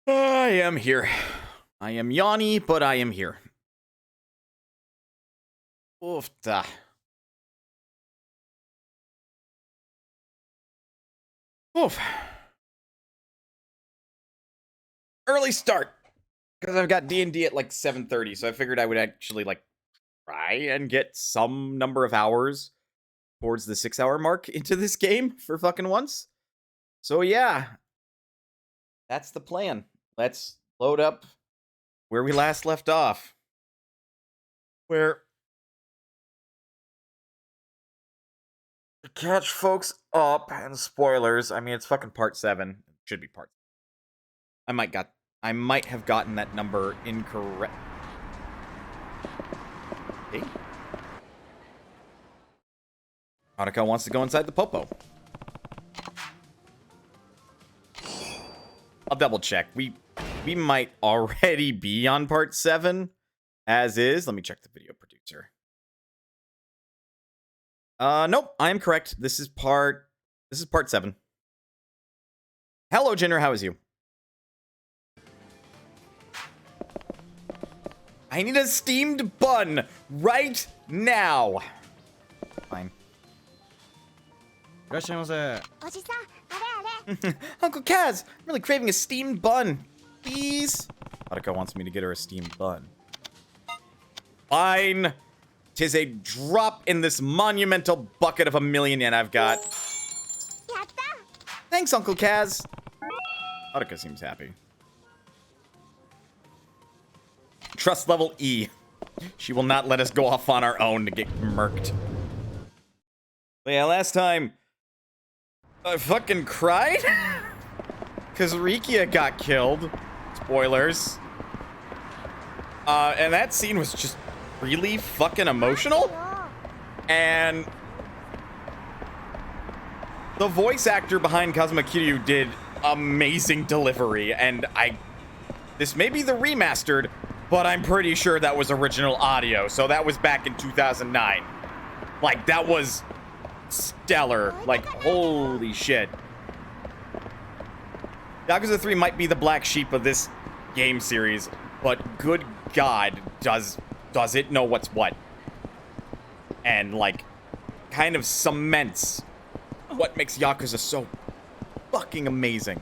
I am here. I am Yanni, but I am here. Oof. Oof. Early start. Because I've got D&D at like 7:30, so I figured I would actually like try and get some number of hours towards the 6-hour mark into this game for fucking once. So yeah, that's the plan. Let's load up where we last left off. Where to catch folks up, and spoilers, I mean it's fucking part 7. It should be part. I might have gotten that number incorrect. Hey. Haruka wants to go inside the popo. I'll double check. We might already be on part 7 as is. Let me check the video producer. Nope, I am correct. This is part 7. Hello, Jinner, how is you? I need a steamed bun right now. Fine. Uncle Kaz, I'm really craving a steamed bun. Please? Haruka wants me to get her a steamed bun. Fine. 'Tis a drop in this monumental bucket of 1,000,000 yen I've got. Thanks, Uncle Kaz. Haruka seems happy. Trust level E. She will not let us go off on our own to get murked. But yeah, last time I fucking cried because Rikia got killed. Spoilers. And that scene was just really fucking emotional. And the voice actor behind Kazuma Kiryu did amazing delivery. And this may be the remastered, but I'm pretty sure that was original audio. So that was back in 2009. Like, that was stellar. Like, holy shit. Yakuza 3 might be the black sheep of this game series, but good God, does it know what's what? And, like, kind of cements what makes Yakuza so fucking amazing.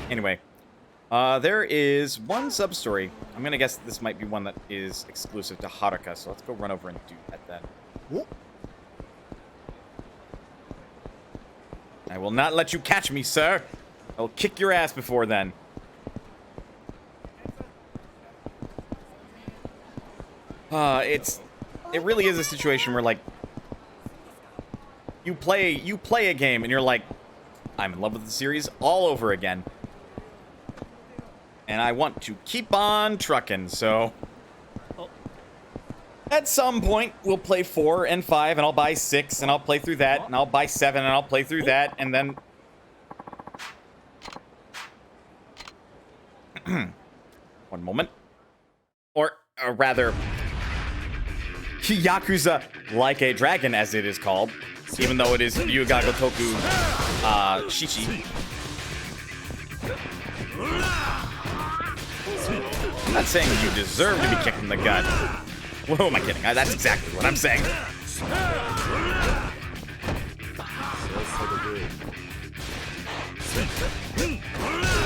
Anyway. There is one sub-story. I'm gonna guess this might be one that is exclusive to Haruka, so let's go run over and do that then. Whoop. I will not let you catch me, sir. I'll kick your ass before then. It really is a situation where, like, you play a game and you're like, I'm in love with the series all over again. And I want to keep on trucking, so at some point we'll play 4 and 5, and I'll buy 6, and I'll play through that, and I'll buy 7, and I'll play through that, and then one moment, or rather, Yakuza Like a Dragon, as it is called, even though it is Ryuga Gotoku Shichi. I'm not saying you deserve to be kicked in the gut. Whoa, am I kidding? That's exactly what I'm saying.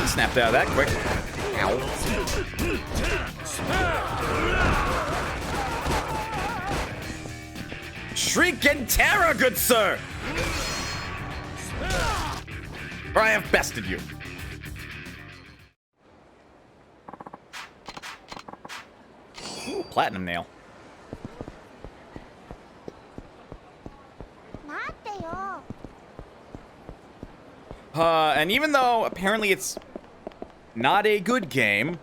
Snapped out of that quick. Ow. Shriek in terror, good sir! For I have bested you. Ooh, platinum nail. And even though apparently it's not a good game,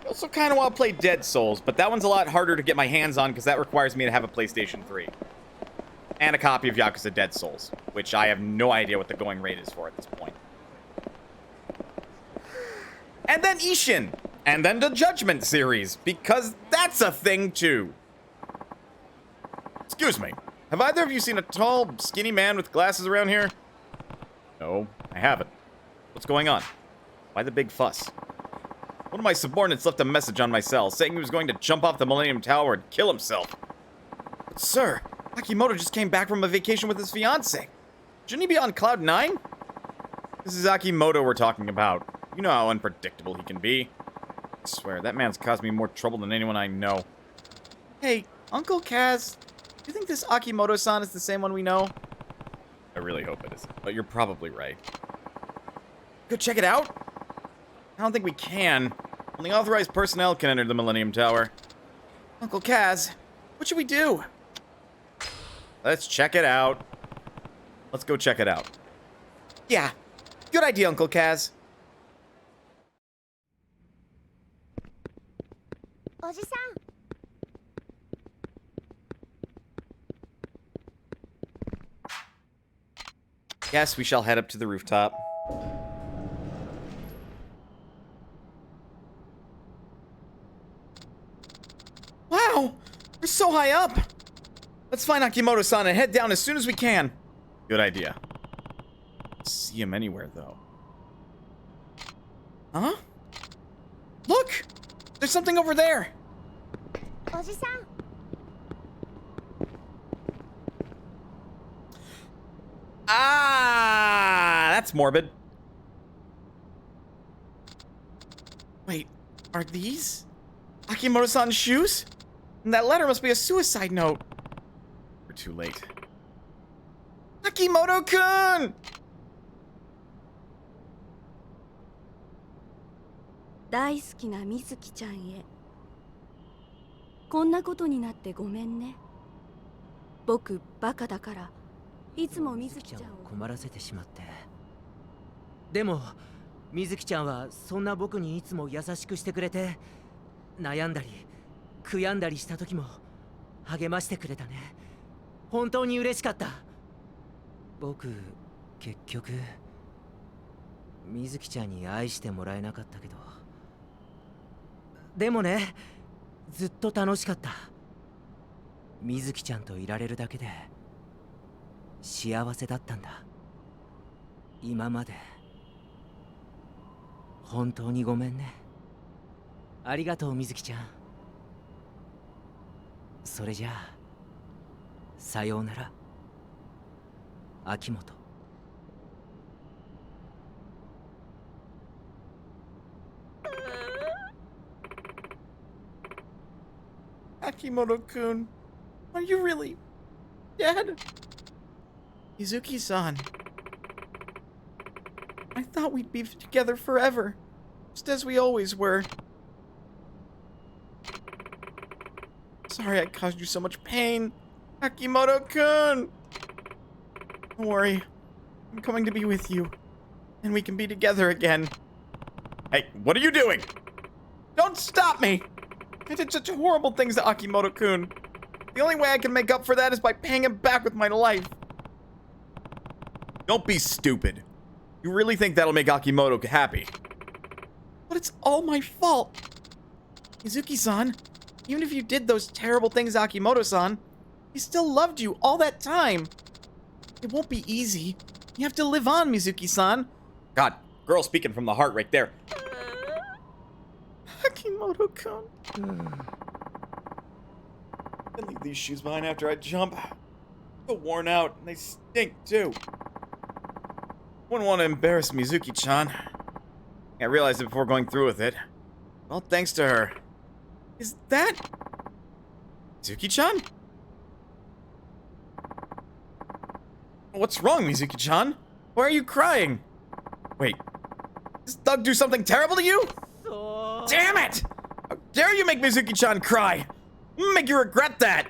I also kind of want to play Dead Souls, but that one's a lot harder to get my hands on because that requires me to have a PlayStation 3. And a copy of Yakuza Dead Souls, which I have no idea what the going rate is for at this point. And then Ishin. And then the Judgment series, because that's a thing too. Excuse me. Have either of you seen a tall, skinny man with glasses around here? No, I haven't. What's going on? Why the big fuss? One of my subordinates left a message on my cell saying he was going to jump off the Millennium Tower and kill himself. But sir, Akimoto just came back from a vacation with his fiancée. Shouldn't he be on Cloud 9? This is Akimoto we're talking about. You know how unpredictable he can be. I swear, that man's caused me more trouble than anyone I know. Hey, Uncle Kaz, do you think this Akimoto-san is the same one we know? I really hope it is, but you're probably right. Go check it out? I don't think we can. Only authorized personnel can enter the Millennium Tower. Uncle Kaz, what should we do? Let's check it out. Let's go check it out. Yeah, good idea, Uncle Kaz. Yes, we shall head up to the rooftop. Wow! We're so high up! Let's find Akimoto-san and head down as soon as we can. Good idea. See him anywhere, though. Huh? Look! There's something over there! Ah, that's morbid. Wait, are these Akimoto-san's shoes? And that letter must be a suicide note. We're too late. Akimoto-kun! Mizuki-chanへ。こんなことになってごめんね。僕バカだから。いつも水木ちゃんを困らせてしまって。でも水木ちゃんはそんな僕にいつも優しくしてくれて、悩んだり悔やんだりした時も励ましてくれたね。本当に嬉しかった。僕結局水木ちゃんに愛してもらえなかったけど、でもね、ずっと楽しかった。水木ちゃんといられるだけで幸せだったんだ。今まで本当にごめんね。ありがとう水木ちゃん。それじゃあさようなら秋元。Akimoto-kun, are you really dead? Mizuki-san. I thought we'd be together forever, just as we always were. Sorry I caused you so much pain, Akimoto-kun. Don't worry, I'm coming to be with you, and we can be together again. Hey, what are you doing? Don't stop me! I did such horrible things to Akimoto-kun. The only way I can make up for that is by paying him back with my life. Don't be stupid. You really think that'll make Akimoto happy? But it's all my fault. Mizuki-san, even if you did those terrible things to Akimoto-san, he still loved you all that time. It won't be easy. You have to live on, Mizuki-san. God, girl speaking from the heart right there. Akimoto-kun. I leave these shoes behind after I jump. So worn out, and they stink too. Wouldn't want to embarrass Mizuki-chan. I realized it before going through with it. Well, thanks to her. Is that Mizuki-chan? What's wrong, Mizuki-chan? Why are you crying? Wait, does Doug do something terrible to you? Damn it! How dare you make Mizuki-chan cry? Make you regret that!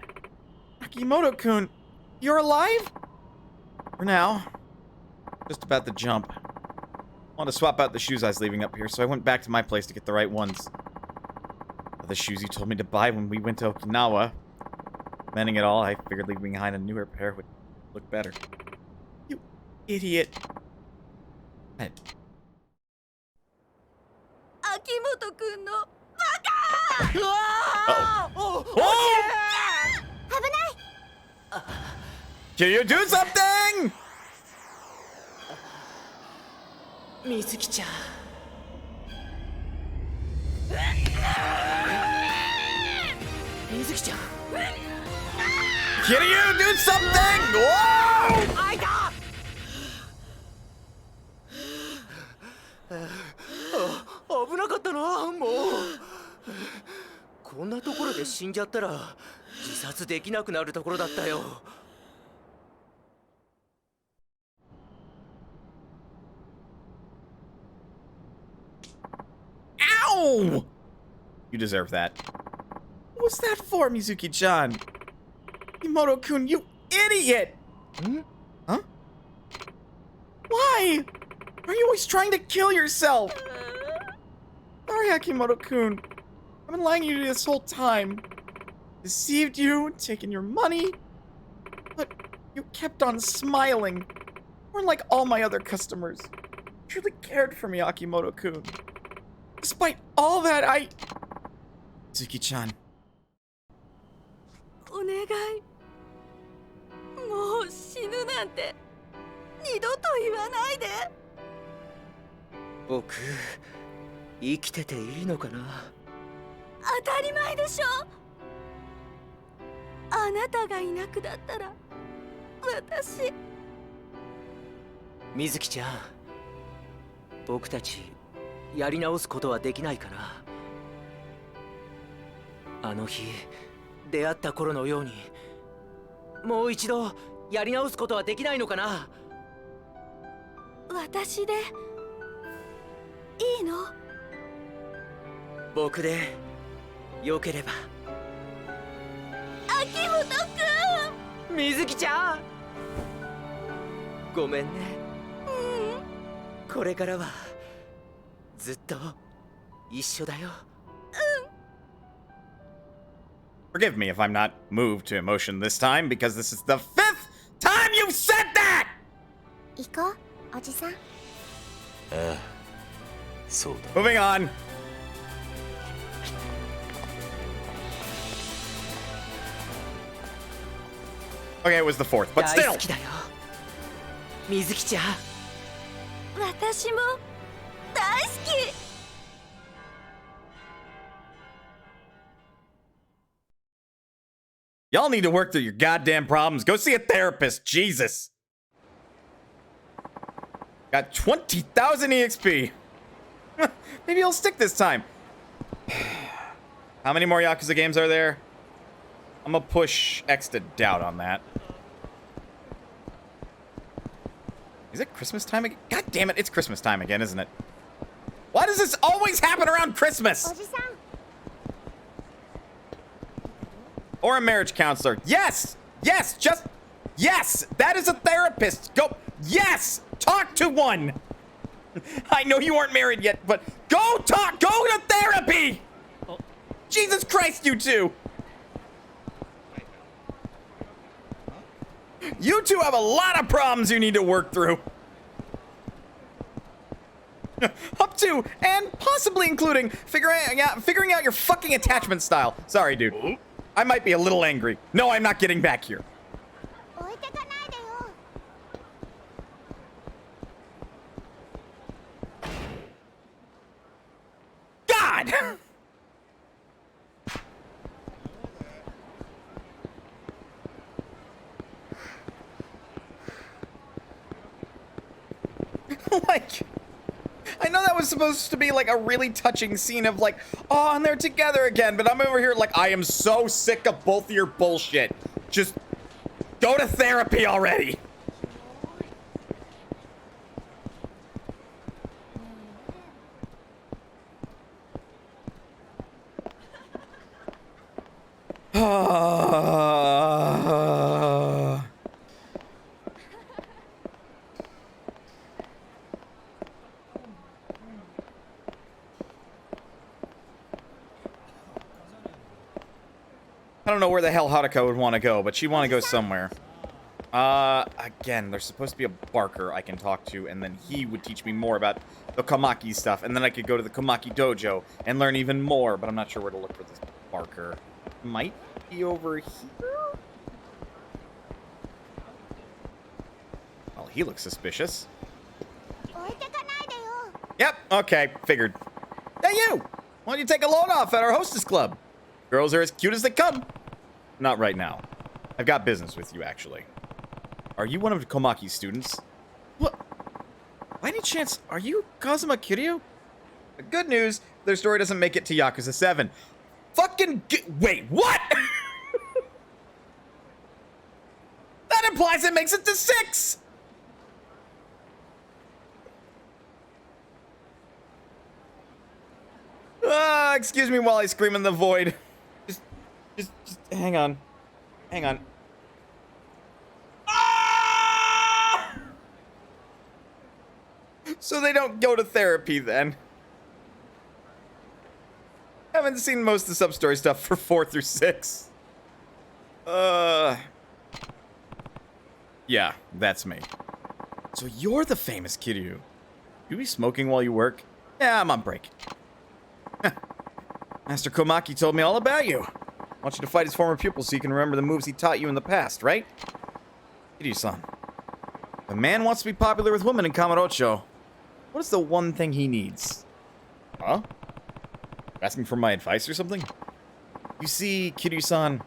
Akimoto-kun, you're alive? For now. Just about to jump. I wanted to swap out the shoes I was leaving up here, so I went back to my place to get the right ones. The shoes you told me to buy when we went to Okinawa. Mending it all, I figured leaving behind a newer pair would look better. You idiot. Hey. Akimoto-kun no baka! Uh-oh. Oh! Can you do something? 水木ちゃん。水木ちゃん。 Kiryu, do something! Whoa! あいた。危なかったな、もう。こんなところで死んじゃったら自殺できなくなるところだったよ。Ow! You deserve that. What was that for, Mizuki-chan? Akimoto-kun, you idiot! Huh? Why? Are you always trying to kill yourself? Sorry, Akimoto-kun. I've been lying to you this whole time. Deceived you, taken your money. But you kept on smiling. More like all my other customers. You truly cared for me, Akimoto-kun. Despite all that, Mizuki-chan. お願い、もう死ぬなんて二度と言わないで。僕生きてていいのかな。当たり前でしょ。あなたがいなくなったら私。水木ちゃん、僕たちやり直すことはできないかな。あの日出会った頃のようにもう一度やり直すことはできないのかな。私でいいの？僕でよければ。秋元くん。水木ちゃん、ごめんね。これからはずっと一緒だよ。Forgive me if I'm not moved to emotion this time, because this is the 5th time you've said that! 行こう、おじさん。ああ、そうだ。 Moving on. Okay, it was the 4th, but 大 still! 好きだよ、水木ちゃん。私も大好き。Y'all need to work through your goddamn problems. Go see a therapist, Jesus. Got 20,000 EXP. Maybe I'll stick this time. How many more Yakuza games are there? I'm gonna push X to doubt on that. Is it Christmas time again? God damn it, it's Christmas time again, isn't it? Why does this always happen around Christmas? おじさん。 Or a marriage counselor. Yes! Yes! Just... Yes! That is a therapist! Go... Yes! Talk to one! I know you aren't married yet, but go talk! Go to therapy! Jesus Christ, you two! You two have a lot of problems you need to work through. Up to, and possibly including, figuring out your fucking attachment style. Sorry, dude. I might be a little angry. No, I'm not getting back here. 置いてかないでよ。 God! Like, I know that was supposed to be like a really touching scene of like, oh, and they're together again, but I'm over here like, I am so sick of both of your bullshit. Just go to therapy already. I don't know where the hell Haruka would want to go, but she'd want to go somewhere. Again, there's supposed to be a Barker I can talk to, and then he would teach me more about the Komaki stuff, and then I could go to the Komaki Dojo and learn even more, but I'm not sure where to look for this Barker. Might be over here? Well, he looks suspicious. 置いてかないでよ。Okay, figured. Hey, you! Why don't you take a loan off at our hostess club? Girls are as cute as they come. Not right now. I've got business with you, actually. Are you one of Komaki's students? What? By any chance, are you Kazuma Kiryu? Good news, their story doesn't make it to Yakuza 7. Wait, what? That implies it makes it to 6! Excuse me while I scream in the void. Just hang on. Hang on. Ah! So they don't go to therapy then. Haven't seen most of the sub-story stuff for 4 through 6. Yeah, that's me. So you're the famous Kiryu. You be smoking while you work? Yeah, I'm on break. Master Komaki told me all about you. Wants you to fight his former pupils so you can remember the moves he taught you in the past, right? Kiryu-san. The man wants to be popular with women in Kamurocho. What is the one thing he needs? Huh? Asking for my advice or something? You see, Kiryu-san,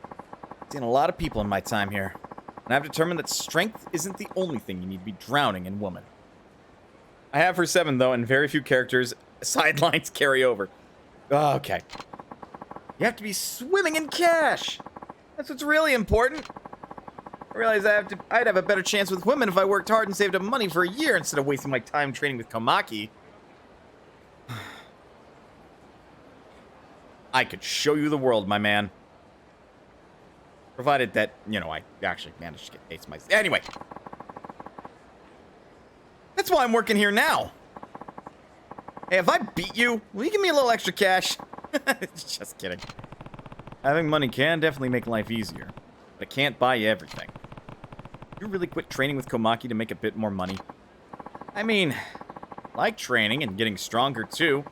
I've seen a lot of people in my time here, and I've determined that strength isn't the only thing you need to be drowning in women. I have for 7, though, and very few characters' sidelines carry over. Okay. You have to be swimming in cash. That's what's really important. I realize I'd have a better chance with women if I worked hard and saved up money for a year instead of wasting my time training with Komaki. I could show you the world, my man. Provided that, you know, I actually managed to get dates myself. Anyway. That's why I'm working here now. Hey, if I beat you, will you give me a little extra cash? Just kidding. Having money can definitely make life easier, but it can't buy you everything. You really quit training with Komaki to make a bit more money? I mean, I like training and getting stronger too,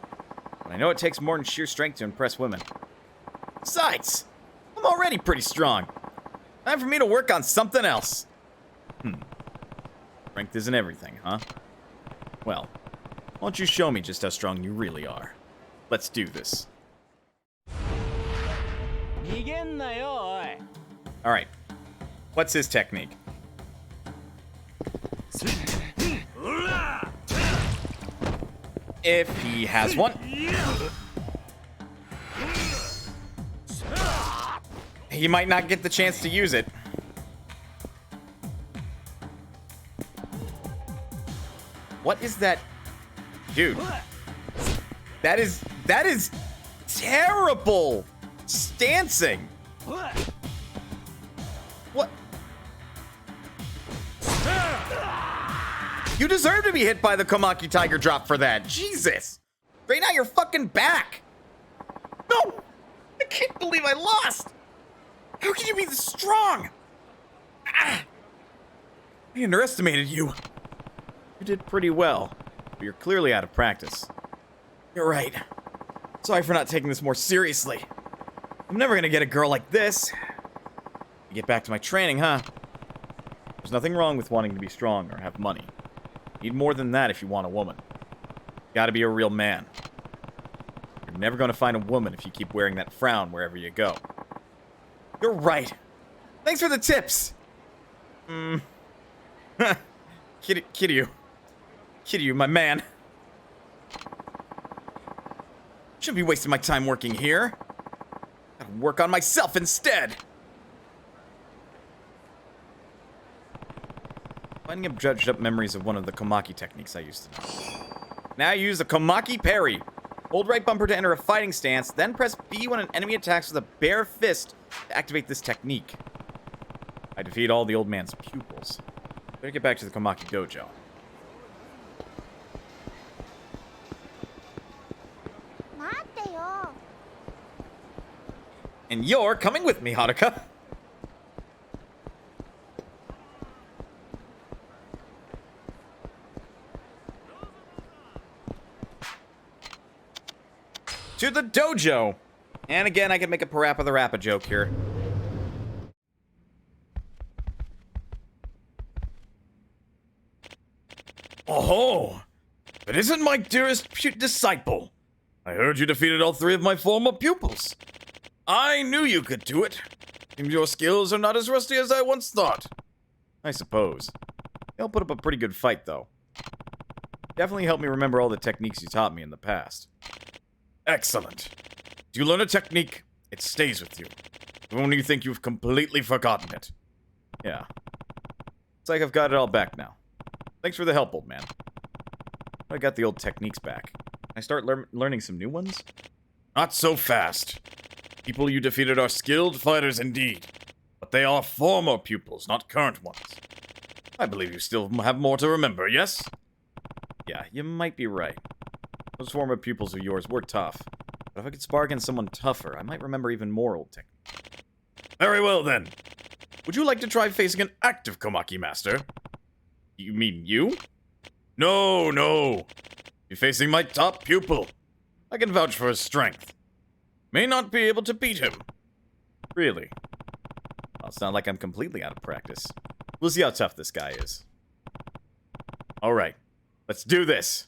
but I know it takes more than sheer strength to impress women. Besides, I'm already pretty strong. Time for me to work on something else. Strength isn't everything, huh? Well, why don't you show me just how strong you really are? Let's do this. Alright. What's his technique? If he has one. He might not get the chance to use it. What is that? Dude. That is terrible stancing. What? You deserve to be hit by the Komaki Tiger Drop for that. Jesus. Straighten out your fucking back. No. I can't believe I lost. How can you be this strong? I underestimated you. You did pretty well, but you're clearly out of practice. You're right. Sorry for not taking this more seriously. I'm never gonna get a girl like this. Get back to my training, huh? There's nothing wrong with wanting to be strong or have money. Need more than that if you want a woman. Gotta be a real man. You're never gonna find a woman if you keep wearing that frown wherever you go. You're right. Thanks for the tips. Kiryu, my man. Shouldn't be wasting my time working here. Gotta work on myself instead. Finding up dredged up memories of one of the Komaki techniques I used to know. Now use the Komaki parry. Hold right bumper to enter a fighting stance, then press B when an enemy attacks with a bare fist to activate this technique. I defeat all the old man's pupils. Better get back to the Komaki dojo. And you're coming with me, Haruka. To the dojo. And again, I can make a Parappa the Rappa joke here. Oh, But isn't my dearest disciple? I heard you defeated all 3 of my former pupils. I knew you could do it. Seems your skills are not as rusty as I once thought. I suppose. They'll put up a pretty good fight, though. Definitely helped me remember all the techniques you taught me in the past. Excellent. Do you learn a technique, it stays with you. Even when you think you've completely forgotten it. Yeah. It's like I've got it all back now. Thanks for the help, old man. I got the old techniques back. Can I start learning some new ones? Not so fast. People you defeated are skilled fighters indeed. But they are former pupils, not current ones. I believe you still have more to remember, yes? Yeah, you might be right. Those former pupils of yours were tough. But if I could spar against someone tougher, I might remember even more old techniques. Very well, then. Would you like to try facing an active Komaki master? You mean you? No, no. You're facing my top pupil. I can vouch for his strength. May not be able to beat him. Really? Well, it's not like I'm completely out of practice. We'll see how tough this guy is. Alright, let's do this.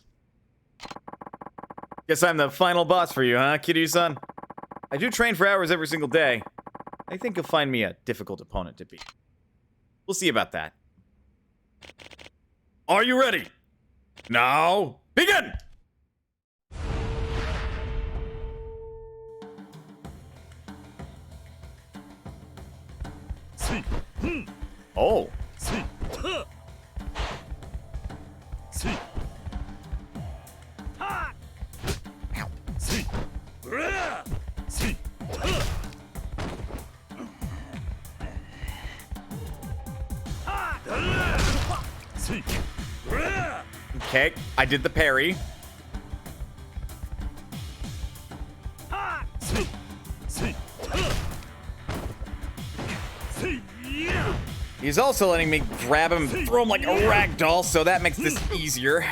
Guess I'm the final boss for you, huh, Kiryu-san? I do train for hours every single day. I think you'll find me a difficult opponent to beat. We'll see about that. Are you ready? Now, begin! Oh. Okay, I did the parry. He's also letting me grab him and throw him like a rag doll, so that makes this easier.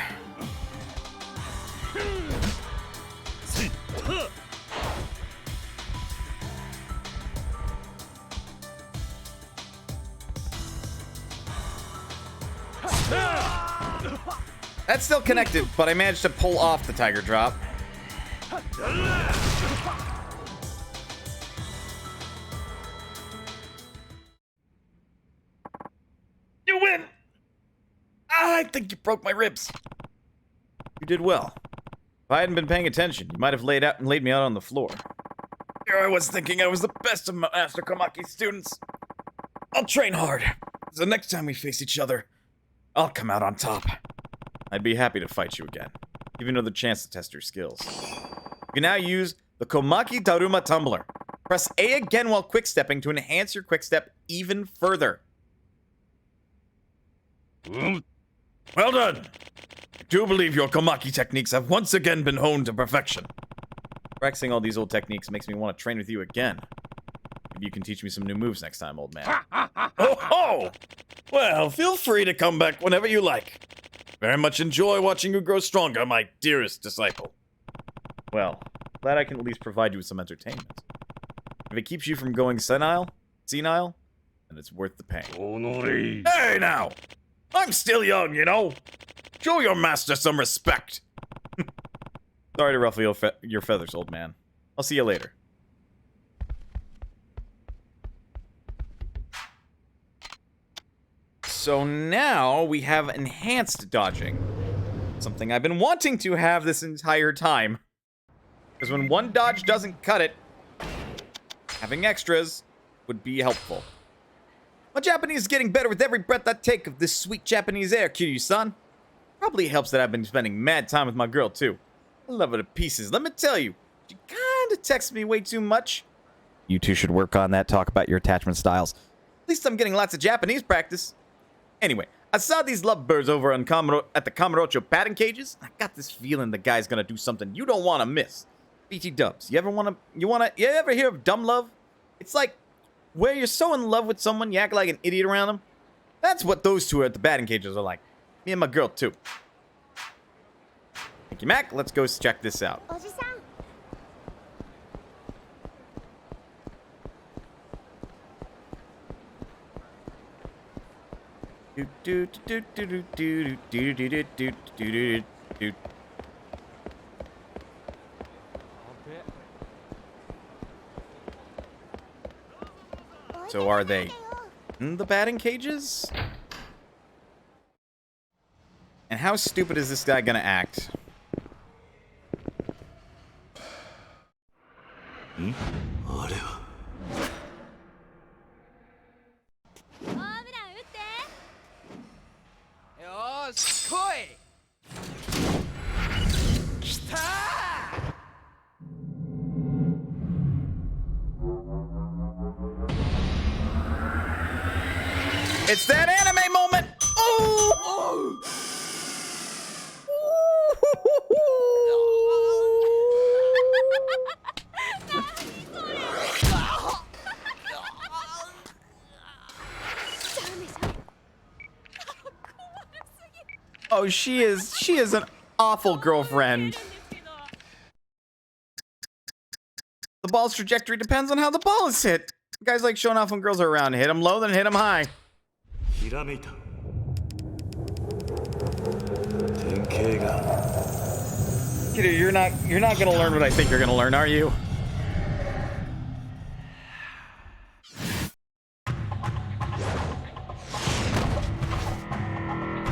That's still connected, but I managed to pull off the tiger drop. You win! I think you broke my ribs. You did well. If I hadn't been paying attention, you might have laid me out on the floor. Here I was thinking I was the best of Master Komaki's students. I'll train hard. So next time we face each other, I'll come out on top. I'd be happy to fight you again. Give you another chance to test your skills. You can now use the Komaki Daruma Tumbler. Press A again while quick-stepping to enhance your quick-step even further. Well done! I do believe your Komaki techniques have once again been honed to perfection. Practicing all these old techniques makes me want to train with you again. Maybe you can teach me some new moves next time, old man. Oh ho! Well, feel free to come back whenever you like. Very much enjoy watching you grow stronger, my dearest disciple. Well, glad I can at least provide you with some entertainment. If it keeps you from going senile, then it's worth the pain. Hey now! I'm still young, you know. Show your master some respect. Sorry to ruffle your feathers, old man. I'll see you later. So now we have enhanced dodging. Something I've been wanting to have this entire time. Because when one dodge doesn't cut it, having extras would be helpful. My Japanese is getting better with every breath I take of this sweet Japanese air, Kiryu-san. Probably helps that I've been spending mad time with my girl, too. I love her to pieces, let me tell you. She kinda texts me way too much. You two should work on that, talk about your attachment styles. At least I'm getting lots of Japanese practice. Anyway, I saw these lovebirds over on at the Kamurocho batting cages. I got this feeling the guy's gonna do something you don't want to miss. BT dubs, you ever hear of dumb love? It's like where you're so in love with someone you act like an idiot around them. That's what those two at the batting cages are like. Me and my girl too. Thank you, Mac. Let's go check this out. So are they in the batting cages? And how stupid is this guy gonna act? あれはホームラン打ってよーし来いきたー It's that anime moment! Oh! Oh, she is an awful girlfriend. The ball's trajectory depends on how the ball is hit. Guys like showing off when girls are around. Hit them low, then hit them high. ひらめいた典型が Kiddo, you're not gonna learn what I think you're gonna learn, are you?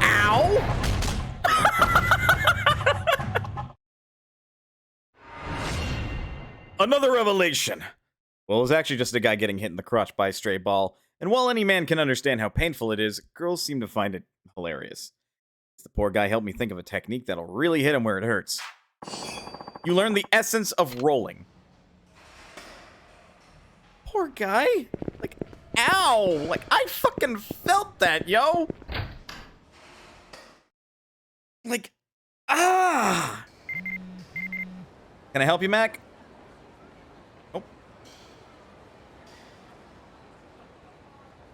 Ow! Another revelation. Well, it was actually just a guy getting hit in the crotch by a stray ball. And while any man can understand how painful it is, girls seem to find it hilarious. The poor guy helped me think of a technique that'll really hit him where it hurts. You learn the essence of rolling. Poor guy. Like, ow! Like, I fucking felt that, yo! Like, ah! Can I help you, Mac? Nope.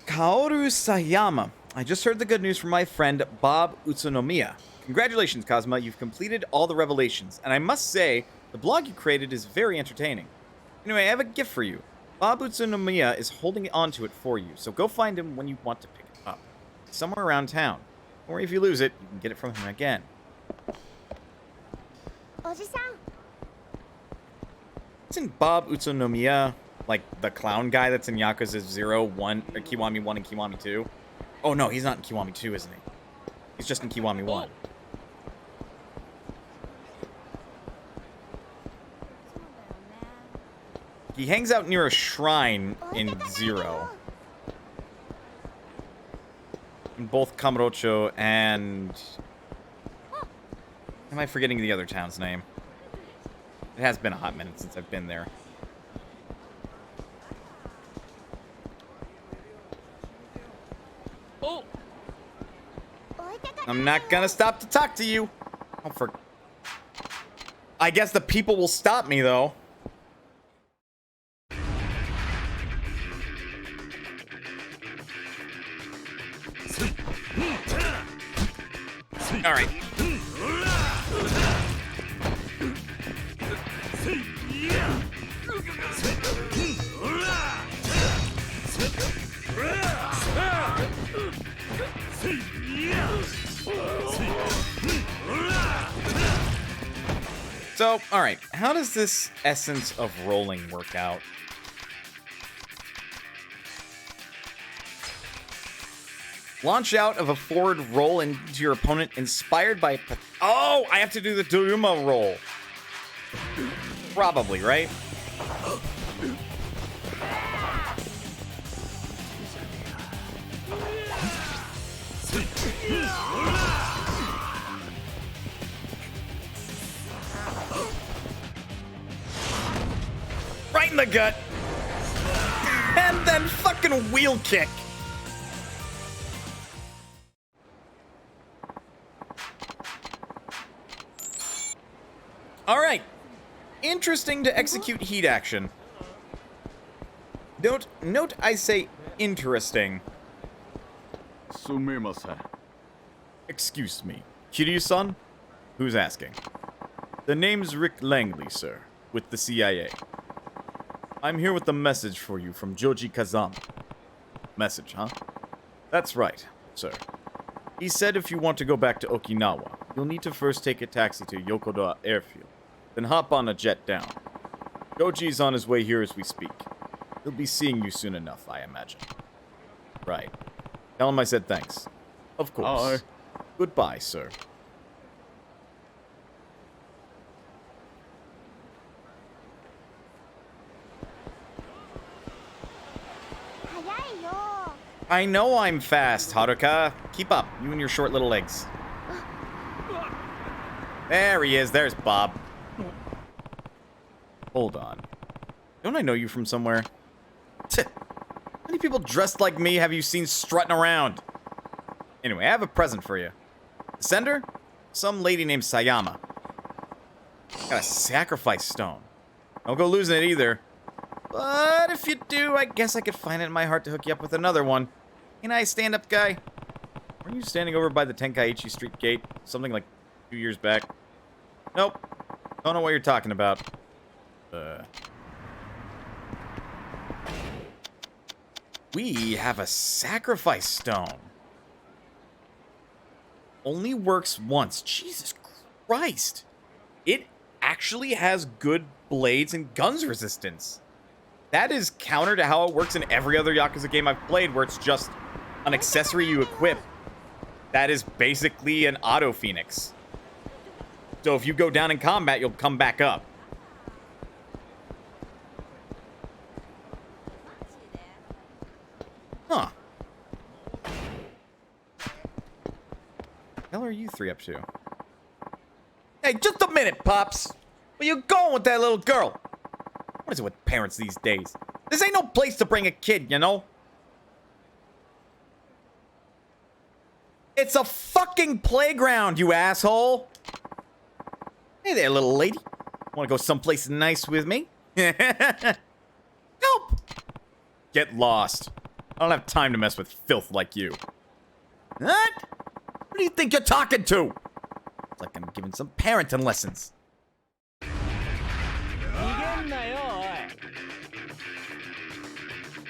Kaoru Sayama. I just heard the good news from my friend Bob Utsunomiya. Congratulations, Kazuma. You've completed all the revelations. And I must say, the blog you created is very entertaining. Anyway, I have a gift for you. Bob Utsunomiya is holding on to it for you, so go find him when you want to pick it up. Somewhere around town. Or if you lose it, you can get it from him again. おじさん Isn't Bob Utsunomiya like the clown guy that's in Yakuza 0, 1, or Kiwami 1 and Kiwami 2? Oh no, he's not in Kiwami 2, isn't he? He's just in Kiwami 1. He hangs out near a shrine in 0. In both Kamurocho and... Am I forgetting the other town's name? It has been a hot minute since I've been there. Oh! I'm not gonna stop to talk to you. Oh, for... I guess the people will stop me, though. All right. So, all right. How does this essence of rolling work out? Launch out of a forward roll into your opponent inspired by... Oh, I have to do the Doyuma roll. Probably, right? Right in the gut. And then fucking wheel kick. All right. Interesting to execute heat action. Note I say interesting. Excuse me. Kiryu-san? Who's asking? The name's Rick Langley, sir, with the CIA. I'm here with a message for you from Joji Kazama. Message, huh? That's right, sir. He said if you want to go back to Okinawa, you'll need to first take a taxi to Yokoda Airfield, then hop on a jet down. Goji's on his way here as we speak. He'll be seeing you soon enough, I imagine. imagine. Right. Tell him I said thanks. Of course. Goodbye, sir. I know I'm fast, Haruka. Keep up, you and your short little legs. There he is. There's Bob. Hold on. Don't I know you from somewhere? How many people dressed like me have you seen strutting around? Anyway, I have a present for you. The sender? Some lady named Sayama. Got a sacrifice stone. Don't go losing it either. But if you do, I guess I could find it in my heart to hook you up with another one. Ain't I a stand-up guy? Were you standing over by the Tenkaichi Street gate? Something like 2 years back? Nope. Don't know what you're talking about. We have a sacrifice stone. Only works once. Jesus Christ. It actually has good blades and guns resistance. That is counter to how it works in every other Yakuza game I've played, where it's just an accessory you equip. That is basically an auto phoenix. So if you go down in combat, you'll come back up. Huh. What the hell are you three up to? Hey, just a minute, Pops. Where you going with that little girl? What is it with parents these days? This ain't no place to bring a kid, you know? It's a fucking playground, you asshole! Hey there, little lady. Wanna go someplace nice with me? Help! Get lost. I don't have time to mess with filth like you. What? Who do you think you're talking to? It's like I'm giving some parenting lessons.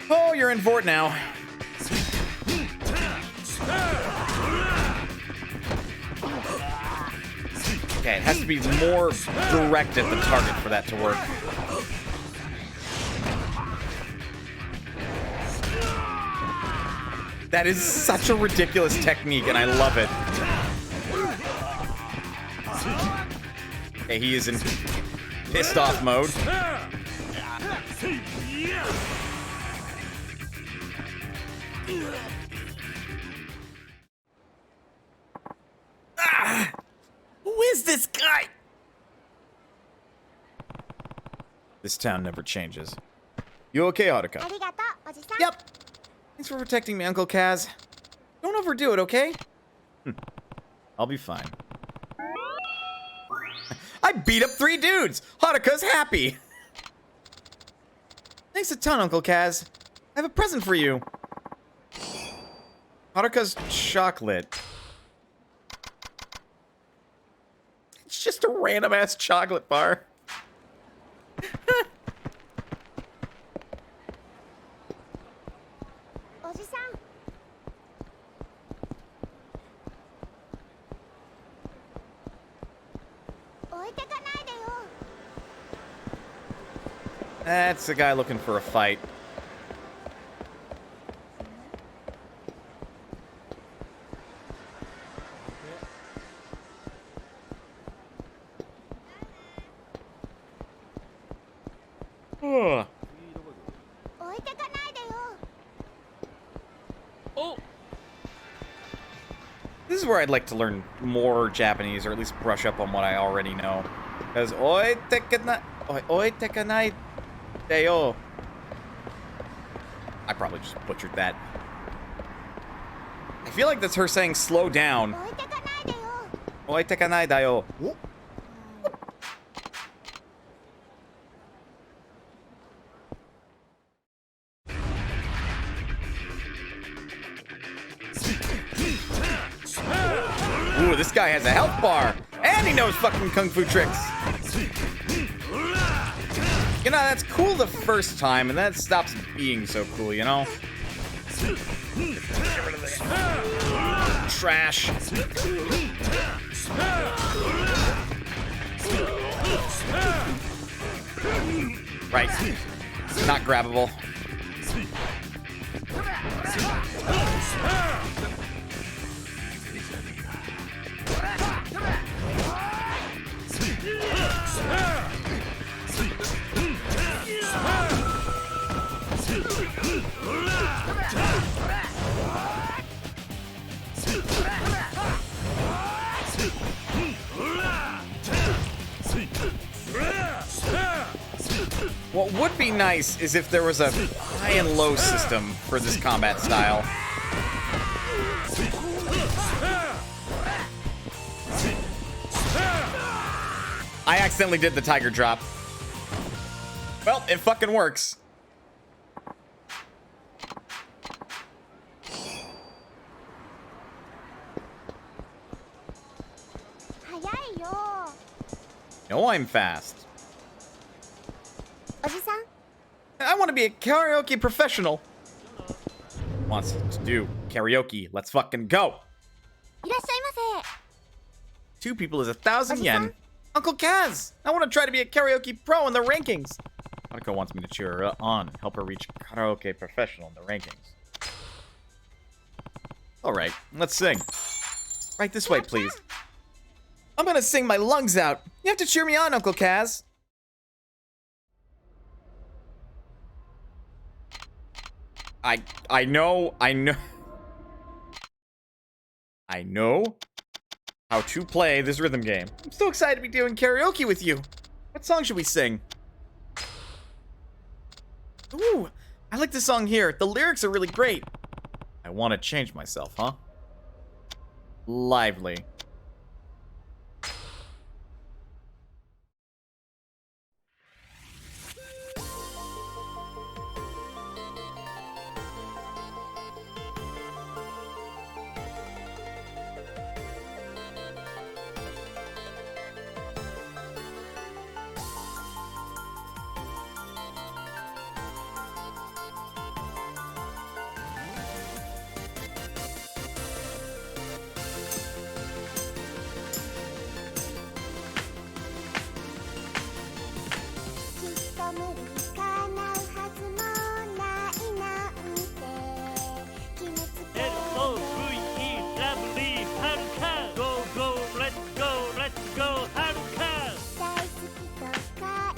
Oh, you're in for it now. Okay, it has to be more direct at the target for that to work. That is such a ridiculous technique, and I love it. Okay, he is in pissed off mode. Ah! Who is this guy? This town never changes. You okay, Haruka? Yep. Thanks for protecting me, Uncle Kaz. Don't overdo it, okay? I'll be fine. I beat up 3 dudes! Haruka's happy! Thanks a ton, Uncle Kaz. I have a present for you. Haruka's chocolate. It's just a random-ass chocolate bar. That's the guy looking for a fight. Ugh. This is where I'd like to learn more Japanese, or at least brush up on what I already know. Because oi tekanai dayo. I probably just butchered that. I feel like that's her saying slow down. Oi tekanai dayo. Ooh, this guy has a health bar, and he knows fucking kung fu tricks. You know, that's cool the first time, and then it stops being so cool, you know? Get rid of the trash. Right. Not grabbable. What would be nice is if there was a high and low system for this combat style. I accidentally did the tiger drop. Well, it fucking works. No, I'm fast. おじさん I want to be a karaoke professional. Wants to do karaoke. Let's fucking go. いらっしゃいませ Two people is 1,000 yen. Uncle Kaz, I want to try to be a karaoke pro in the rankings. Haruka wants me to cheer her on and help her reach karaoke professional in the rankings. All right, let's sing. Right this way, please. I'm gonna sing my lungs out. You have to cheer me on, Uncle Kaz. I know how to play this rhythm game. I'm so excited to be doing karaoke with you. What song should we sing? Ooh, I like this song here. The lyrics are really great. I want to change myself, huh? Lively.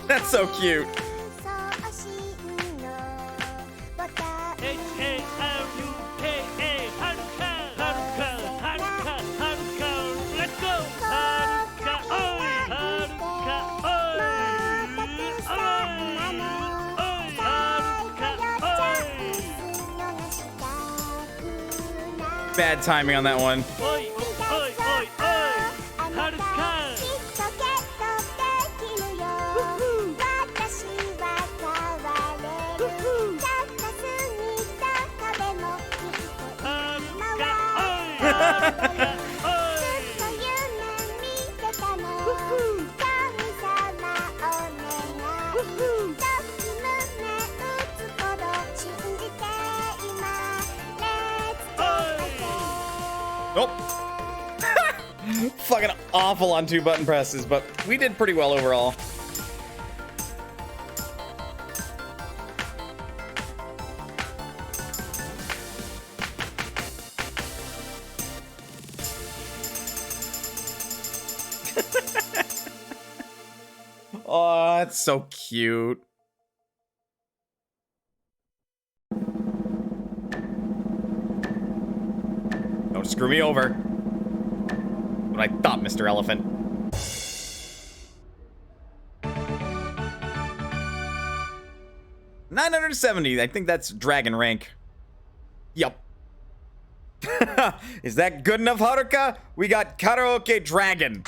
That's so cute. Bad timing on that one. Nope. Fucking awful on 2 button presses, but we did pretty well overall. Oh, that's so cute. Don't screw me over. What I thought, Mr. Elephant. $970. I think that's dragon rank. Yup. Is that good enough, Haruka? We got karaoke dragon.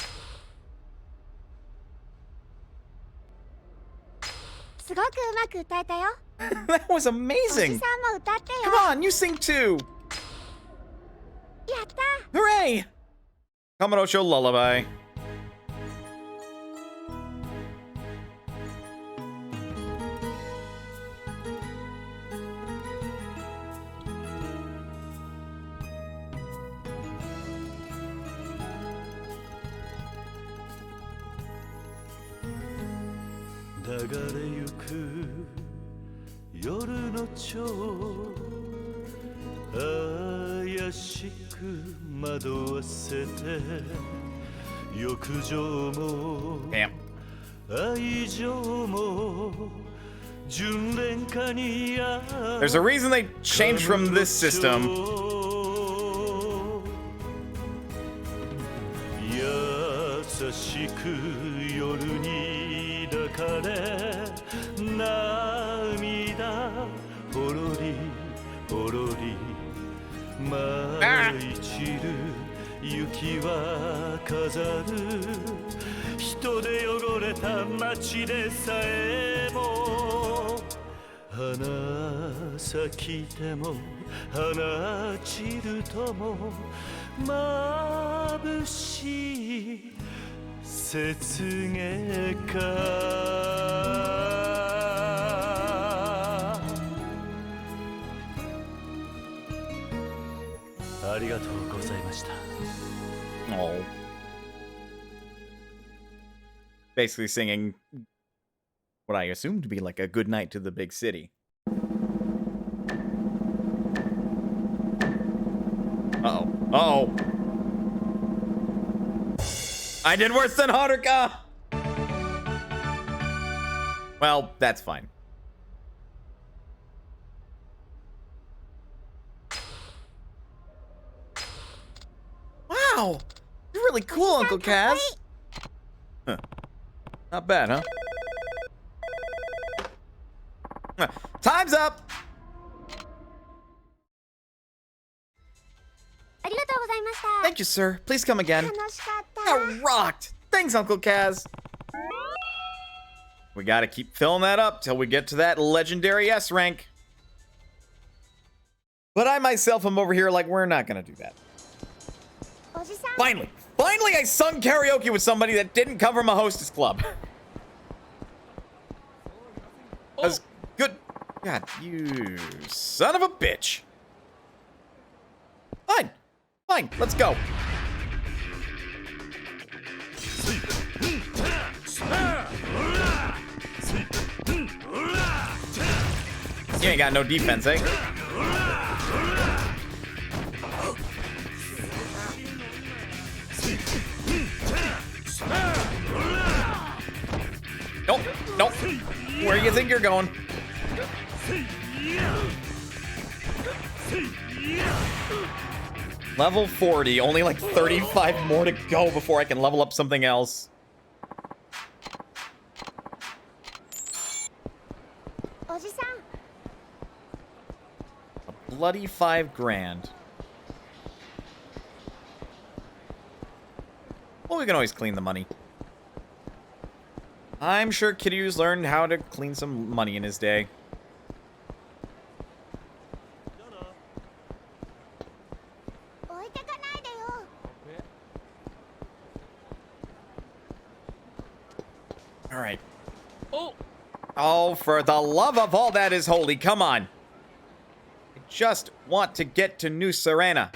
すごくうまく歌えたよ That was おじ amazing. さんも歌ってよ Come on, you sing too. やった Hooray! Kamarosho Lullaby. Damn. There's a reason they changed from this system. Ah! 舞い散る雪は飾る人で汚れた街でさえも花咲きても花散るとも眩しい雪月かありがとうございました。 Oh. Basically singing what I assume to be like a good night to the big city. Uh-oh. Uh-oh. I did worse than Haruka! Well, that's fine. Wow! You're really cool, Uncle Kaz. Huh. Not bad, huh? Time's up! ありがとうございました。 Thank you, sir. Please come again. 楽しかった。 That rocked! Thanks, Uncle Kaz. We gotta keep filling that up till we get to that legendary S rank. But I myself am over here like, we're not gonna do that. おじさん。 Finally! Finally, I sung karaoke with somebody that didn't come from a hostess club. That was good. God, you son of a bitch. Fine. Fine, let's go. You ain't got no defense, eh? Nope, nope. Where do you think you're going? Level 40, only like 35 more to go before I can level up something else. A bloody $5 grand. Well, we can always clean the money. I'm sure Kiryu's learned how to clean some money in his day. Alright. Oh, for the love of all that is holy, come on. I just want to get to New Serena.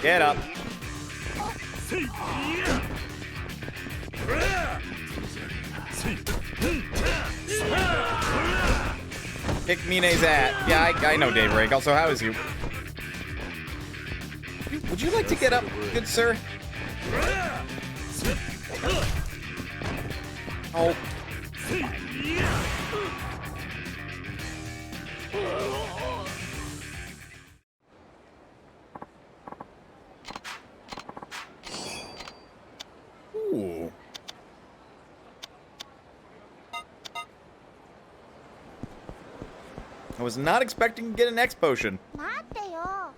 Get up. Kick Mine's ass. Yeah, I know Daybreak. Also, how is you? Would you like to get up, good sir? Oh. Ooh. I was not expecting to get an X potion. 待ってよ。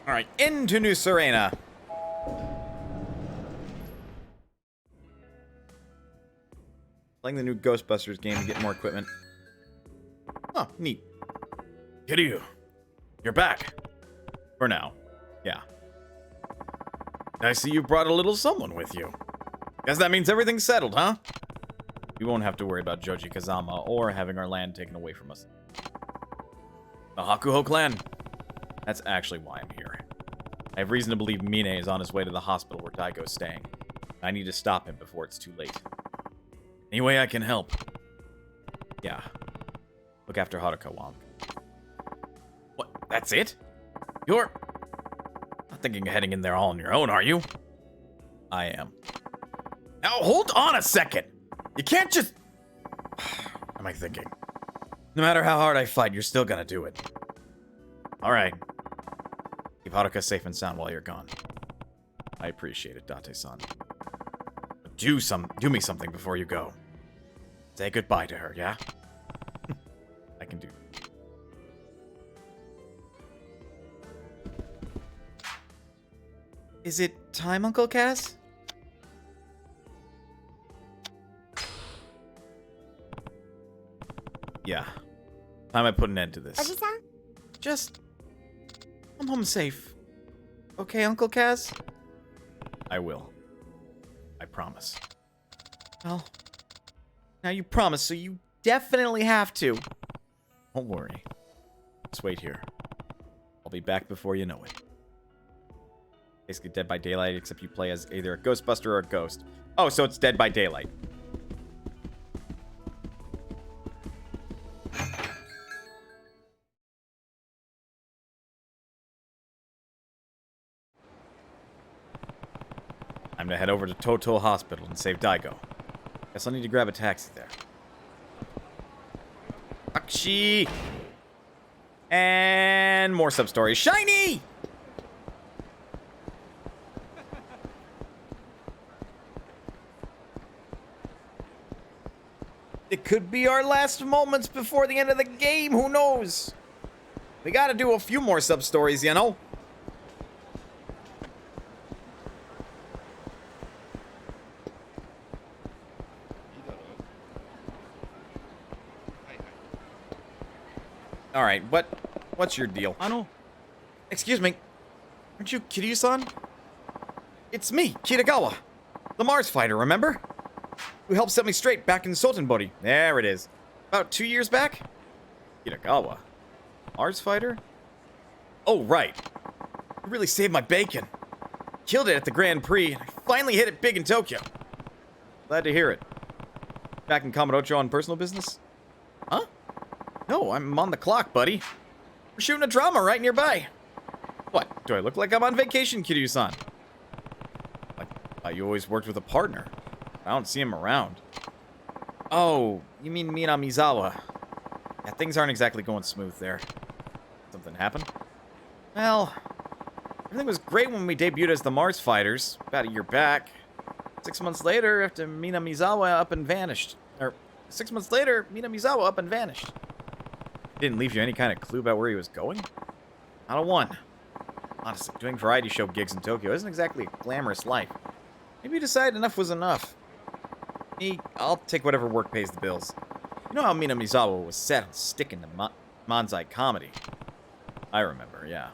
All right, into New Serena. Playing the new Ghostbusters game to get more equipment. Oh, neat. Kiryu, you're back. For now. Yeah. I see you brought a little someone with you. Guess that means everything's settled, huh? We won't have to worry about Joji Kazama or having our land taken away from us. The Hakuho clan. That's actually why I'm here. I have reason to believe Mine is on his way to the hospital where Daigo's staying. I need to stop him before it's too late. Any way I can help? Yeah. Look after Haruka Wong. What? That's it? You're not thinking of heading in there all on your own, are you? I am. Now, hold on a second! You can't just... What am I thinking? No matter how hard I fight, you're still gonna do it. Alright. Keep Haruka safe and sound while you're gone. I appreciate it, Date-san. But do me something before you go. Say goodbye to her, yeah? I can do. Is it time, Uncle Kaz? Yeah. Time I put an end to this. おじさん Just come home safe. Okay, Uncle Kaz? I will. I promise. Well, now you promise, so you definitely have to. Don't worry. Just wait here. I'll be back before you know it. Basically Dead by Daylight, except you play as either a Ghostbuster or a ghost. Oh, so it's Dead by Daylight. Time to head over to Toto Hospital and save Daigo. Guess I'll need to grab a taxi there. Akshi! And more sub-stories. Shiny! It could be our last moments before the end of the game. Who knows? We gotta do a few more sub-stories, you know? Alright, what's your deal? Excuse me. Aren't you Kiryu-san? It's me, Kitagawa. The Mars fighter, remember? Who helped set me straight back in Sotenbori. There it is. About 2 years back? Kitagawa. Mars fighter? Oh, right. You really saved my bacon. Killed it at the Grand Prix, and I finally hit it big in Tokyo. Glad to hear it. Back in Kamurocho on personal business? Huh? No, I'm on the clock, buddy. We're shooting a drama right nearby. What? Do I look like I'm on vacation, Kiryu-san? I thought you always worked with a partner. I don't see him around. Oh, you mean Minamizawa. Yeah, things aren't exactly going smooth there. Something happened? Well, everything was great when we debuted as the Mars Fighters, about a year back. 6 months later, after Minamizawa up and vanished. Or, 6 months later, Minamizawa up and vanished. Didn't leave you any kind of clue about where he was going? Not a one. Honestly, doing variety show gigs in Tokyo isn't exactly a glamorous life. Maybe you decided enough was enough. Me, I'll take whatever work pays the bills. You know how Minamizawa was set on sticking to Manzai comedy? I remember, yeah.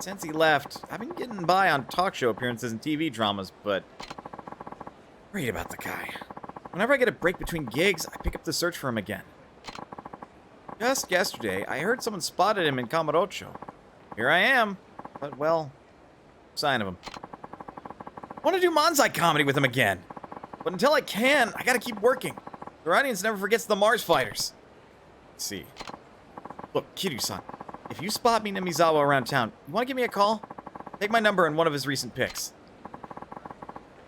Since he left, I've been getting by on talk show appearances and TV dramas, but worried about the guy. Whenever I get a break between gigs, I pick up the search for him again. Just yesterday, I heard someone spotted him in Kamurocho. Here I am, but well, sign of him. I want to do Manzai comedy with him again, but until I can, I gotta keep working. The audience never forgets the Mars fighters. Let's see. Look, Kiryu-san, if you spot Minamizawa around town, you want to give me a call? Take my number and one of his recent pics.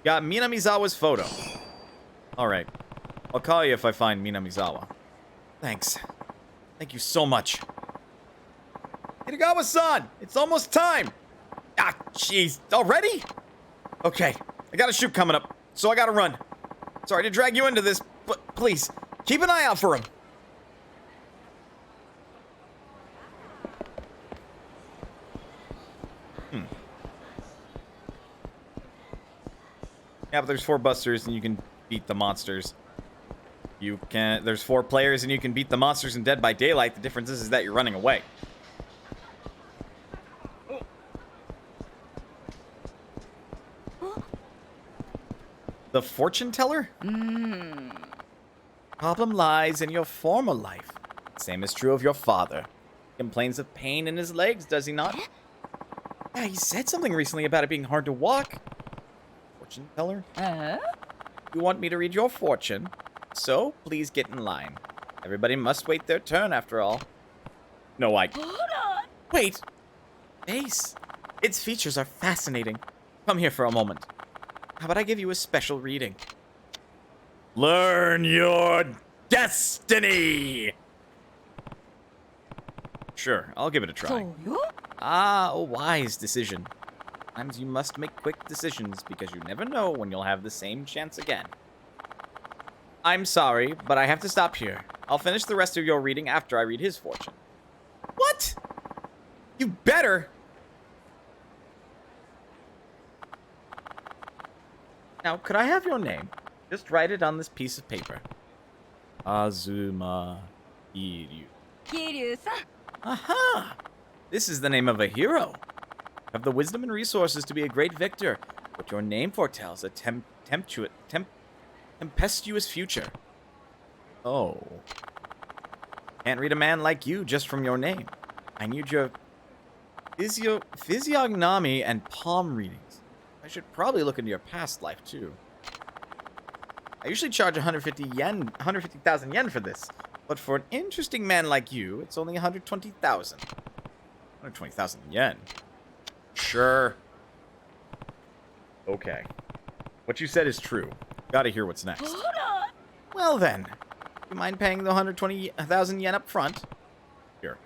Got Minamizawa's photo. Alright. I'll call you if I find Minamizawa. Thanks. Thank you so much. Kitagawa-san! It's almost time! Ah, jeez. Already? Okay. I got a shoot coming up, so I gotta run. Sorry to drag you into this, but please, keep an eye out for him. Yeah, but there's 4 busters and you can beat the monsters. There's 4 players and you can beat the monsters in Dead by Daylight. The difference is that you're running away. The fortune teller? Problem lies in your former life. Same is true of your father. He complains of pain in his legs, does he not? Yeah, he said something recently about it being hard to walk. Fortune teller? You want me to read your fortune? So, please get in line. Everybody must wait their turn, after all. No, Wait! Face. Its features are fascinating. Come here for a moment. How about I give you a special reading? Learn your destiny! Sure, I'll give it a try. Ah, a wise decision. Sometimes you must make quick decisions because you never know when you'll have the same chance again. I'm sorry, but I have to stop here. I'll finish the rest of your reading after I read his fortune. What? You better. Now, could I have your name? Just write it on this piece of paper. Kazuma Kiryu. Kiryu-san. Aha! This is the name of a hero. You have the wisdom and resources to be a great victor, but your name foretells a tempestuous future. Oh. Can't read a man like you just from your name. I need your physiognomy and palm readings. I should probably look into your past life, too. I usually charge 150,000 yen for this, but for an interesting man like you, it's only 120,000. 120,000 yen. Sure. Okay. What you said is true. Gotta hear what's next. Well then, you mind paying the 120,000 yen up front? Here.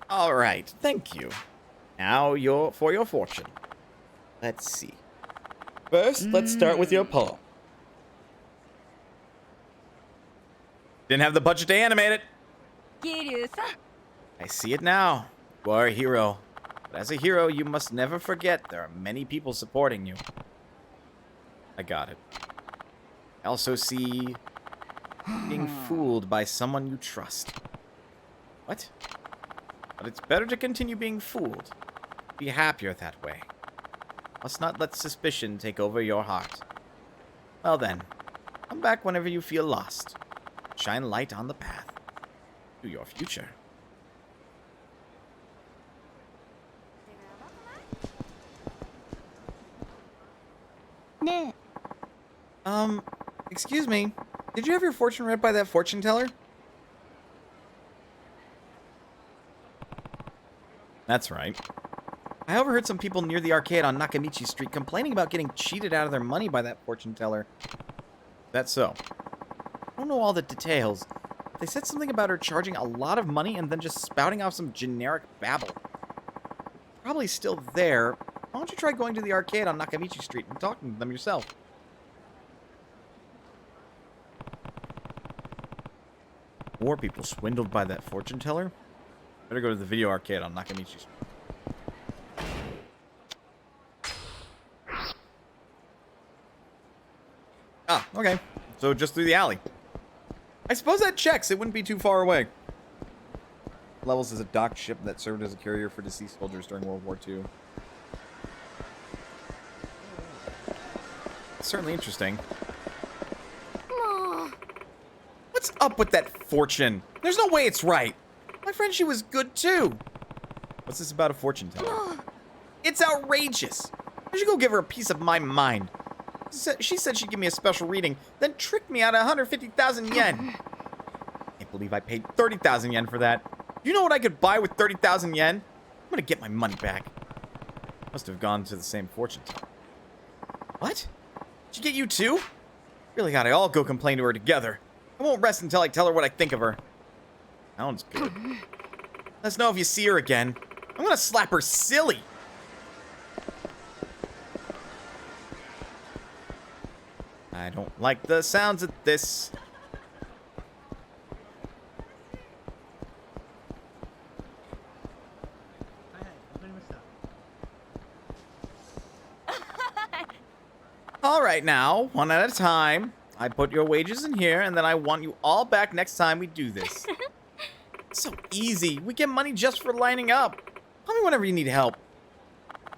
All right, thank you. Now for your fortune. Let's see. First, let's start with your paw. Didn't have the budget to animate it. Kiryu-san. I see it now. You are a hero. But as a hero, you must never forget there are many people supporting you. I got it. I also see being fooled by someone you trust. What? But it's better to continue being fooled. Be happier that way. Must not let suspicion take over your heart. Well then, come back whenever you feel lost. Shine light on the path to your future. Excuse me. Did you have your fortune read by that fortune teller? That's right. I overheard some people near the arcade on Nakamichi Street complaining about getting cheated out of their money by that fortune teller. That's so. I don't know all the details, but they said something about her charging a lot of money and then just spouting off some generic babble. Probably still there. Why don't you try going to the arcade on Nakamichi Street and talking to them yourself? More people swindled by that fortune teller? Better go to the video arcade on Nakamichi Street. Ah, okay. So just through the alley. I suppose that checks. It wouldn't be too far away. Levels as a docked ship that served as a carrier for deceased soldiers during World War II. Certainly interesting. What's up with that fortune? There's no way it's right. My friend, she was good too. What's this about a fortune teller? It's outrageous. I should go give her a piece of my mind. She said she'd give me a special reading, then tricked me out of 150,000 yen. Can't believe I paid 30,000 yen for that. You know what I could buy with 30,000 yen? I'm gonna get my money back. Must have gone to the same fortune teller. What? Did she get you too? Really gotta all go complain to her together. I won't rest until I tell her what I think of her. Sounds good. Let us know if you see her again. I'm gonna slap her silly. I don't like the sounds of this. All right now, one at a time. I put your wages in here, and then I want you all back next time we do this. It's so easy. We get money just for lining up. Call me whenever you need help.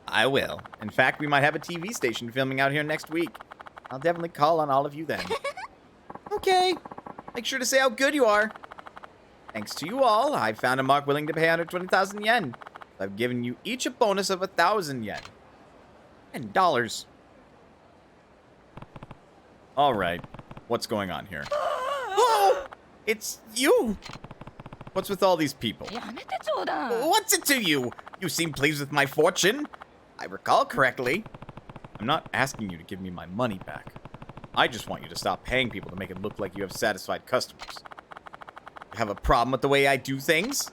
I will. In fact, we might have a TV station filming out here next week. I'll definitely call on all of you then. Okay. Make sure to say how good you are. Thanks to you all, I found a mark willing to pay 120,000 yen. I've given you each a bonus of 1,000 yen. $10. All right. What's going on here? Oh! It's you! What's with all these people? What's it to you? You seem pleased with my fortune. I recall correctly. I'm not asking you to give me my money back. I just want you to stop paying people to make it look like you have satisfied customers. You have a problem with the way I do things?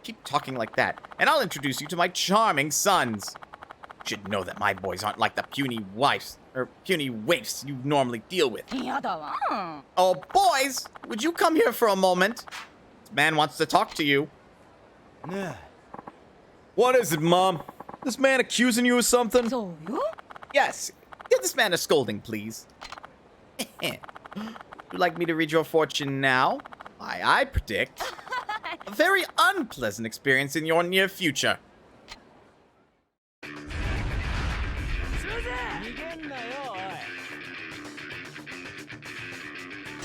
Keep talking like that, and I'll introduce you to my charming sons. You should know that my boys aren't like the puny waifs you normally deal with. Oh, boys, would you come here for a moment? This man wants to talk to you. What is it, Mom? This man accusing you of something? Yes. Give this man a scolding, please. Would you like me to read your fortune now? I predict a very unpleasant experience in your near future.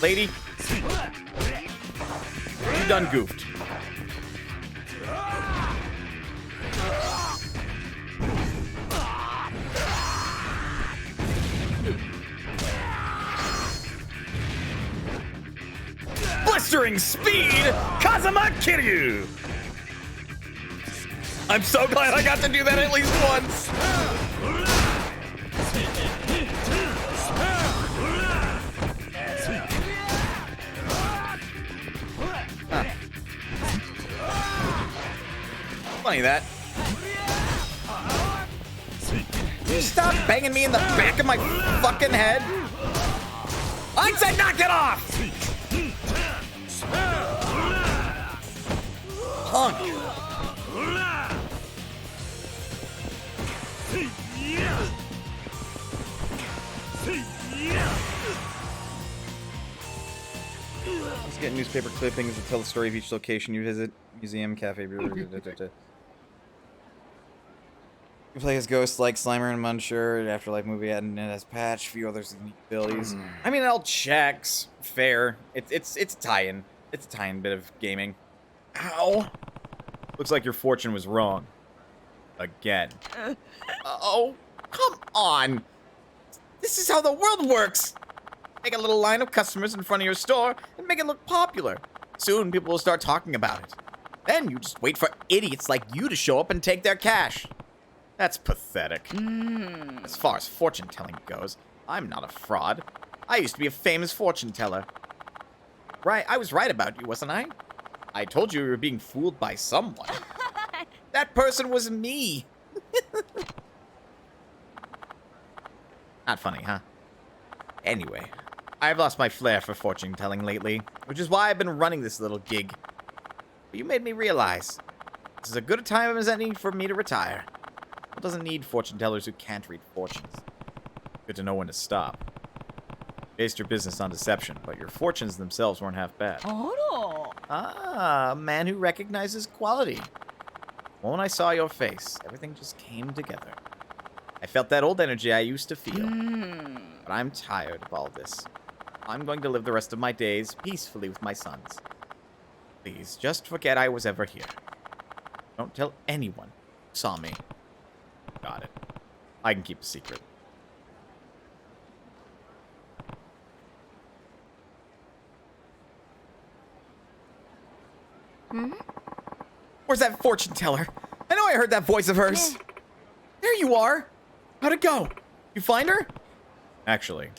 Lady, you done goofed. Blistering speed, Kazuma Kiryu! I'm so glad I got to do that at least once. Funny that. You stop banging me in the back of my fucking head? I said knock it off! Punk. Let's get newspaper clippings that tell the story of each location you visit. Museum, cafe, brewery, You play as ghosts like Slimer and Muncher, Afterlife movie, and as Patch, a few others unique abilities. I mean, it all checks. Fair. It's a tie-in. It's a tie-in bit of gaming. Ow. Looks like your fortune was wrong. Again. Oh, come on. This is how the world works. Make a little line of customers in front of your store and make it look popular. Soon people will start talking about it. Then you just wait for idiots like you to show up and take their cash. That's pathetic. As far as fortune telling goes, I'm not a fraud. I used to be a famous fortune teller. Right, I was right about you, wasn't I? I told you were being fooled by someone. That person was me. Not funny, huh? Anyway, I've lost my flair for fortune telling lately, which is why I've been running this little gig. But you made me realize this is as good a time as any for me to retire. It doesn't need fortune tellers who can't read fortunes. Good to know when to stop. Based your business on deception, but your fortunes themselves weren't half bad. Ah, a man who recognizes quality. Well, when I saw your face, everything just came together. I felt that old energy I used to feel. But I'm tired of all this. I'm going to live the rest of my days peacefully with my sons. Please, just forget I was ever here. Don't tell anyone who saw me. Got it. I can keep a secret. Where's that fortune teller? I know I heard that voice of hers. There you are. How'd it go? You find her? Actually.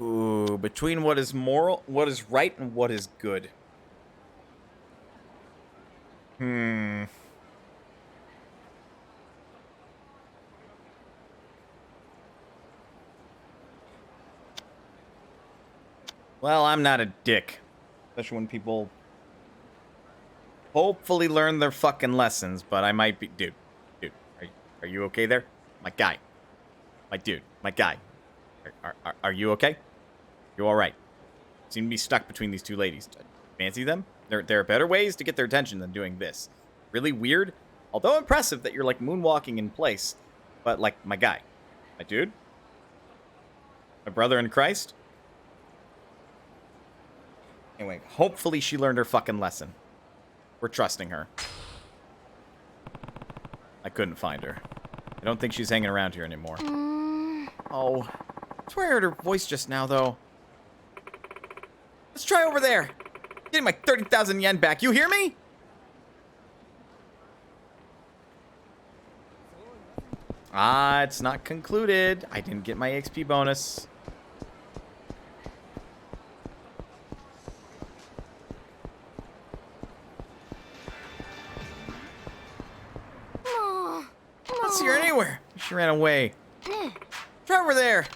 Ooh, between what is moral, what is right, and what is good. Well, I'm not a dick. Especially when people hopefully learn their fucking lessons, but I might be... Dude, are you okay there? My guy. My dude, my guy. Are you okay? You alright? Seem to be stuck between these two ladies. Fancy them? There are better ways to get their attention than doing this. Really weird, although impressive that you're like moonwalking in place. But like, my guy. My dude? My brother in Christ? Anyway, hopefully she learned her fucking lesson. We're trusting her. I couldn't find her. I don't think she's hanging around here anymore. Oh, I swear I heard her voice just now, though. Let's try over there. Getting my 30,000 yen back. You hear me? Ah, it's not concluded. I didn't get my XP bonus. I don't see her anywhere. She ran away. Try over there.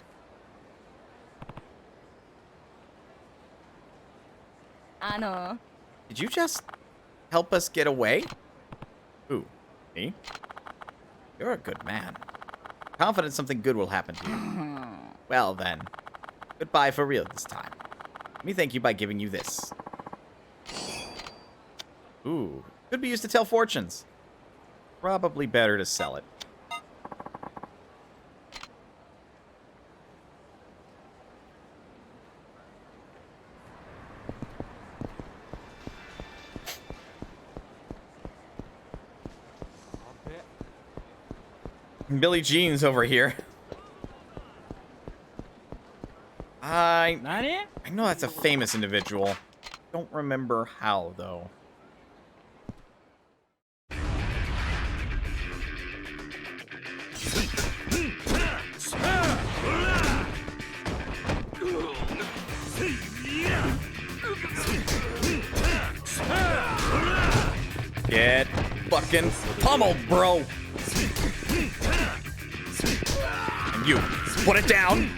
Did you just help us get away? Who? Me? You're a good man. Confident something good will happen to you. Well then, goodbye for real this time. Let me thank you by giving you this. Ooh, could be used to tell fortunes. Probably better to sell it. Billy Jean's over here. I know that's a famous individual. Don't remember how, though. Get fucking pummeled, bro. And you, put it down.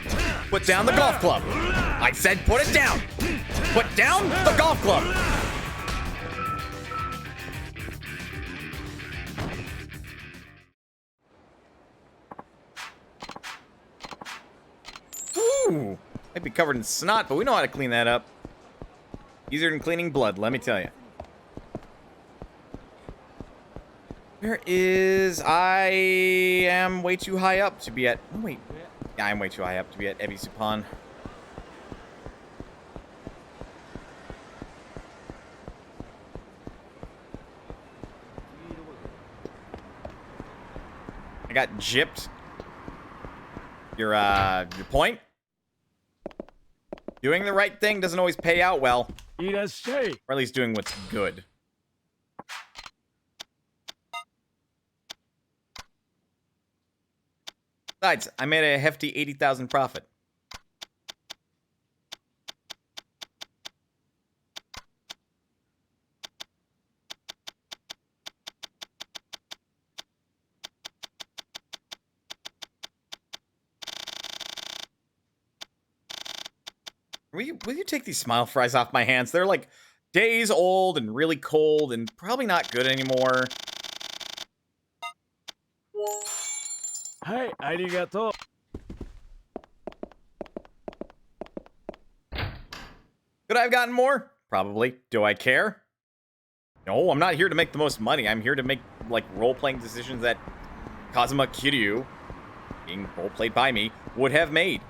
Put down the golf club. I said put it down. Put down the golf club. Ooh, might be covered in snot, but we know how to clean that up. Easier than cleaning blood, let me tell you. Where is... I am way too high up to be at... Oh, wait. Yeah, I'm way too high up to be at Ebisupan. I got gypped. Your point? Doing the right thing doesn't always pay out well. Or at least doing what's good. Besides, I made a hefty 80,000 profit. Will you take these smile fries off my hands? They're like days old and really cold and probably not good anymore. Hi, arigato. Could I have gotten more? Probably. Do I care? No, I'm not here to make the most money. I'm here to make, like, role-playing decisions that Kazuma Kiryu, being role-played by me, would have made.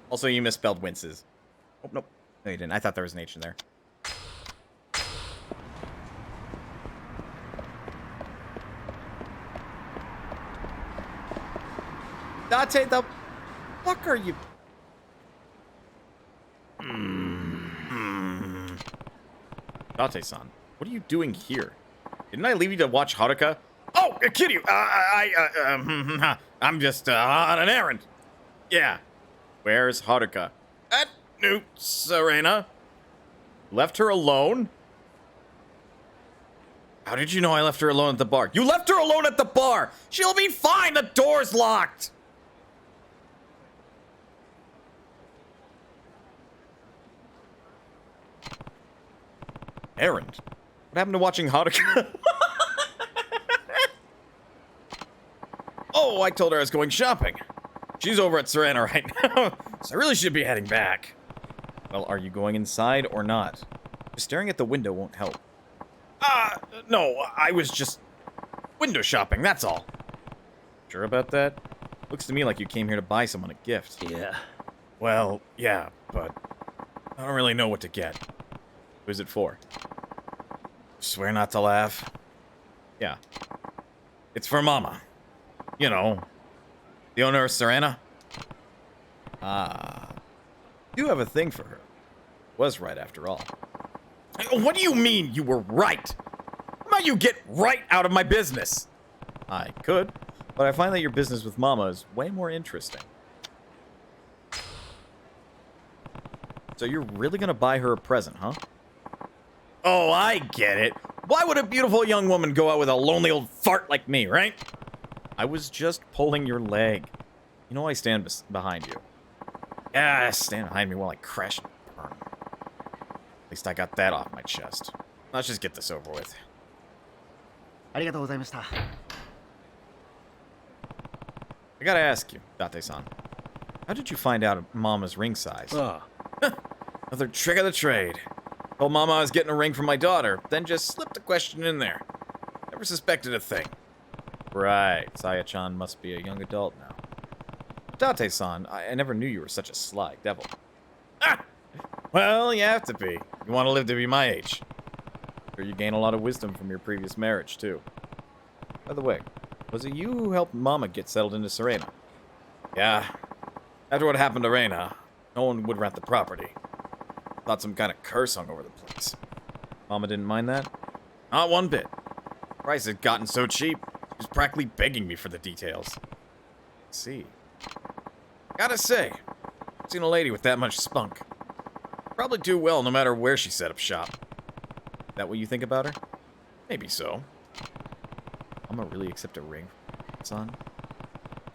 Also, you misspelled winces. Oh, nope. No, you didn't. I thought there was an H in there. Date, the fuck are you? Date-san, what are you doing here? Didn't I leave you to watch Haruka? Oh, Kiryu, I'm just on an errand. Yeah. Where's Haruka? At New Serena. Left her alone? How did you know I left her alone at the bar? You left her alone at the bar! She'll be fine! The door's locked! Errand? What happened to watching Haruka? Oh, I told her I was going shopping. She's over at Serena right now, so I really should be heading back. Well, are you going inside or not? Just staring at the window won't help. No, I was just window shopping, that's all. Sure about that? Looks to me like you came here to buy someone a gift. Yeah. Well, yeah, but I don't really know what to get. Who's it for? Swear not to laugh. Yeah. It's for Mama. You know, the owner of Serena. Ah. You have a thing for her. Was right after all. What do you mean you were right? How about you get right out of my business? I could, but I find that your business with Mama is way more interesting. So you're really gonna buy her a present, huh? Oh, I get it. Why would a beautiful young woman go out with a lonely old fart like me, right? I was just pulling your leg. You know I stand behind you. Yeah, stand behind me while I crash and burn. At least I got that off my chest. Let's just get this over with. ありがとうございました。 I gotta ask you, Date-san. How did you find out Mama's ring size? Another trick of the trade. Told Mama I was getting a ring for my daughter, then just slipped a question in there. Never suspected a thing. Right, Saya-chan must be a young adult now. Date-san, I never knew you were such a sly devil. Ah! Well, you have to be. You want to live to be my age. Sure you gain a lot of wisdom from your previous marriage, too. By the way, was it you who helped Mama get settled into Serena? Yeah. After what happened to Reina, no one would rent the property. Thought some kind of curse hung over the place. Mama didn't mind that? Not one bit. Price had gotten so cheap, she was practically begging me for the details. Let's see. Gotta say, I've seen a lady with that much spunk. Probably do well no matter where she set up shop. That what you think about her? Maybe so. I'm gonna really accept a ring, son.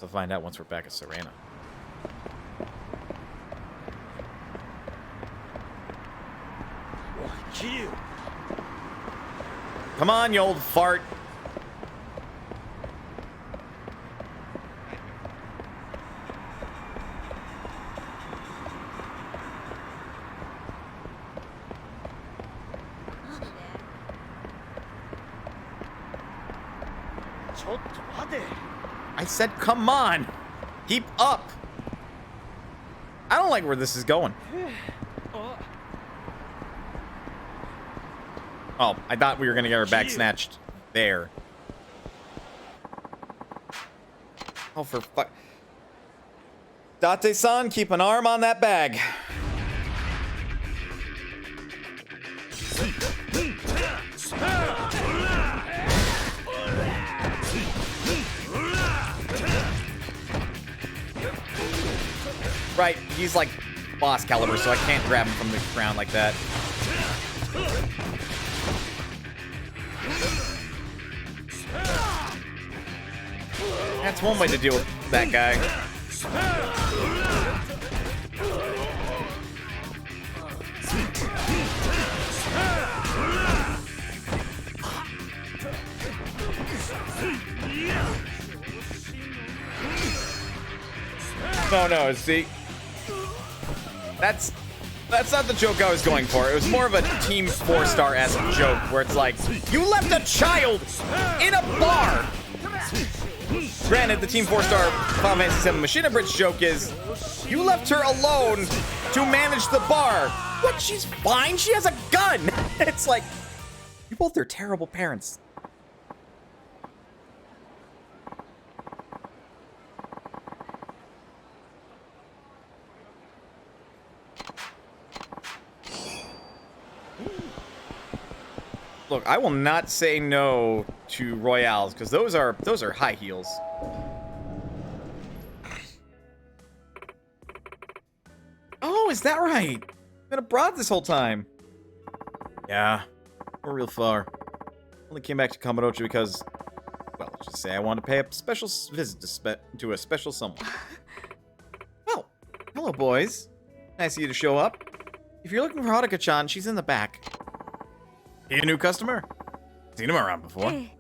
To find out once we're back at Serena. Kiryu. Come on, you old fart. I said, come on. Keep up. I don't like where this is going. Oh, I thought we were going to get her back snatched there. Oh, for fuck. Date-san, keep an arm on that bag. Right, he's like boss caliber, so I can't grab him from the ground like that. That's one way to deal with that guy. No, see? That's not the joke I was going for. It was more of a Team 4-star-esque joke where it's like, you left a child in a bar! Granted, the Team 4-star Final Fantasy VII Machina Bridge joke is, you left her alone to manage the bar. What? She's fine? She has a gun! It's like, you both are terrible parents. Look, I will not say no to Royales because those are high heels. Oh, is that right? Been abroad this whole time. Yeah, we're real far. Only came back to Kamurocho because, well, let's just say I wanted to pay a special visit to a special someone. Well, hello, boys. Nice of you to show up. If you're looking for Haruka-chan, she's in the back. He a new customer? Seen him around before. Hey.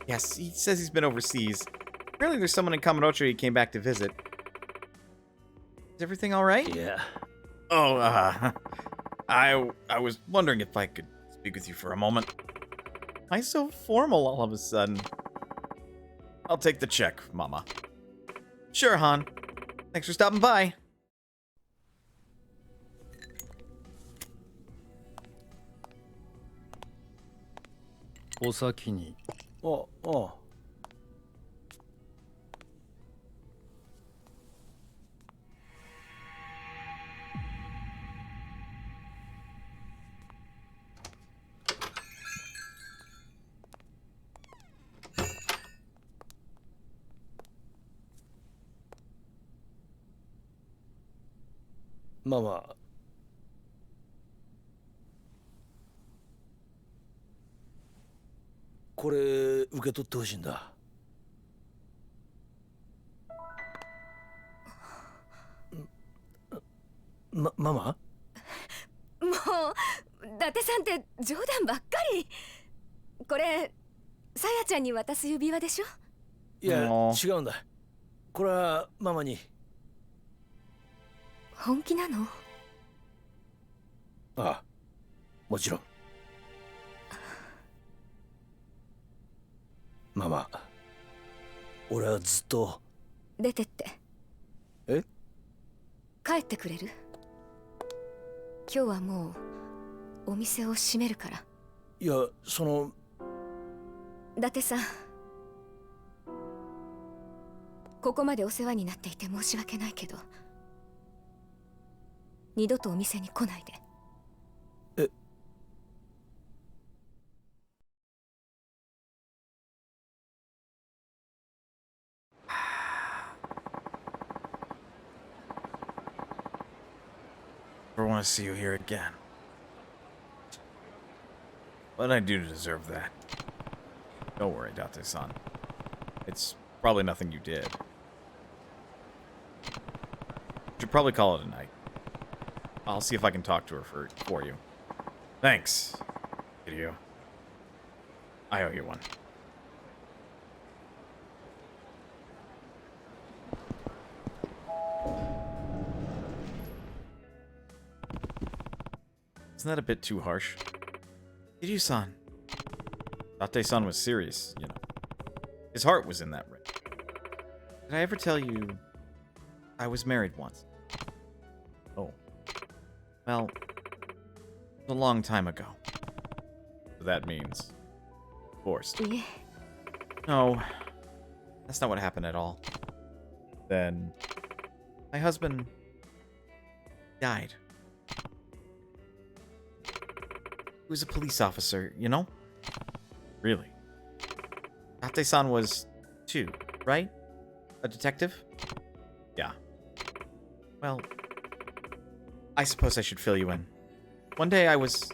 Yes, he says he's been overseas. Apparently there's someone in Kamurocho he came back to visit. Is everything alright? Yeah. Oh, I was wondering if I could speak with you for a moment. Why so formal all of a sudden? I'll take the check, Mama. Sure, Han. Thanks for stopping by. お先に。ああ。ママ。これ受け取ってほしいんだ。ママ？もう伊達さんって冗談ばっかり。これさやちゃんに渡す指輪でしょ。いや、あ違うんだ。これはママに。本気なの？ああ、もちろん。ママ、俺はずっと。出てって。え？帰ってくれる？今日はもうお店を閉めるから。いや、その。伊達さん、ここまでお世話になっていて申し訳ないけど、二度とお店に来ないで。え？I want to see you here again. What did I do to deserve that? Don't worry, Date-san. It's probably nothing you did. Should probably call it a night. I'll see if I can talk to her for you. Thanks, Kiryu. I owe you one. Isn't that a bit too harsh? Kiryu-san. Date-san was serious, you know. His heart was in that ring. Did I ever tell you I was married once? Oh. Well, a long time ago. That means divorced. Yeah. No, that's not what happened at all. Then my husband died. He was a police officer, you know? Really? Date-san was too, right? A detective? Yeah. Well, I suppose I should fill you in. One day let's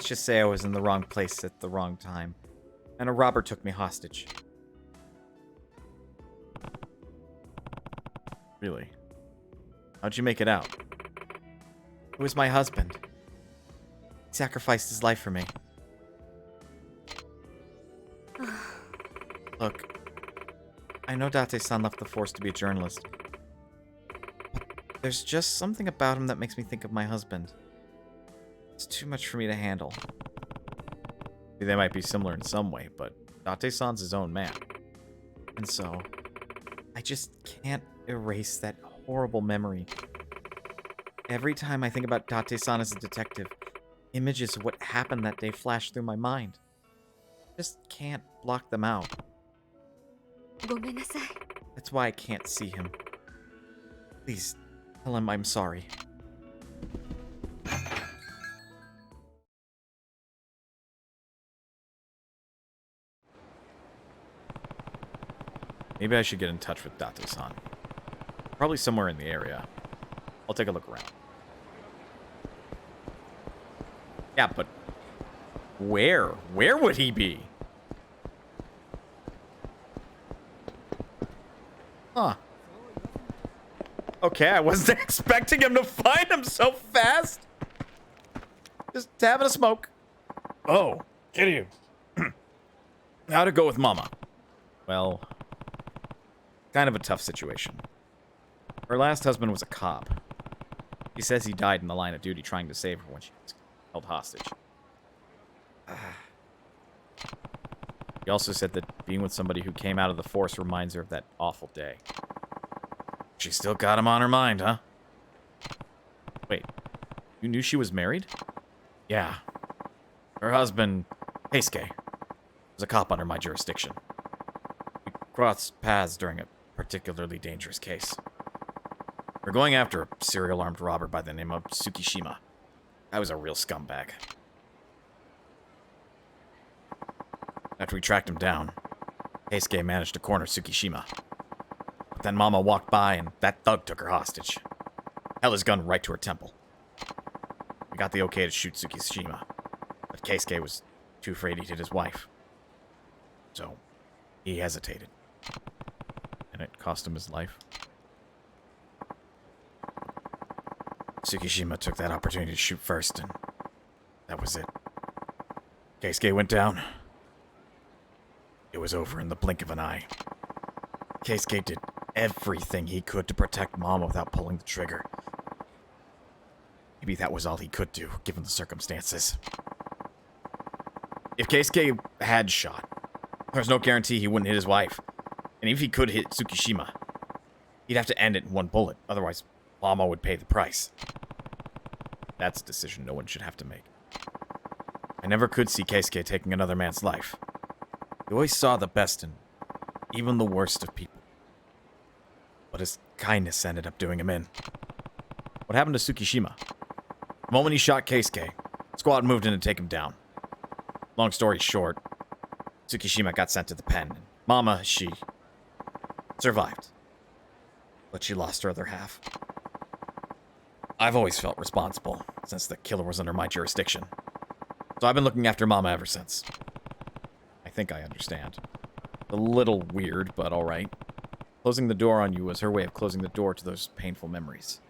just say I was in the wrong place at the wrong time, and a robber took me hostage. Really? How'd you make it out? It was my husband. He sacrificed his life for me. Look, I know Date-san left the force to be a journalist, but there's just something about him that makes me think of my husband. It's too much for me to handle. They might be similar in some way, but Date-san's his own man. And so, I just can't erase that horrible memory. Every time I think about Date-san as a detective, images of what happened that day flash through my mind. Just can't block them out. ごめんなさい。 That's why I can't see him. Please, tell him I'm sorry. Maybe I should get in touch with Date-san. Probably somewhere in the area. I'll take a look around. Yeah, but where? Where would he be? Huh. Okay, I wasn't expecting him to find him so fast. Just having a smoke. Oh, Kiryu. How'd it go with Mama? Well, kind of a tough situation. Her last husband was a cop. He says he died in the line of duty trying to save her when she was held hostage. He also said that being with somebody who came out of the force reminds her of that awful day. She still got him on her mind, huh? Wait, you knew she was married? Yeah. Her husband, Heisuke, was a cop under my jurisdiction. We crossed paths during a particularly dangerous case. We're going after a serial armed robber by the name of Tsukishima. I was a real scumbag. After we tracked him down, Keisuke managed to corner Tsukishima. But then Mama walked by and that thug took her hostage. Held his gun right to her temple. We got the okay to shoot Tsukishima, but Keisuke was too afraid he'd hit his wife. So, he hesitated. And it cost him his life. Tsukishima took that opportunity to shoot first, and that was it. Keisuke went down. It was over in the blink of an eye. Keisuke did everything he could to protect Mama without pulling the trigger. Maybe that was all he could do, given the circumstances. If Keisuke had shot, there was no guarantee he wouldn't hit his wife. And if he could hit Tsukishima, he'd have to end it in one bullet. Otherwise, Mama would pay the price. That's a decision no one should have to make. I never could see Keisuke taking another man's life. He always saw the best in even the worst of people. But his kindness ended up doing him in. What happened to Tsukishima? The moment he shot Keisuke, the squad moved in to take him down. Long story short, Tsukishima got sent to the pen. And Mama, she survived. But she lost her other half. I've always felt responsible, since the killer was under my jurisdiction. So I've been looking after Mama ever since. I think I understand. A little weird, but alright. Closing the door on you was her way of closing the door to those painful memories.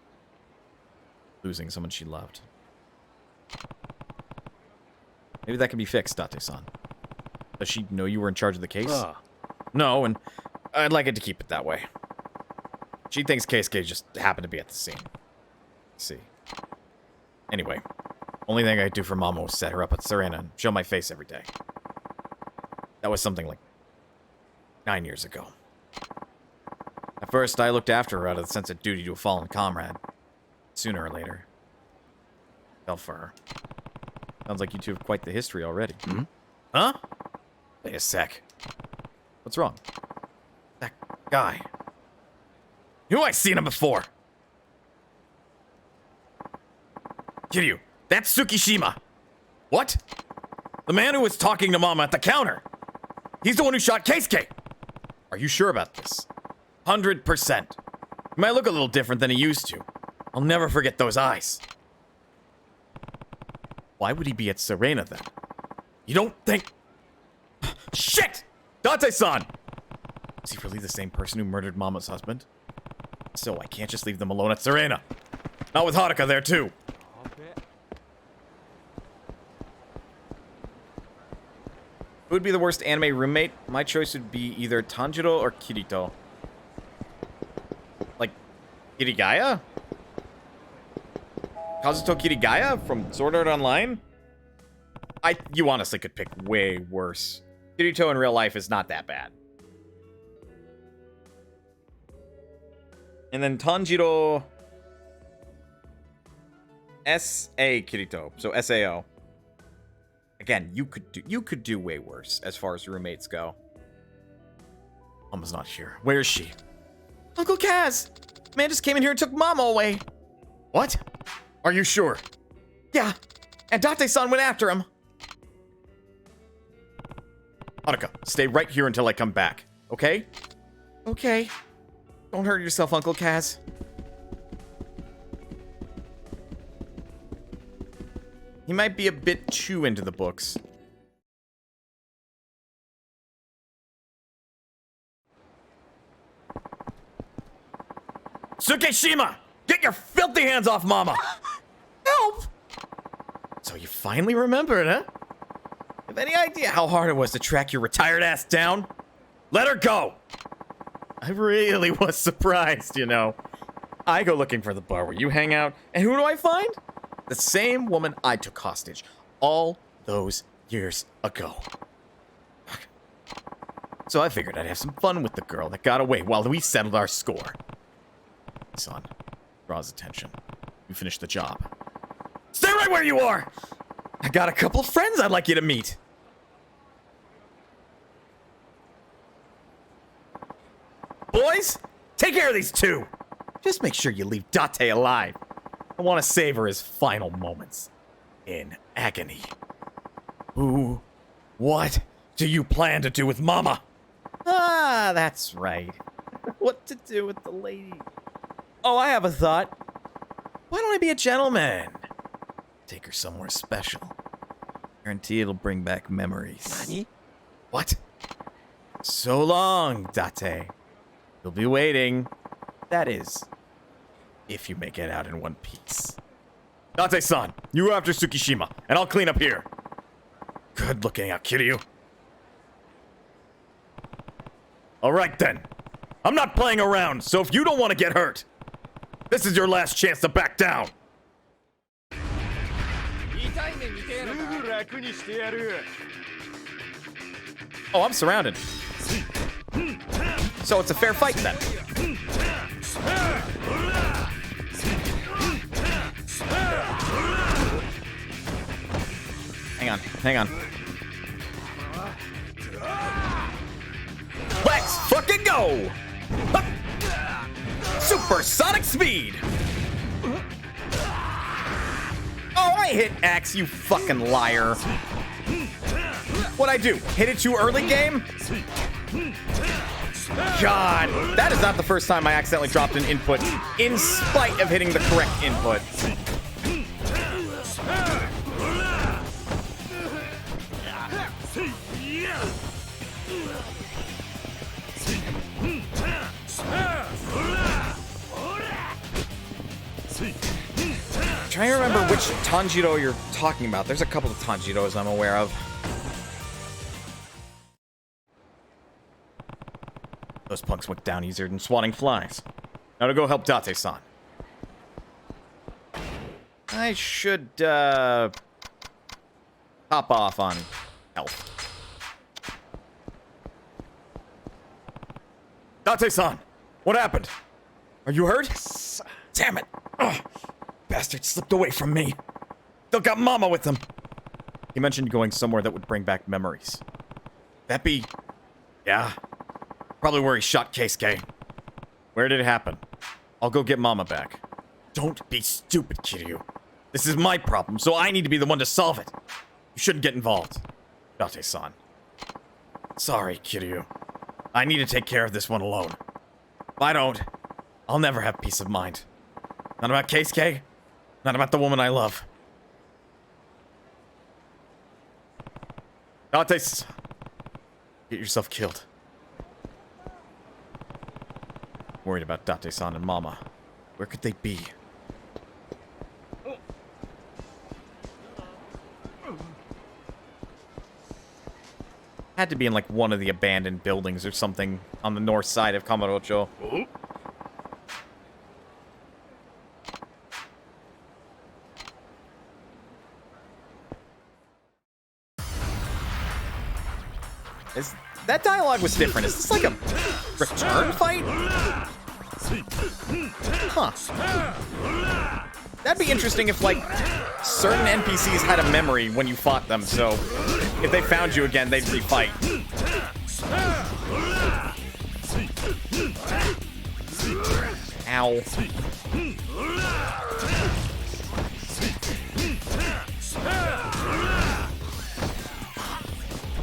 Losing someone she loved. Maybe that can be fixed, Date-san. Does she know you were in charge of the case? No, and I'd like it to keep it that way. She thinks Keisuke just happened to be at the scene. See. Anyway, only thing I could do for Mama was set her up at Serena and show my face every day. That was something like 9 years ago. At first, I looked after her out of the sense of duty to a fallen comrade. Sooner or later, I fell for her. Sounds like you two have quite the history already. Hmm? Huh? Wait a sec. What's wrong? That guy. Who I seen him before? Kiryu, that's Tsukishima. What? The man who was talking to Mama at the counter. He's the one who shot Keisuke. Are you sure about this? 100%. He might look a little different than he used to. I'll never forget those eyes. Why would he be at Serena then? You don't think... Shit! Date-san! Is he really the same person who murdered Mama's husband? So I can't just leave them alone at Serena. Not with Haruka there too. Who would be the worst anime roommate? My choice would be either Tanjiro or Kirito. Like, Kirigaya? Kazuto Kirigaya from Sword Art Online? You honestly could pick way worse. Kirito in real life is not that bad. And then Tanjiro... S.A. Kirito. So S.A.O. Again, you could do way worse as far as roommates go. Mama's not here. Where is she? Uncle Kaz! Man just came in here and took Mama away. What? Are you sure? Yeah. And Date-san went after him. Haruka, stay right here until I come back. Okay? Okay. Don't hurt yourself, Uncle Kaz. He might be a bit too into the books. Tsukishima! Get your filthy hands off Mama! Help! So you finally remembered, huh? Have any idea how hard it was to track your retired ass down? Let her go! I really was surprised, you know. I go looking for the bar where you hang out, and who do I find? The same woman I took hostage all those years ago. So I figured I'd have some fun with the girl that got away while we settled our score. Son, draw his attention. You finished the job. Stay right where you are! I got a couple of friends I'd like you to meet. boys! Take care of these two! Just make sure you leave Date alive. I want to savor his final moments in agony. What do you plan to do with Mama? Ah, that's right. What to do with the lady? Oh, I have a thought. Why don't I be a gentleman? Take her somewhere special. Guarantee it'll bring back memories. Nani? What? So long, Date. You'll be waiting. That is, if you make it out in one piece. Date-san, you go after Tsukishima, and I'll clean up here. Good looking out, Kiryu. All right, then. I'm not playing around, so if you don't want to get hurt, this is your last chance to back down. Oh, I'm surrounded. So it's a fair fight then. Hang on. Let's fucking go! Hup! Supersonic speed! Oh, I hit Axe, you fucking liar. What'd I do? Hit it too early, game? God, that is not the first time I accidentally dropped an input in spite of hitting the correct input. Trying to remember which Tanjiro you're talking about. There's a couple of Tanjiros I'm aware of. Those punks went down easier than swatting flies. Now to go help Date-san. I should, top off on health. Date-san, what happened? Are you hurt? Damn it. Ugh. Bastard slipped away from me. Still got Mama with him. He mentioned going somewhere that would bring back memories. That be... yeah. Probably where he shot Keisuke. Where did it happen? I'll go get Mama back. Don't be stupid, Kiryu. This is my problem, so I need to be the one to solve it. You shouldn't get involved. Date-san. Sorry, Kiryu. I need to take care of this one alone. If I don't, I'll never have peace of mind. Not about Keisuke. Not about the woman I love. Date, get yourself killed. Worried about Date-san and Mama. Where could they be? Had to be in like one of the abandoned buildings or something on the north side of Kamurocho. That dialogue was different. Is this like a return fight? Huh. That'd be interesting if, like, certain NPCs had a memory when you fought them, so if they found you again, they'd refight. Ow.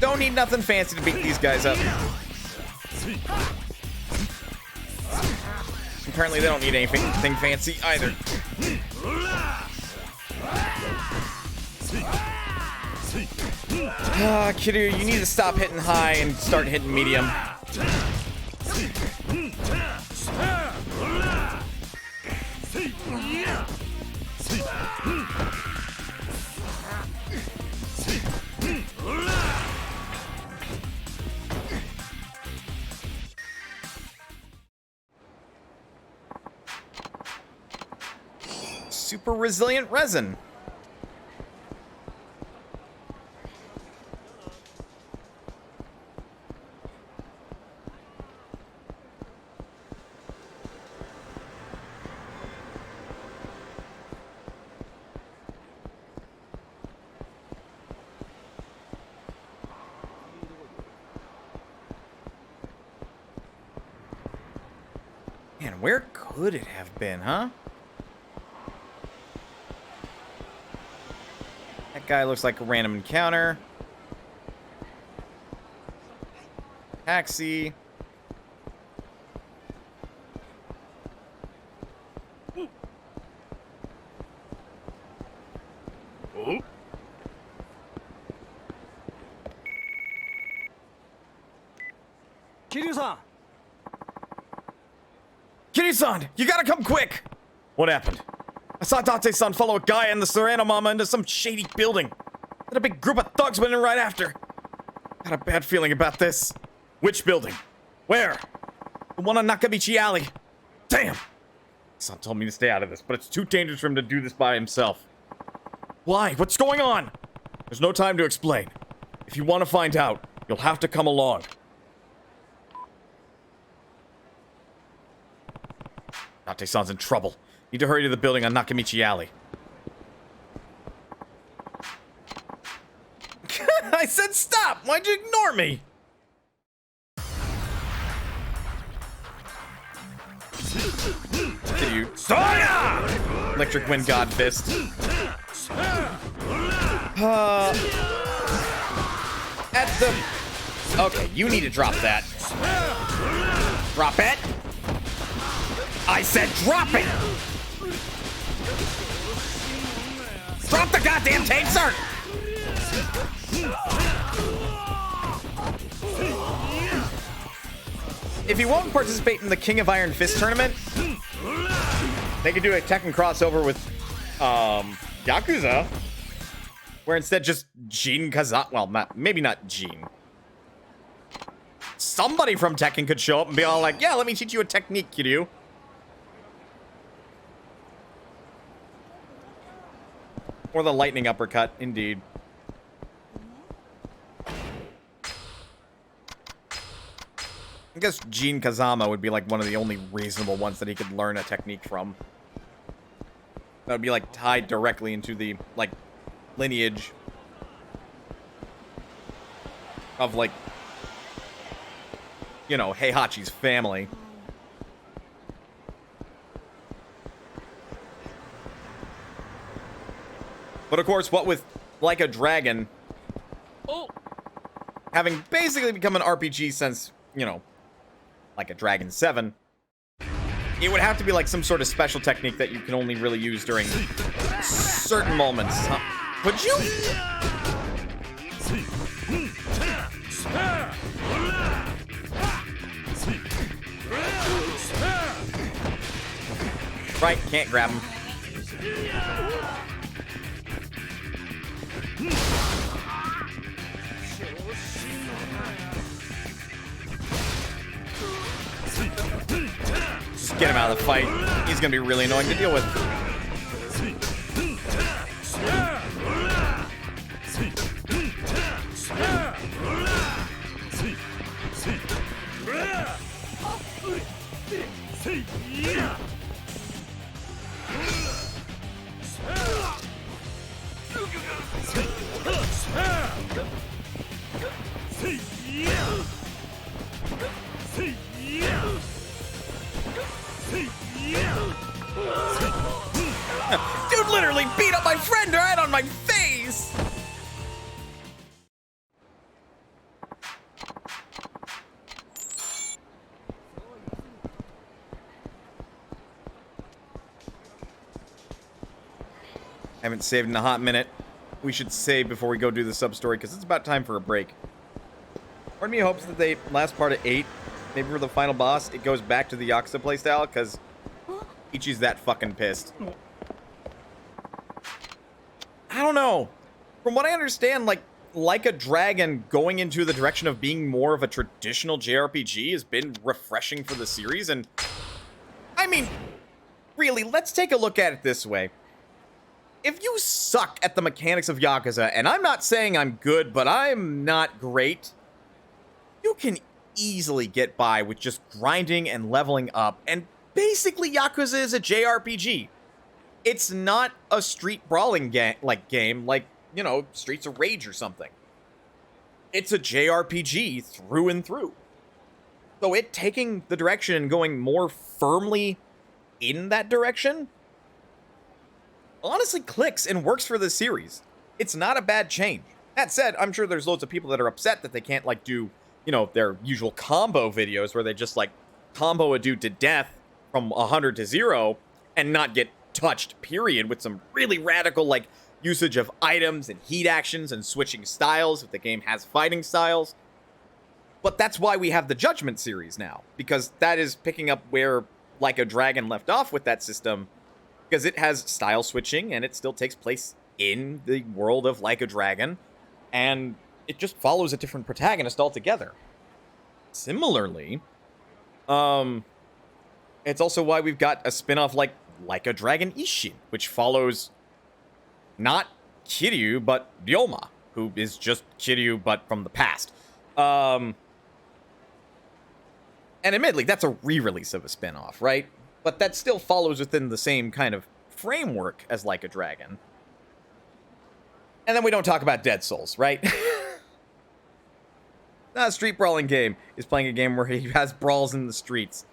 Don't need nothing fancy to beat these guys up. Apparently they don't need anything fancy either. Kiryu, you need to stop hitting high and start hitting medium. Super resilient resin. Man, where could it have been, huh? That guy looks like a random encounter. Taxi. Kiryu-san! Kitty-san, you gotta come quick! What happened? I saw Date-san follow a guy and the Serrano Mama into some shady building. Then a big group of thugs went in right after. Got a bad feeling about this. Which building? Where? The one on Nakamichi Alley. Damn! Son told me to stay out of this, but it's too dangerous for him to do this by himself. Why? What's going on? There's no time to explain. If you want to find out, you'll have to come along. Date-san's in trouble. Need to hurry to the building on Nakamichi Alley. I said stop! Why'd you ignore me? Did you... Soya! Electric Wind God Fist. At the... Okay, you need to drop that. Drop it! I said drop it! Drop the goddamn tape, sir! If you won't participate in the King of Iron Fist tournament, they could do a Tekken crossover with, Yakuza, where instead just Jin Kazama, well, maybe not Jin. Somebody from Tekken could show up and be all like, yeah, let me teach you a technique, Kiryu. Or the lightning uppercut, indeed. I guess Jin Kazama would be like one of the only reasonable ones that he could learn a technique from. That would be like tied directly into the like lineage of like, you know, Heihachi's family. But of course, what with Like a Dragon having basically become an RPG since, you know, Like a Dragon 7, it would have to be like some sort of special technique that you can only really use during certain moments. Would you? Right, can't grab him. Just get him out of the fight. He's gonna be really annoying to deal with. Dude literally beat up my friend right on my face! Haven't saved in a hot minute. We should save before we go do the sub-story, because it's about time for a break. Part of me hopes that they, last part of 8, maybe for the final boss, it goes back to the Yakuza playstyle, because Ichi's that fucking pissed. I don't know. From what I understand, like a Dragon going into the direction of being more of a traditional JRPG has been refreshing for the series, and I mean, really, let's take a look at it this way. If you suck at the mechanics of Yakuza, and I'm not saying I'm good, but I'm not great, you can easily get by with just grinding and leveling up, and basically Yakuza is a JRPG. It's not a street brawling game, you know, Streets of Rage or something. It's a JRPG through and through. So it taking the direction and going more firmly in that direction honestly clicks and works for the series. It's not a bad change. That said, I'm sure there's loads of people that are upset that they can't, like, do, you know, their usual combo videos where they just, like, combo a dude to death from 100 to 0 and not get touched, period, with some really radical, like, usage of items and heat actions and switching styles if the game has fighting styles. But that's why we have the Judgment series now, because that is picking up where Like a Dragon left off with that system, because it has style switching and it still takes place in the world of Like a Dragon, and it just follows a different protagonist altogether. Similarly, it's also why we've got a spin-off like a Dragon Ishin, which follows not Kiryu, but Ryoma, who is just Kiryu, but from the past. And admittedly, that's a re-release of a spin-off, right? But that still follows within the same kind of framework as Like a Dragon. And then we don't talk about Dead Souls, right? Not a street brawling game is playing a game where he has brawls in the streets.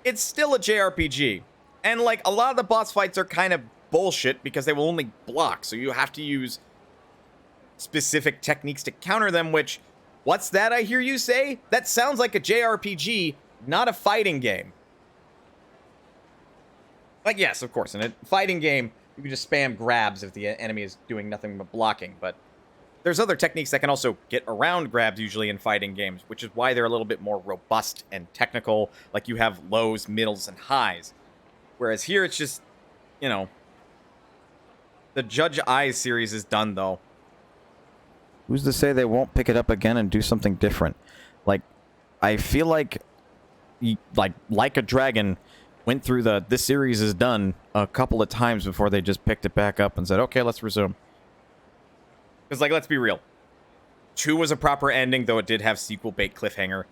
It's still a JRPG. And, like, a lot of the boss fights are kind of bullshit because they will only block, so you have to use specific techniques to counter them, which, what's that I hear you say? That sounds like a JRPG, not a fighting game. Like, yes, of course, in a fighting game, you can just spam grabs if the enemy is doing nothing but blocking, but there's other techniques that can also get around grabs usually in fighting games, which is why they're a little bit more robust and technical, like you have lows, middles, and highs. Whereas here, it's just, you know, the Judge Eyes series is done, though. Who's to say they won't pick it up again and do something different? Like, I feel like a Dragon went through this series is done a couple of times before they just picked it back up and said, okay, let's resume. Because, like, let's be real. 2 was a proper ending, though it did have sequel bait cliffhanger.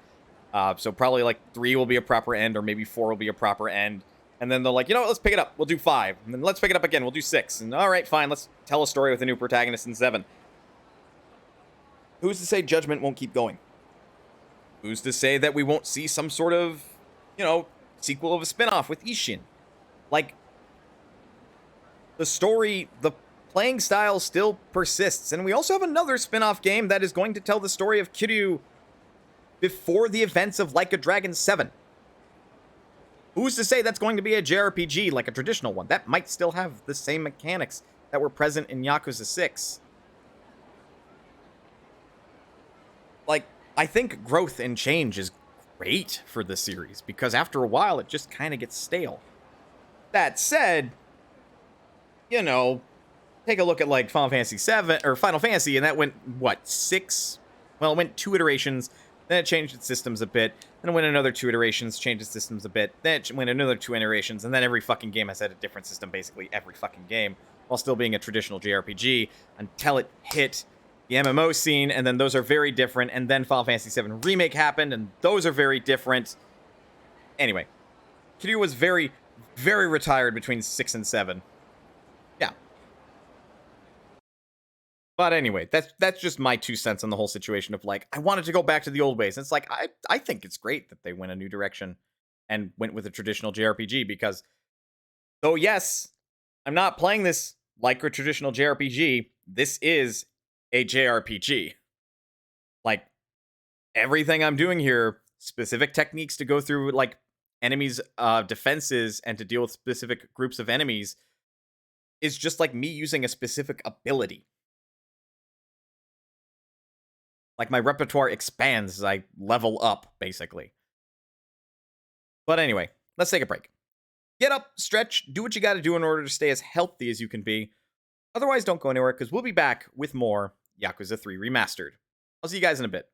So probably, like, 3 will be a proper end, or maybe 4 will be a proper end. And then they're like, you know what, let's pick it up. We'll do 5. And then let's pick it up again. We'll do 6. And all right, fine, let's tell a story with a new protagonist in 7. Who's to say Judgment won't keep going? Who's to say that we won't see some sort of, you know, sequel of a spinoff with Ishin? Like, the story, the playing style still persists. And we also have another spin-off game that is going to tell the story of Kiryu before the events of Like a Dragon 7. Who's to say that's going to be a JRPG like a traditional one? That might still have the same mechanics that were present in Yakuza 6. Like, I think growth and change is great for the series, because after a while, it just kind of gets stale. That said, you know, take a look at, like, Final Fantasy 7, or Final Fantasy, and that went, what, 6? Well, it went 2 iterations, then it changed its systems a bit, then it went another 2 iterations, changed its systems a bit, then it went another 2 iterations, and then every fucking game has had a different system, basically every fucking game, while still being a traditional JRPG, until it hit the MMO scene, and then those are very different, and then Final Fantasy VII Remake happened, and those are very different. Anyway, Kiryu was very, very retired between 6 and 7. Yeah. But anyway, that's just my 2 cents on the whole situation of, like, I wanted to go back to the old ways. And it's like, I think it's great that they went a new direction and went with a traditional JRPG, because though, yes, I'm not playing this like a traditional JRPG, this is a JRPG. Like, everything I'm doing here, specific techniques to go through, like, enemies' defenses and to deal with specific groups of enemies, is just like me using a specific ability. Like, my repertoire expands as I level up, basically. But anyway, let's take a break. Get up, stretch, do what you gotta do in order to stay as healthy as you can be. Otherwise, don't go anywhere, because we'll be back with more Yakuza 3 Remastered. I'll see you guys in a bit.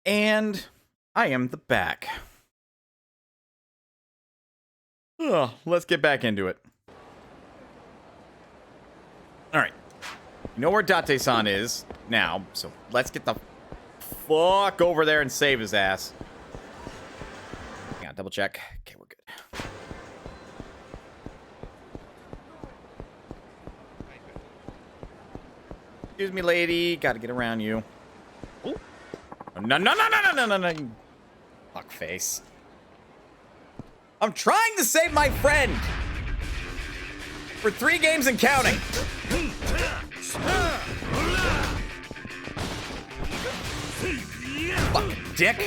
And I am the back. Let's get back into it. Alright. You know where Date-san is now, so let's get the fuck over there and save his ass. Hang on, double check. Okay, we're good. Excuse me, lady. Gotta get around you. Ooh. No, no, no, no, no, no, no, no. Fuck face. I'm trying to save my friend! For 3 games and counting! Fucking dick!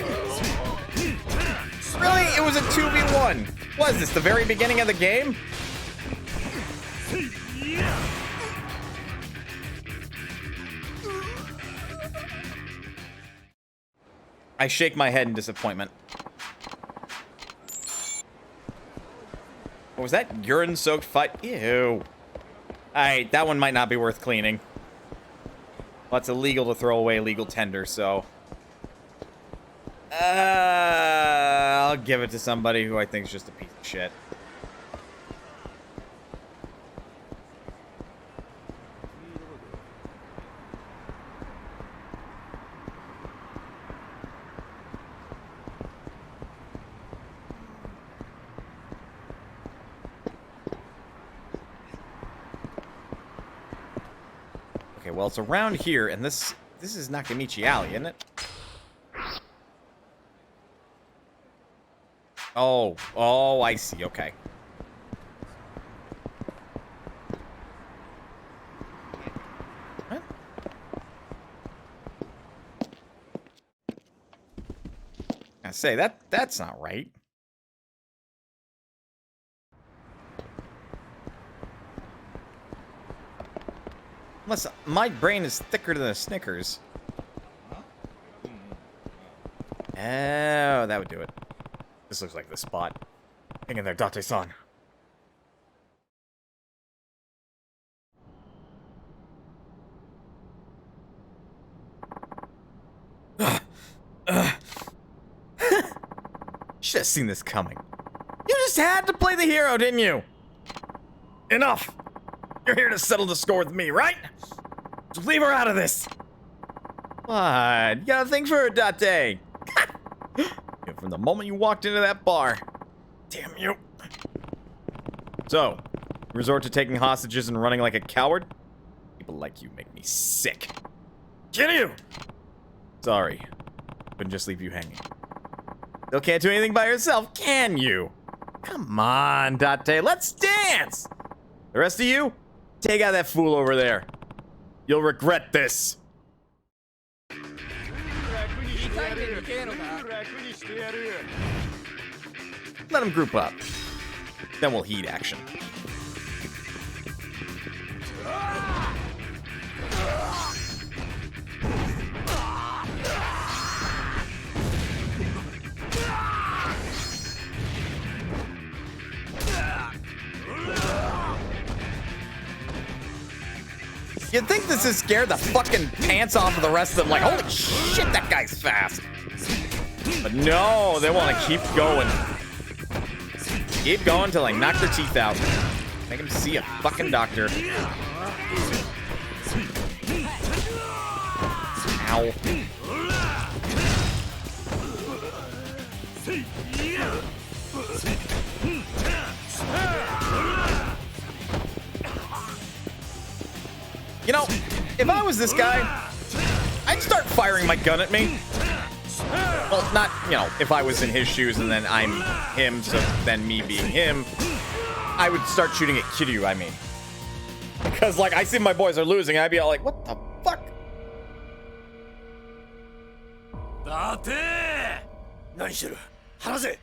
Really? It was a 2v1! Was this the very beginning of the game? I shake my head in disappointment. What was that? Urine-soaked fight? Ew. Alright, that one might not be worth cleaning. Well, it's illegal to throw away legal tender, so... I'll give it to somebody who I think is just a piece of shit. Okay, well, it's around here, and this is Nakamichi Alley, isn't it? Oh, I see, okay. What? I say, that's not right. Unless my brain is thicker than a Snickers. Oh, that would do it. This looks like the spot. Hang in there, Date-san. Should have seen this coming. You just had to play the hero, didn't you? Enough! You're here to settle the score with me, right? Just leave her out of this. What? You got a thing for her, Date? From the moment you walked into that bar. Damn you. So, resort to taking hostages and running like a coward? People like you make me sick. Kiryu! Sorry. Couldn't just leave you hanging. Still can't do anything by yourself, can you? Come on, Date, let's dance! The rest of you, take out that fool over there. You'll regret this. Let them group up. Then we'll heed action. You'd think this is scared the fucking pants off of the rest of them. Like, holy shit, that guy's fast. But no, they want to keep going. Keep going till I knock their teeth out. Make them see a fucking doctor. Ow. You know, if I was this guy, I'd start firing my gun at me. Well, not, you know, if I was in his shoes and then I'm him, so then me being him, I would start shooting at Kiryu, I mean. Because, like, I see my boys are losing, and I'd be all like, what the fuck? Date! 何してる? 話せ!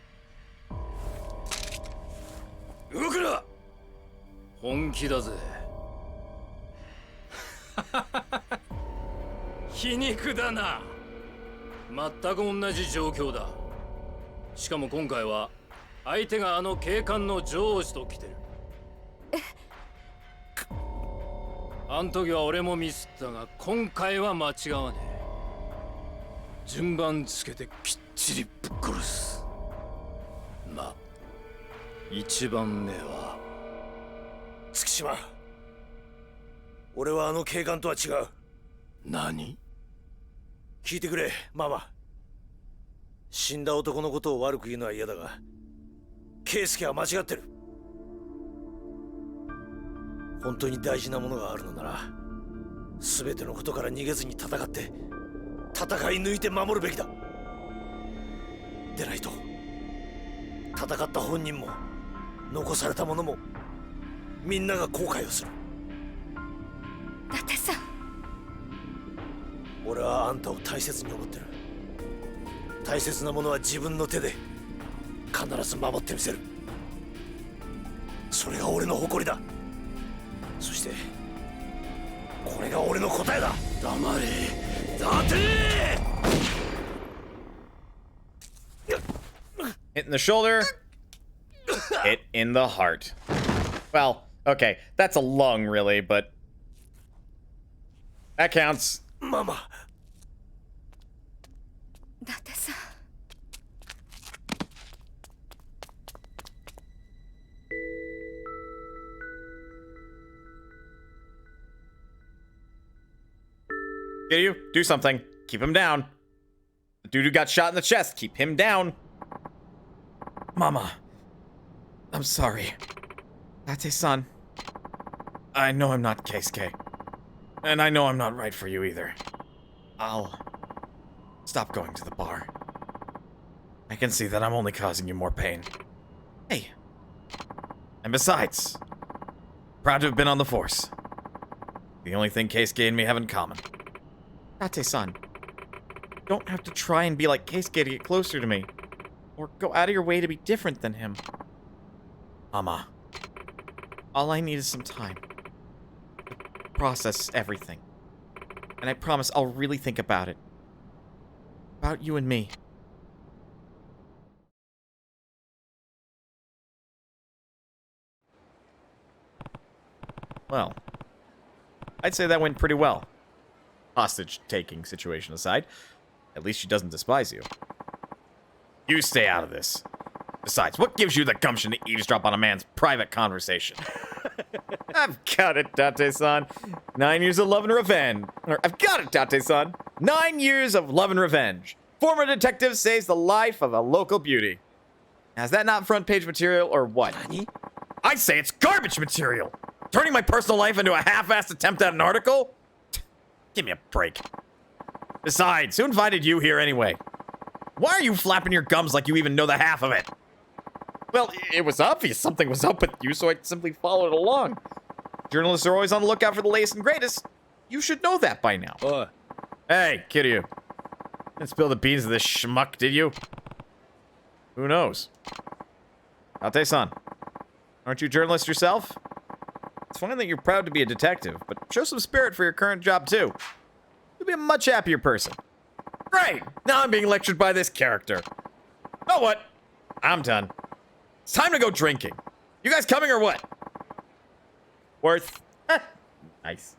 動くな! 本気だぜ. 皮肉だな。全く同じ状況だ。しかも今回は相手があの警官の上司と来てる。あん時は俺もミスったが今回は間違わねえ。順番つけてきっちりぶっ殺す。まあ1番目は月島。俺はあの警官とは違う。何？聞いてくれ、ママ。死んだ男のことを悪く言うのは嫌だが、圭介は間違ってる。本当に大事なものがあるのなら、全てのことから逃げずに戦って戦い抜いて守るべきだ。でないと戦った本人も残された者もみんなが後悔をする。伊達さん。俺はあんたを大切に思ってる。大切なものは自分の手で必ず守ってみせる。それが俺の誇りだ。そしてこれが俺の答えだ。黙れ、伊達。 Hit in the shoulder. Hit in the heart. Well, okay, that's a lung, really, but that counts. ママ。伊達さん。Kiryu, do something. Keep him down. The dude who got shot in the chest, keep him down. Mama, I'm sorry. Tate-san, I know I'm not Keisuke. And I know I'm not right for you either. I'll stop going to the bar. I can see that I'm only causing you more pain. Hey. And besides, proud to have been on the force. The only thing Keisuke and me have in common. Tate-san, don't have to try and be like Keisuke to get closer to me. Or go out of your way to be different than him. Mama, all I need is some time to process everything. And I promise I'll really think about it. About you and me. Well, I'd say that went pretty well. Hostage-taking situation aside, at least she doesn't despise you. You stay out of this. Besides, what gives you the gumption to eavesdrop on a man's private conversation? I've got it, Date-san. 9 years of love and revenge. I've got it, Date-san. 9 years of love and revenge. Former detective saves the life of a local beauty. Now, is that not front page material or what? I say it's garbage material. Turning my personal life into a half-assed attempt at an article? Give me a break. Besides, who invited you here anyway? Why are you flapping your gums like you even know the half of it? Well, it was obvious something was up with you, so I simply followed along. Journalists are always on the lookout for the latest and greatest. You should know that by now. Hey, Kiryu. Didn't spill the beans of this schmuck, did you? Who knows? Tate-san, aren't you a journalist yourself? It's funny that you're proud to be a detective, but show some spirit for your current job, too. You'll be a much happier person. Great! Now I'm being lectured by this character. Oh, what? I'm done. It's time to go drinking. You guys coming or what? Worth. Nice.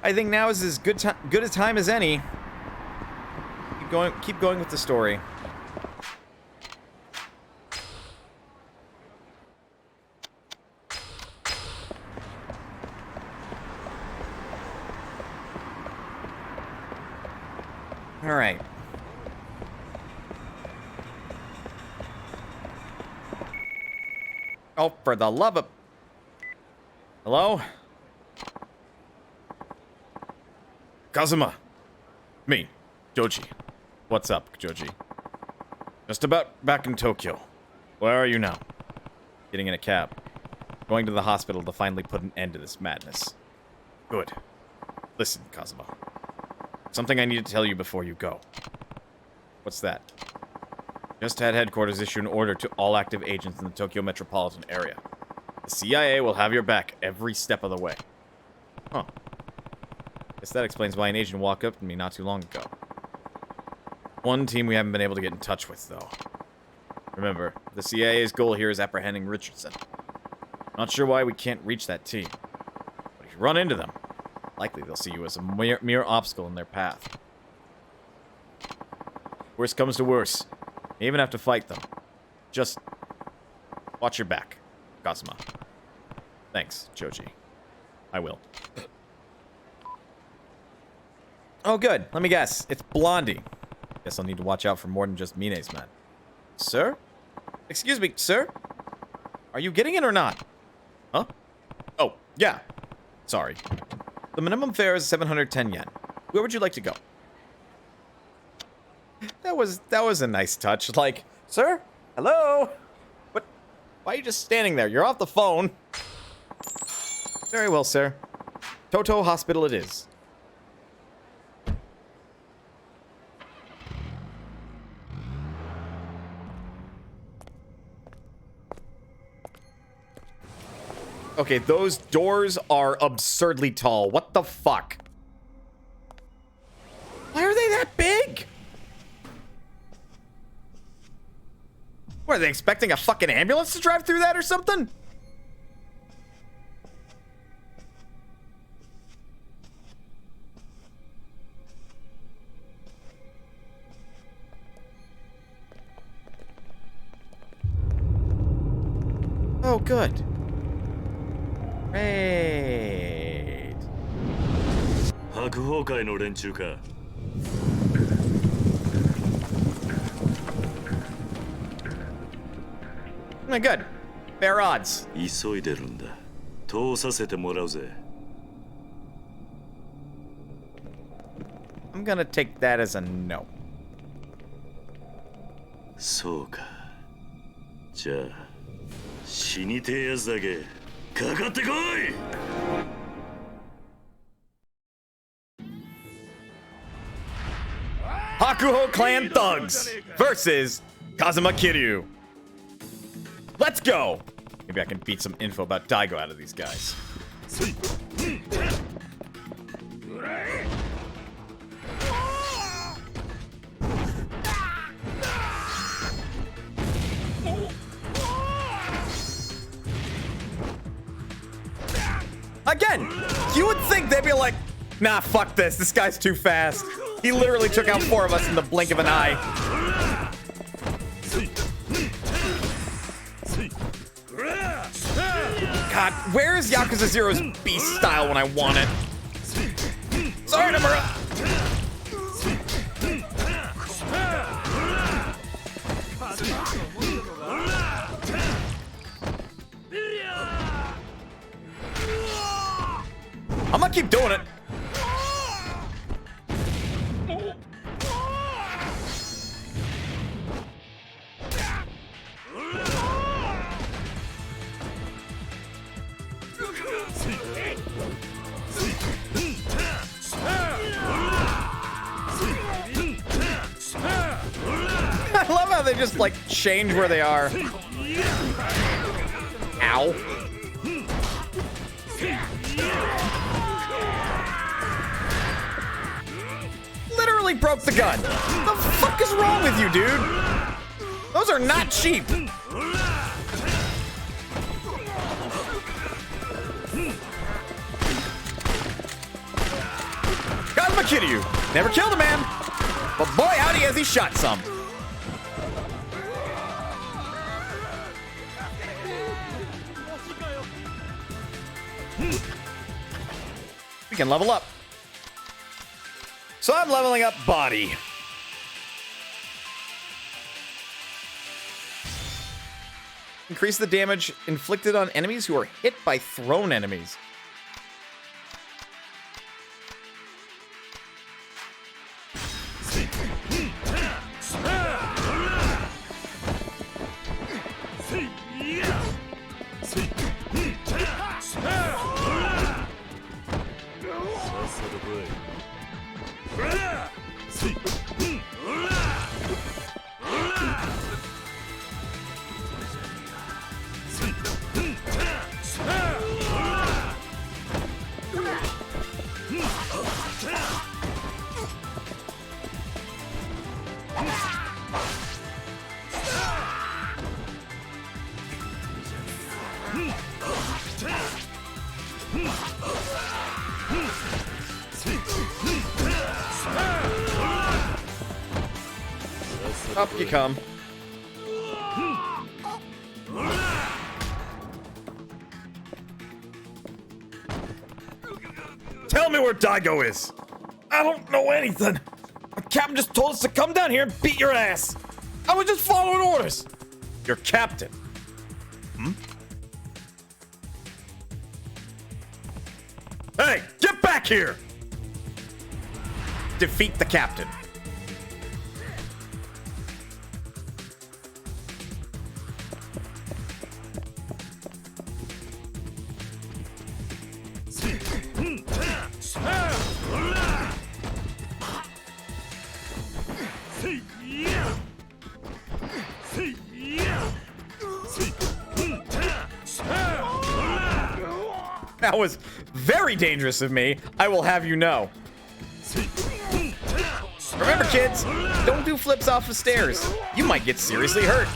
I think now is as good a time as any. Keep going with the story. All right. Oh, for the love of... Hello? Kazuma. Me, Joji. What's up, Joji? Just about back in Tokyo. Where are you now? Getting in a cab. Going to the hospital to finally put an end to this madness. Good. Listen, Kazuma. Something I need to tell you before you go. What's that? Just had headquarters issue an order to all active agents in the Tokyo metropolitan area. The CIA will have your back every step of the way. Huh. Guess that explains why an agent walked up to me not too long ago. One team we haven't been able to get in touch with, though. Remember, the CIA's goal here is apprehending Richardson. Not sure why we can't reach that team. But if you run into them, likely they'll see you as a mere obstacle in their path. Worst comes to worse. You even have to fight them. Just watch your back, Kazuma. Thanks, Joji. I will. Oh, good. Let me guess. It's Blondie. Guess I'll need to watch out for more than just Mine's men. Sir? Excuse me, sir? Are you getting it or not? Huh? Oh, yeah. Sorry. The minimum fare is 710 yen. Where would you like to go? That was a nice touch. Like, sir? Hello? What? Why are you just standing there? You're off the phone. Very well, sir. Toto Hospital it is. Okay, those doors are absurdly tall. What the fuck? Why are they that big? What, are they expecting a fucking ambulance to drive through that or something? Oh, good. Great. 白鵬会の連中か。Good. Fair odds. 急いでるんだ。通させてもらうぜ。I'm gonna take that as a no. そうか。じゃあ、死にてえやつだけかかってこい。Hakuho Clan Thugs versus Kazuma Kiryu. Let's go! Maybe I can beat some info about Daigo out of these guys. Again, you would think they'd be like, nah, fuck this. This guy's too fast. He literally took out 4 of us in the blink of an eye. God, where is Yakuza 0's beast style when I want it? Sorry, Nomura! I'm gonna keep doing it. I love how they just like change where they are. Ow. Literally broke the gun. What the fuck is wrong with you, dude? Those are not cheap. Kazuma Kiryu. Never killed a man. But boy, howdy has he shot some. We can level up. So I'm leveling up body. Increase the damage inflicted on enemies who are hit by thrown enemies. Up you come. Tell me where Daigo is. I don't know anything. The captain just told us to come down here and beat your ass. I was just following orders. Your captain. Hmm? Hey, get back here! Defeat the captain. That was very dangerous of me, I will have you know. Remember, kids, don't do flips off the stairs. You might get seriously hurt.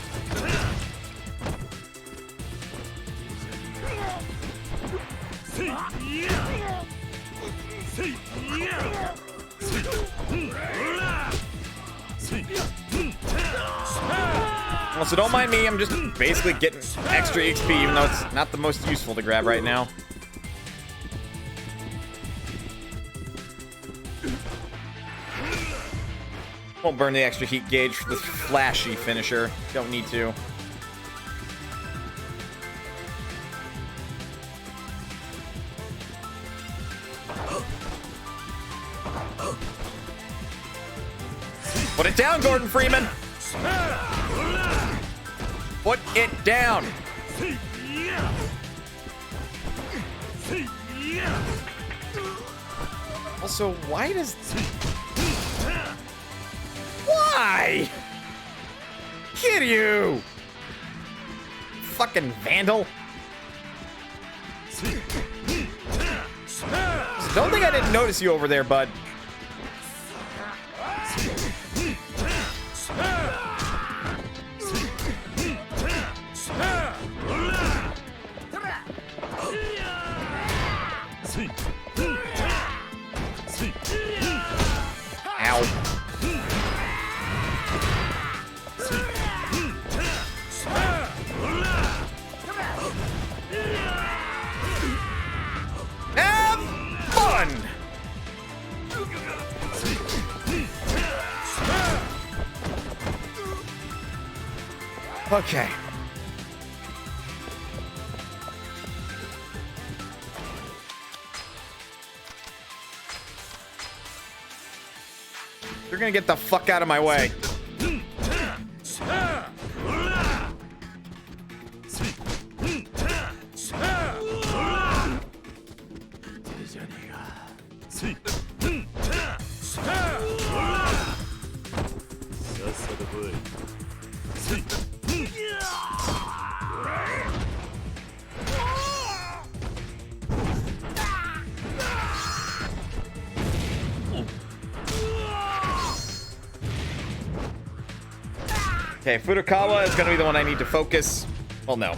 Also, don't mind me, I'm just basically getting extra XP, even though it's not the most useful to grab right now. Won't burn the extra heat gauge for this flashy finisher. Don't need to. Put it down, Gordon Freeman! Put it down! Also, why does... Why? Kiryu! Fucking vandal. Don't think I didn't notice you over there, bud. Ow. Have fun! Okay. You're gonna get the fuck out of my way. Okay, Furukawa is gonna be the one I need to focus. Well, no.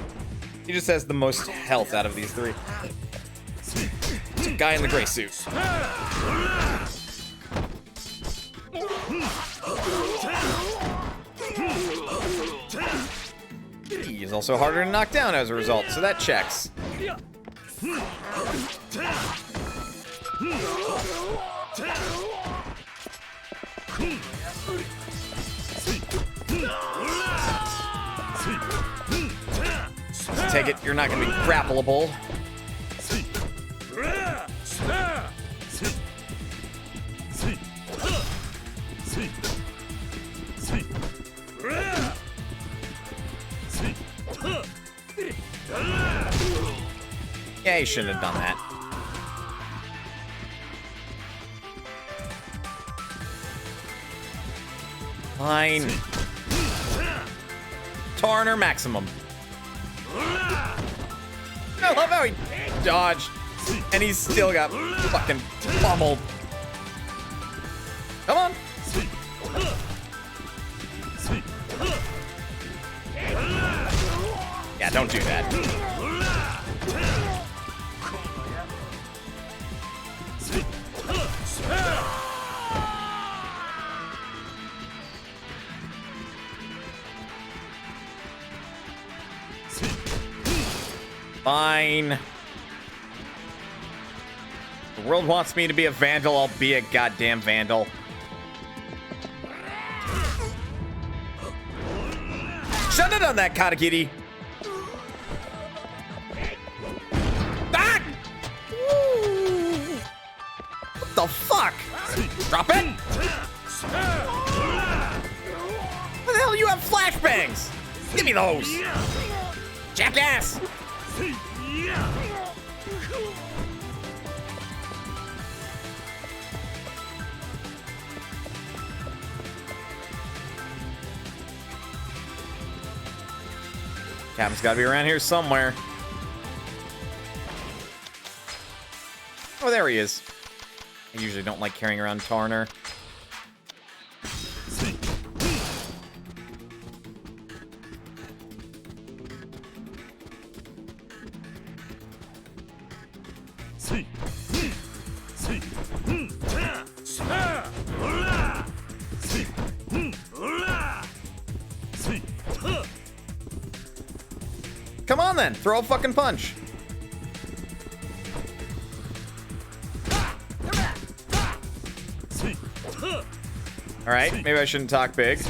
He just has the most health out of these three. It's a guy in the gray suit. He is also harder to knock down as a result, so that checks. Take it, you're not gonna be grappleable. Yeah, he shouldn't have done that. Fine. Tarner maximum. I love how he dodged, and he's still got fucking pummeled. Come on. Yeah, don't do that. Fine. The world wants me to be a vandal, I'll be a goddamn vandal. Shut it on that, Katakiri! Ah! What the fuck? Drop it! What the hell, you have flashbangs? Give me those! Jackass! Captain's gotta be around here somewhere. Oh, there he is. I usually don't like carrying around Tarner. Come on then, throw a fucking punch. All right, maybe I shouldn't talk big.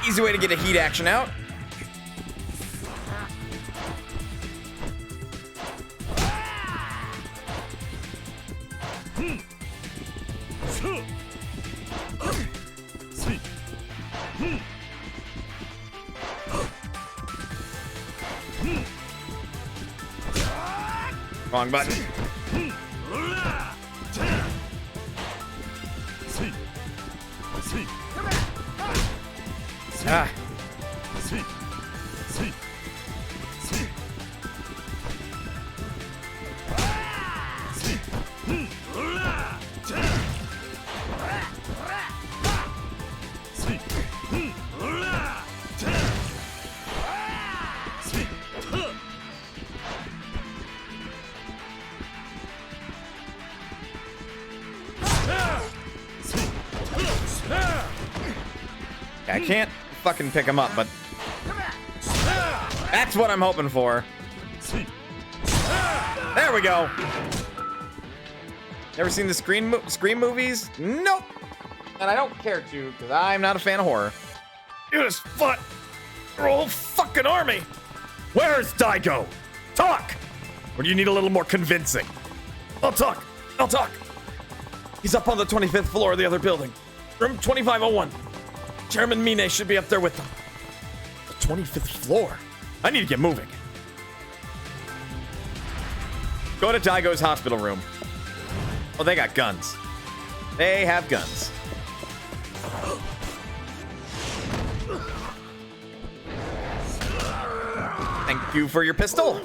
Easy way to get a heat action out. Wrong button. Ah. I can't fucking pick him up, but that's what I'm hoping for. There we go. Never seen the Scream movies? Nope. And I don't care to, because I'm not a fan of horror. You just fought your whole fucking army. Where's Daigo? Talk! Or do you need a little more convincing? I'll talk. I'll talk. He's up on the 25th floor of the other building. Room 2501. Chairman Mine should be up there with them. The 25th floor? I need to get moving. Go to Daigo's hospital room. Oh, they got guns. They have guns. Thank you for your pistol.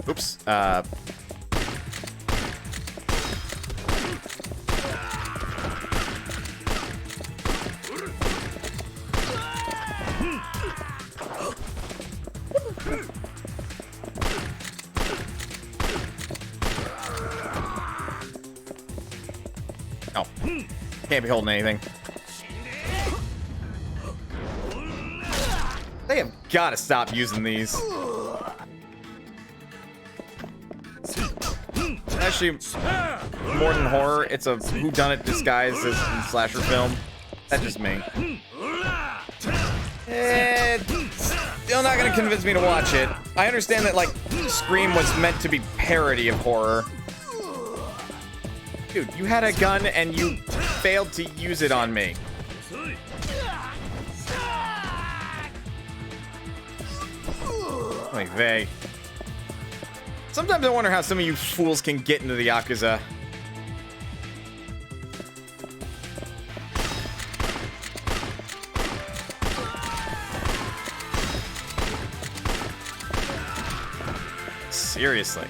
Oops. Oh. Can't be holding anything. They have got to stop using these. Actually, more than horror, it's a whodunit disguised as a slasher film. That's just me. Still not gonna convince me to watch it. I understand that, like, Scream was meant to be parody of horror. Dude, you had a gun and you failed to use it on me. Oy vey. Sometimes I wonder how some of you fools can get into the Yakuza. Seriously.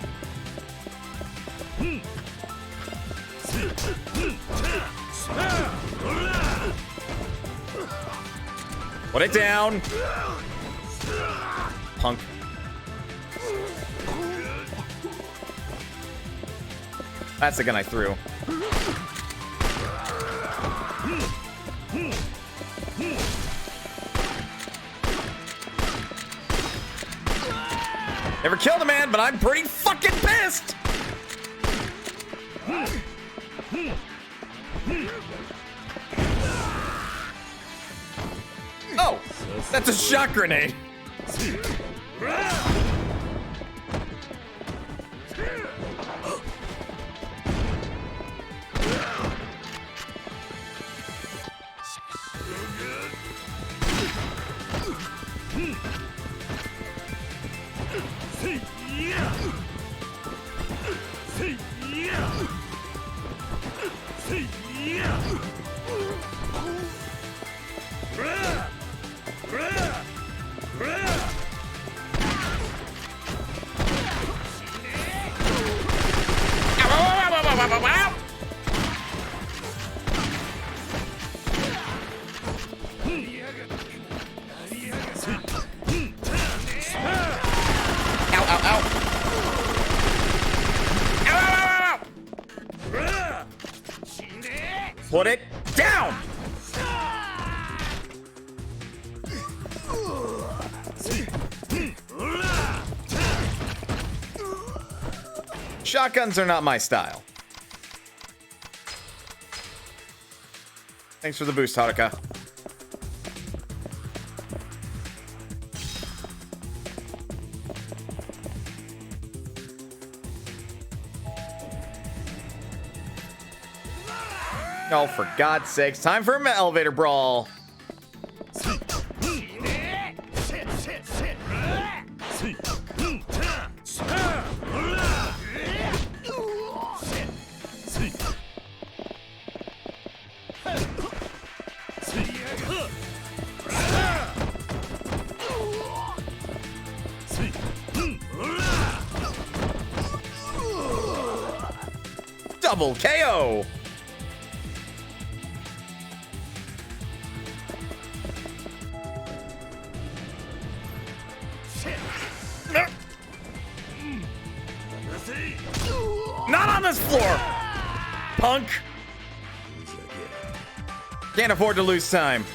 Put it down. Punk. That's the gun I threw. Never killed a man, but I'm pretty fucking pissed! Oh! That's a shot grenade! Put it down! Shotguns are not my style. Thanks for the boost, Haruka. Oh, for God's sakes. Time for an elevator brawl. Double KO. Not on this floor, punk. Can't afford to lose time.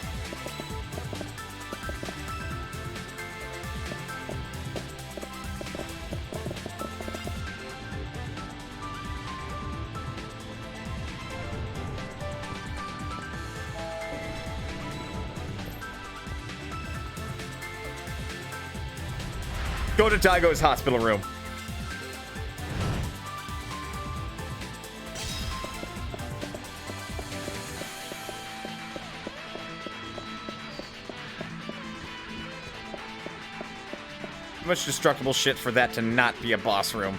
Go to Daigo's hospital room. Much destructible shit for that to not be a boss room.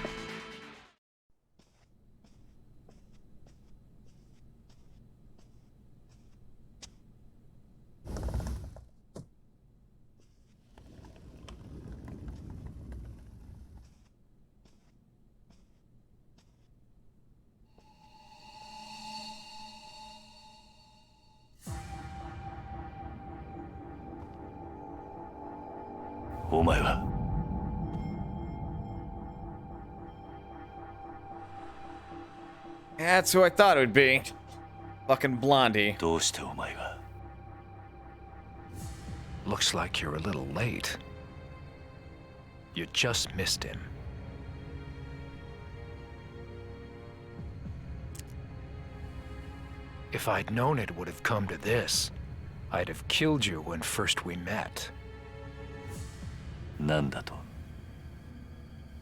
That's who I thought it would be. Fucking Blondie. Looks like you're a little late. You just missed him. If I'd known it would have come to this, I'd have killed you when first we met. なんだと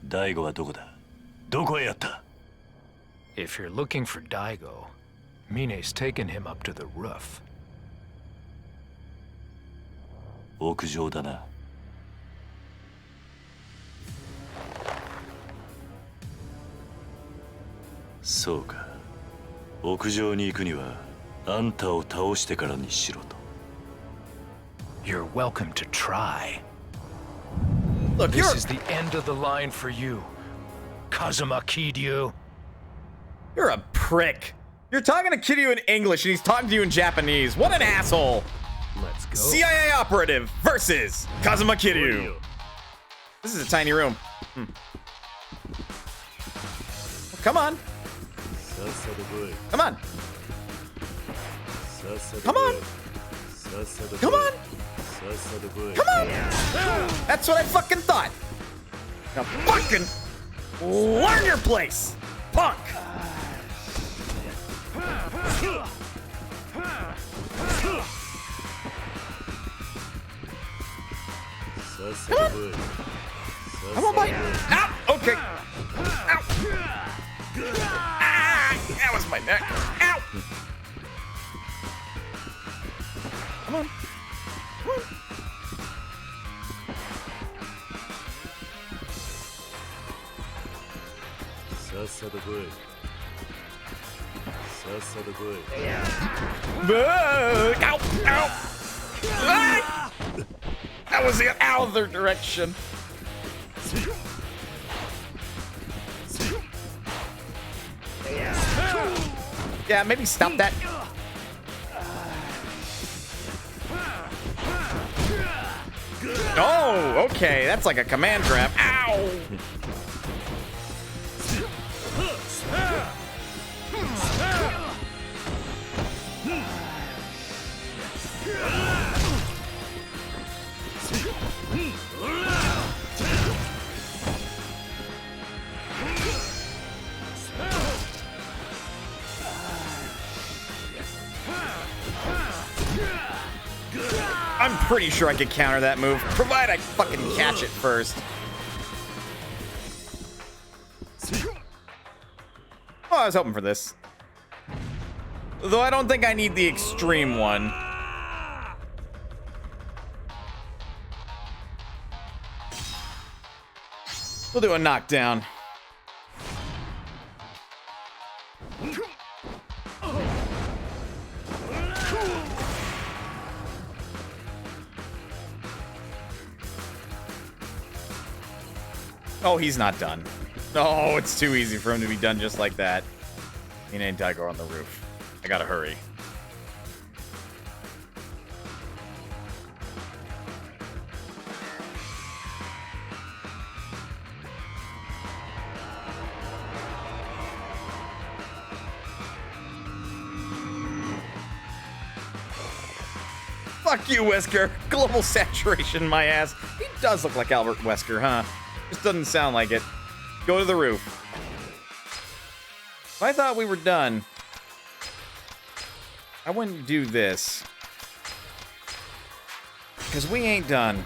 大悟はどこだどこへやった If you're looking for Daigo, Mine's taken him up to the roof. 屋上だなそうか。屋上に行くにはあんたを倒してからにしろと。 You're welcome to try. Look, This is the end of the line for you, Kazuma Kiryu. you're a prick. You're talking to Kiryu in English and he's talking to you in Japanese. What an asshole. Let's go. CIA operative versus Kazuma Kiryu. This is a tiny room. Come on. Come on. Come on. Come on. Come on. That's what I fucking thought. Now fucking learn your place, punk. Come on. Come on, buddy. Ow. Okay. Ow. Ah, that was my neck. Ow. Come on. Come on. Ow. Ow. Ah! That was the other direction. Yeah, maybe stop that. Oh, okay. That's like a command trap. Ow! I'm pretty sure I could counter that move, provided I fucking catch it first. Oh, I was hoping for this. Though I don't think I need the extreme one. We'll do a knockdown. Oh, he's not done. Oh, it's too easy for him to be done just like that. He ain't Tiger on the roof. I gotta hurry. Fuck you, Wesker. Global saturation, my ass. He does look like Albert Wesker, huh? Just doesn't sound like it. Go to the roof. If I thought we were done, I wouldn't do this. Because we ain't done.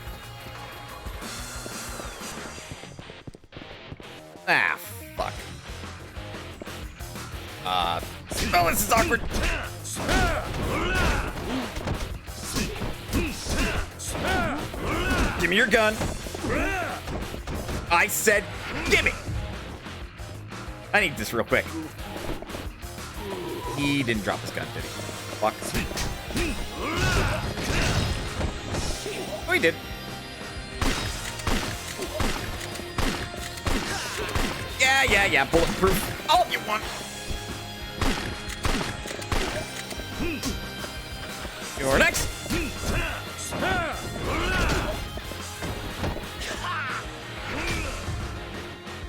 Ah, fuck. Oh, this is awkward. Give me your gun. I said, give me. I need this real quick. He didn't drop his gun, did he? Fuck. Oh, he did. Yeah. Bulletproof. All you want. You're next.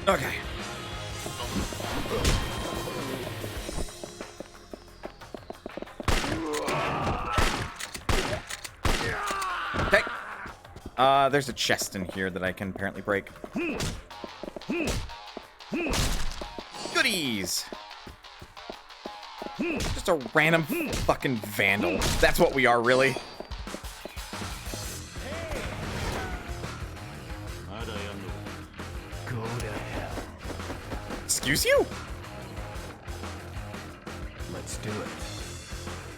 Okay. Okay. There's a chest in here that I can apparently break. Goodies. Just a random fucking vandal. That's what we are, really. Go to hell. Excuse you? Let's do it.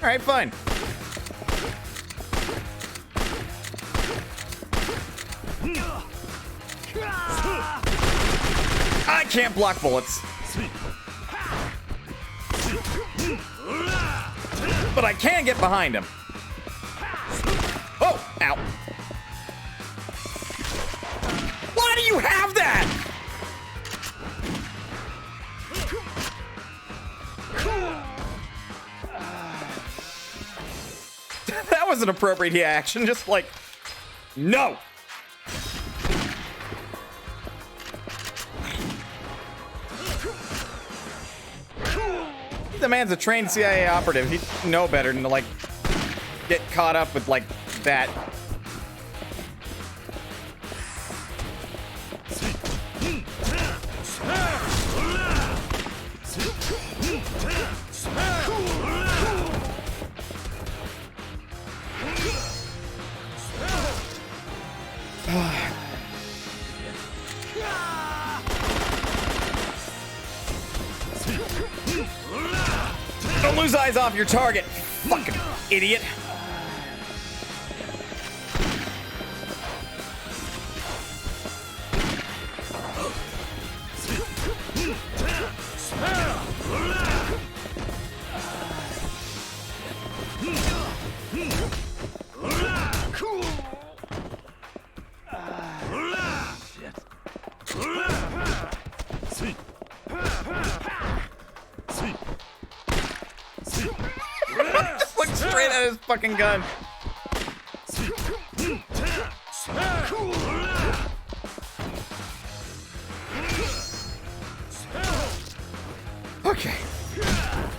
All right, fine. I can't block bullets. But I can get behind him. Oh, ow. Why do you have that? That was an appropriate reaction, just like, no. The man's a trained CIA operative. He'd know better than to, like, get caught up with, like, that. Don't lose eyes off your target, fucking idiot. Just look straight at his fucking gun. Okay.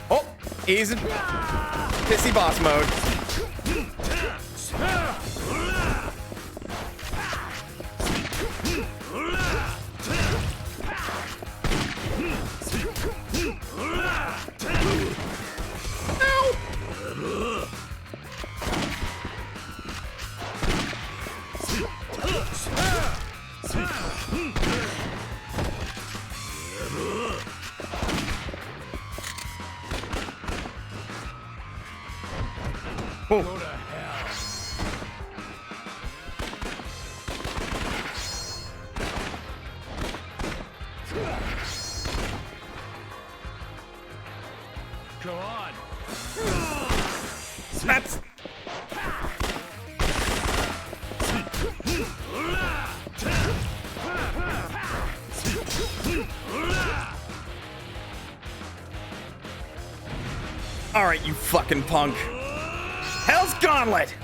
Oh, he's in pissy boss mode. Oh. Come on. That's... All right, you fucking punk. Hell's Gauntlet!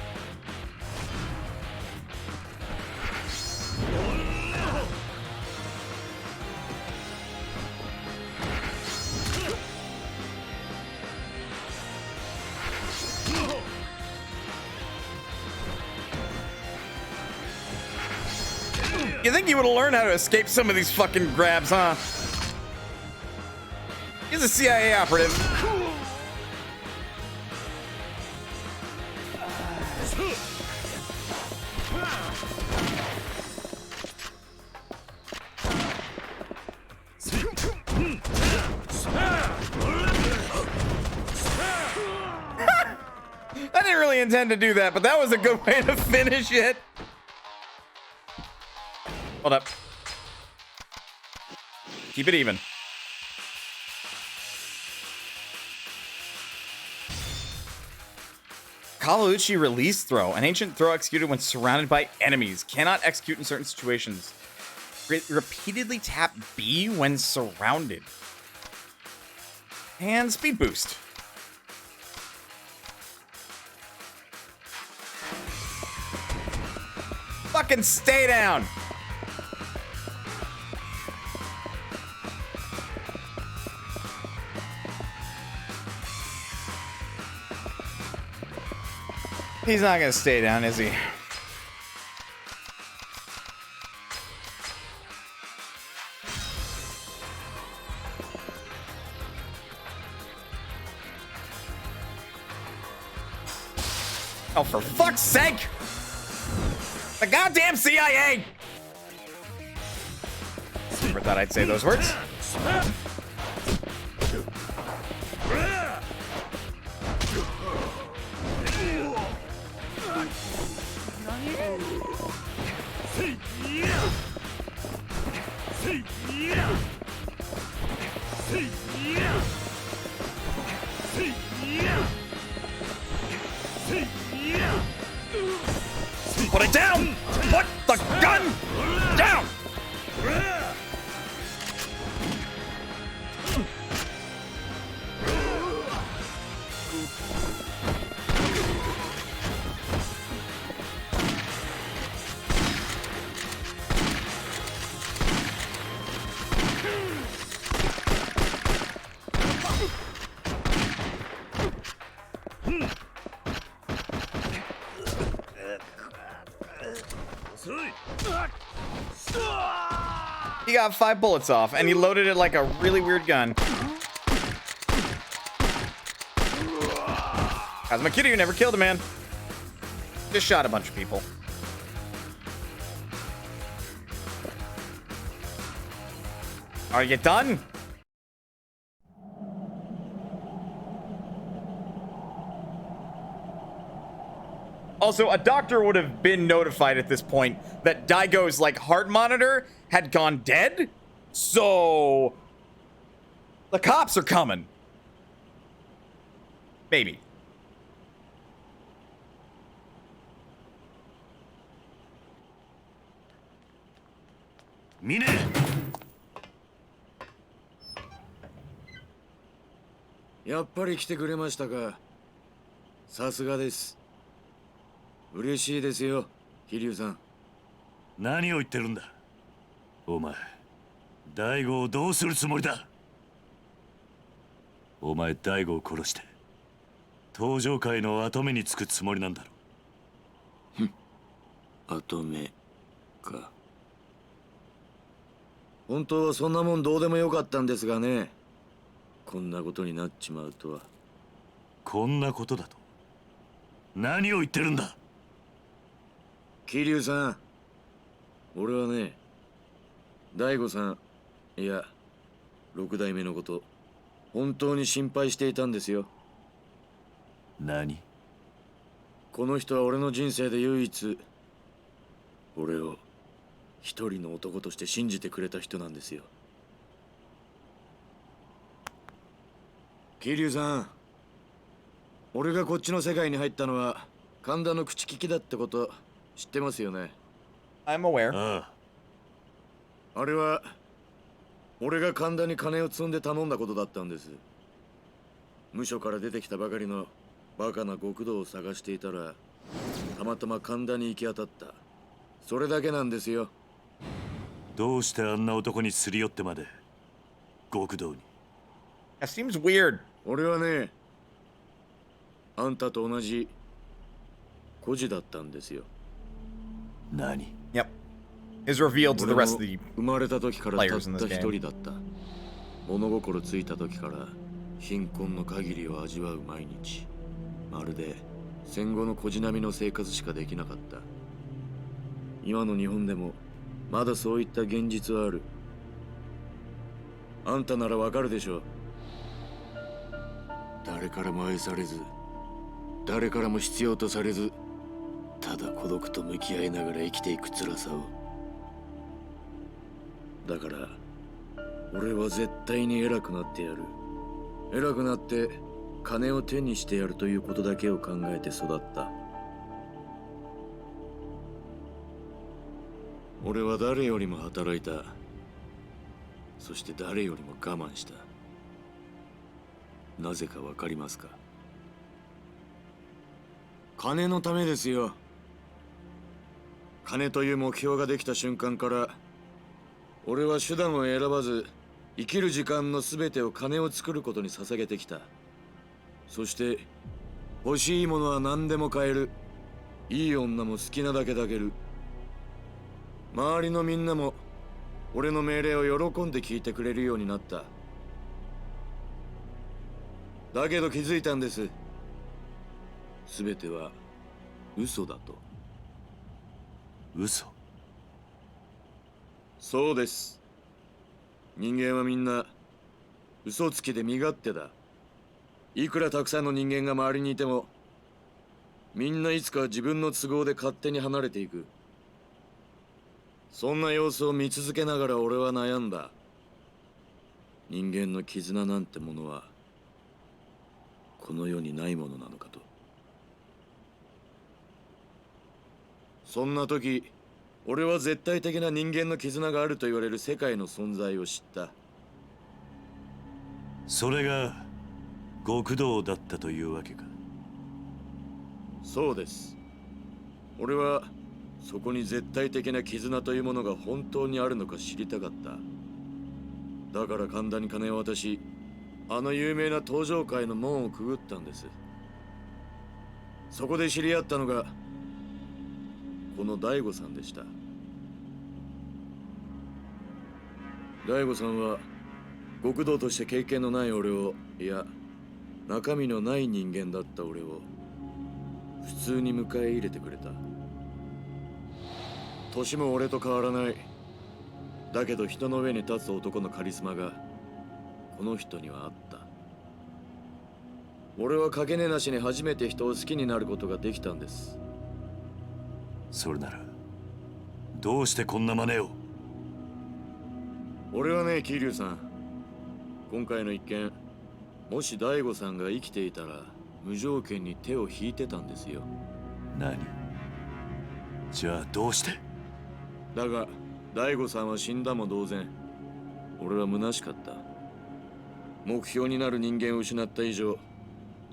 You think you would have learned how to escape some of these fucking grabs, huh? He's a CIA operative. I didn't really intend to do that, but that was a good way to finish it. Hold up. Keep it even. Kawauchi release throw. An ancient throw executed when surrounded by enemies. Cannot execute in certain situations. Repeatedly tap B when surrounded. And speed boost. Fucking stay down. He's not gonna stay down, is he? Oh, for fuck's sake! The goddamn CIA! Never thought I'd say those words. He got 5 bullets off, and he loaded it like a really weird gun. Kazuma Kiryu never killed a man. Just shot a bunch of people. Are you done? Also, a doctor would have been notified at this point that Daigo's, like, heart monitor had gone dead. So, the cops are coming. Maybe. Mine! やっぱり来てくれましたか。さすがです。嬉しいですよ、桐生さん。何を言ってるんだ。お前、大悟をどうするつもりだ。お前、大悟を殺して登場界の跡目につくつもりなんだろ。ふん、跡目か。本当はそんなもんどうでもよかったんですがね。こんなことになっちまうとは。こんなことだと。何を言ってるんだ。桐生さん、俺はね、大悟さん、いや、六代目のこと、本当に心配していたんですよ。何？この人は俺の人生で唯一、俺を一人の男として信じてくれた人なんですよ。桐生さん、俺がこっちの世界に入ったのは神田の口利きだってこと知ってますよね。 I'm aware. ああ、あれは俺が神田に金を積んで頼んだことだったんです。無所から出てきたばかりのバカな極道を探していたらたまたま神田に行き当たった。それだけなんですよ。どうしてあんな男にすり寄ってまで極道に。 That seems weird. 俺はね、あんたと同じ孤児だったんですよ。何？ Yep. Is revealed to the rest of the 生まれた時からたった players in this 一 game. 人だった。物心ついた時から貧困の限りを味わう毎日。まるで戦後の孤児並みの生活しかできなかった。今の日本でもまだそういった現実はある。あんたならわかるでしょ。誰からも愛されず、誰からも必要とされず、ただ孤独と向き合いながら生きていく辛さを。だから俺は絶対に偉くなってやる。偉くなって金を手にしてやるということだけを考えて育った。俺は誰よりも働いた。そして誰よりも我慢した。なぜかわかりますか？金のためですよ。金という目標ができた瞬間から俺は手段を選ばず生きる時間の全てを金を作ることに捧げてきた。そして欲しいものは何でも買える。いい女も好きなだけ抱ける。周りのみんなも俺の命令を喜んで聞いてくれるようになった。だけど気づいたんです。全ては嘘だと。嘘？そうです。人間はみんな嘘つきで身勝手だ。いくらたくさんの人間が周りにいてもみんないつか自分の都合で勝手に離れていく。そんな様子を見続けながら俺は悩んだ。人間の絆なんてものはこの世にないものなのかと。そんな時俺は絶対的な人間の絆があると言われる世界の存在を知った。それが極道だったというわけか。そうです。俺はそこに絶対的な絆というものが本当にあるのか知りたかった。だから神田に金を渡し、あの有名な登場界の門をくぐったんです。そこで知り合ったのがこの大悟さんでした。大悟さんは極道として経験のない俺を、いや中身のない人間だった俺を普通に迎え入れてくれた。年も俺と変わらない。だけど人の上に立つ男のカリスマがこの人にはあった。俺はかけねなしに初めて人を好きになることができたんです。それならどうしてこんな真似を。俺はね、桐生さん、今回の一件、もし大悟さんが生きていたら無条件に手を引いてたんですよ。何？じゃあどうして？だが大悟さんは死んだも同然。俺は虚しかった。目標になる人間を失った以上、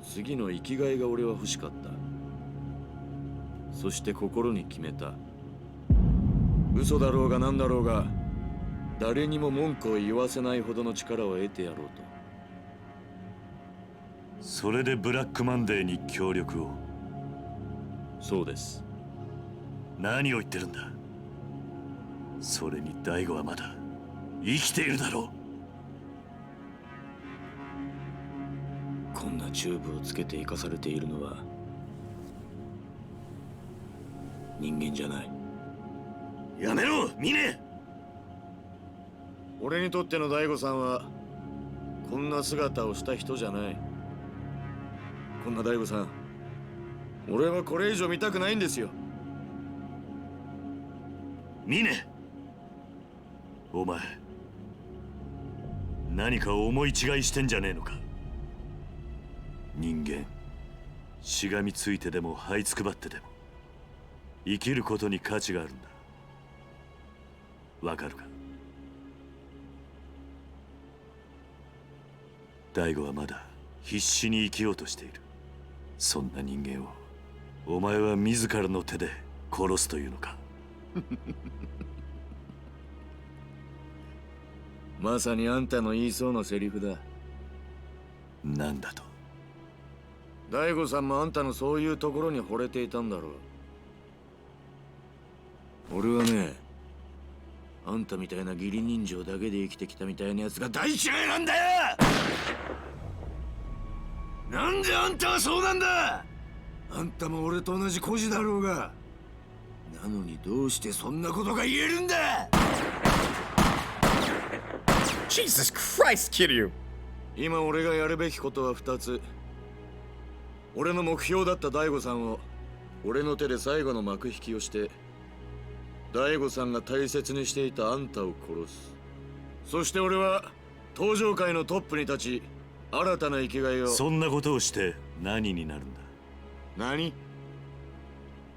次の生きがいが俺は欲しかった。そして心に決めた。嘘だろうが何だろうが、誰にも文句を言わせないほどの力を得てやろうと。それでブラックマンデーに協力を。そうです。何を言ってるんだ。それに大悟はまだ生きているだろう。こんなチューブをつけて生かされているのは人間じゃない。やめろ、ミネ。俺にとっての大悟さんはこんな姿をした人じゃない。こんな大悟さん、俺はこれ以上見たくないんですよ。ミネ、お前何か思い違いしてんじゃねえのか。人間しがみついてでも這いつくばってでも生きることに価値があるんだ。わかるか。大悟はまだ必死に生きようとしている。そんな人間をお前は自らの手で殺すというのか。まさにあんたの言いそうなセリフだ。なんだと。大悟さんもあんたのそういうところに惚れていたんだろう。俺はね、あんたみたいな義理人情だけで生きてきたみたいなやつが大嫌いなんだよ。なんであんたはそうなんだ。あんたも俺と同じ孤児だろうが。なのにどうしてそんなことが言えるんだ。Jesus Christ, Kiryu! 今俺がやるべきことは2つ。俺の目標だった大悟さんを俺の手で最後の幕引きをして、大悟さんが大切にしていたあんたを殺す。そして俺は登場界のトップに立ち、新たな生きがいを。そんなことをして何になるんだ。何？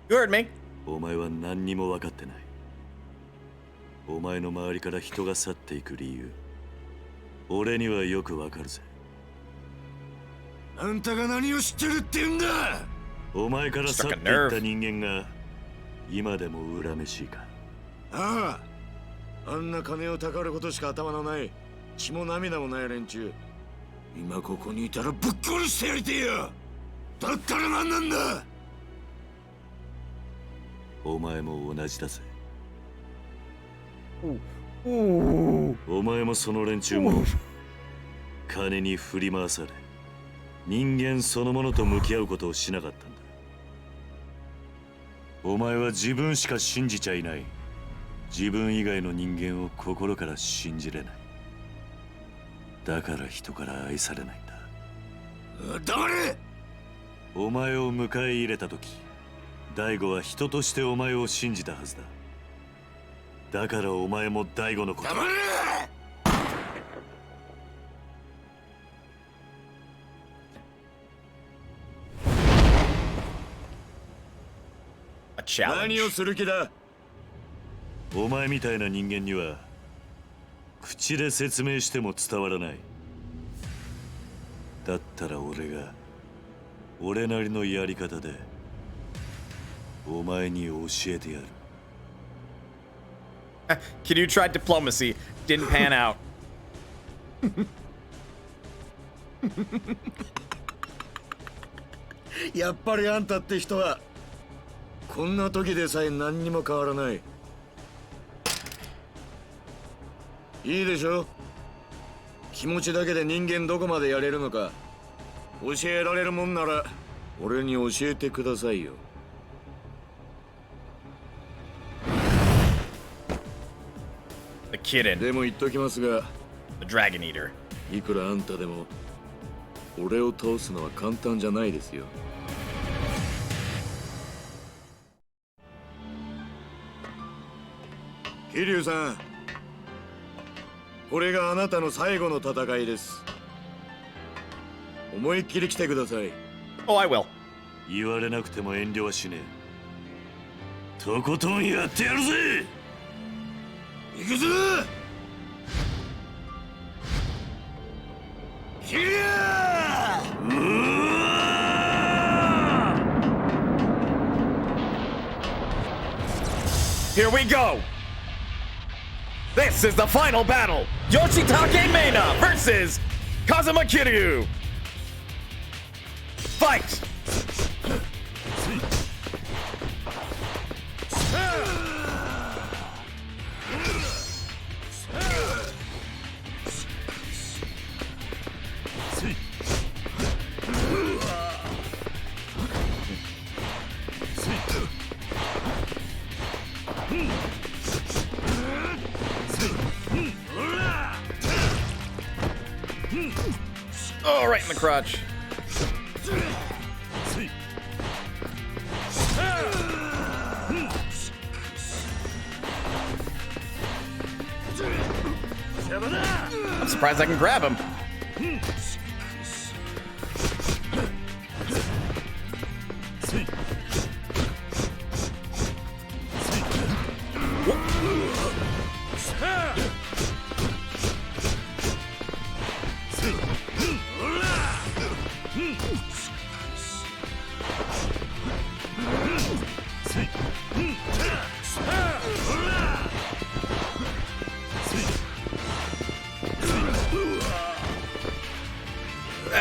You heard me. お前は何にも分かってない。お前の周りから人が去っていく理由、俺にはよくわかるぜ。あんたが何を知ってるって言うんだ。お前から去っていった人間が今でも恨めしいか。ああ、あんな金をたかることしか頭のない、血も涙もない連中、今ここにいたらぶっ殺してやりてえよ。だったら何なんだ。お前も同じだぜ。Ooh. お前もその連中も金に振り回され、人間そのものと向き合うことをしなかったんだ。お前は自分しか信じちゃいない。自分以外の人間を心から信じれない。だから人から愛されないんだ。黙れ。お前を迎え入れた時、大悟は人としてお前を信じたはずだ。だからお前も大悟のこと。黙れ。A challenge. 何をする気だ。お前みたいな人間には口で説明しても伝わらない。だったら俺が俺なりのやり方でお前に教えてやる。Kiryu tried diplomacy, didn't pan out. やっぱりあんたって人はこんな時でさえ何にも変わらない。いいでしょ。気持ちだけで人間どこまでやれるのか教えられるもんなら俺に教えてくださいよ。The kitten, でも言っときますが、 the dragon eater. いくらあんたでも俺を倒すのは簡単じゃないですよ。桐生さん、これがあなたの最後の戦いです。思いっきり来てください。 Oh, I will. 言われなくても遠慮はしねえ。とことんやってやるぜ。行くぞ。桐生！ Here we go. This is the final battle. Yoshitake Meina versus Kazuma Kiryu. Fight. Oh, right in the crotch. I'm surprised I can grab him.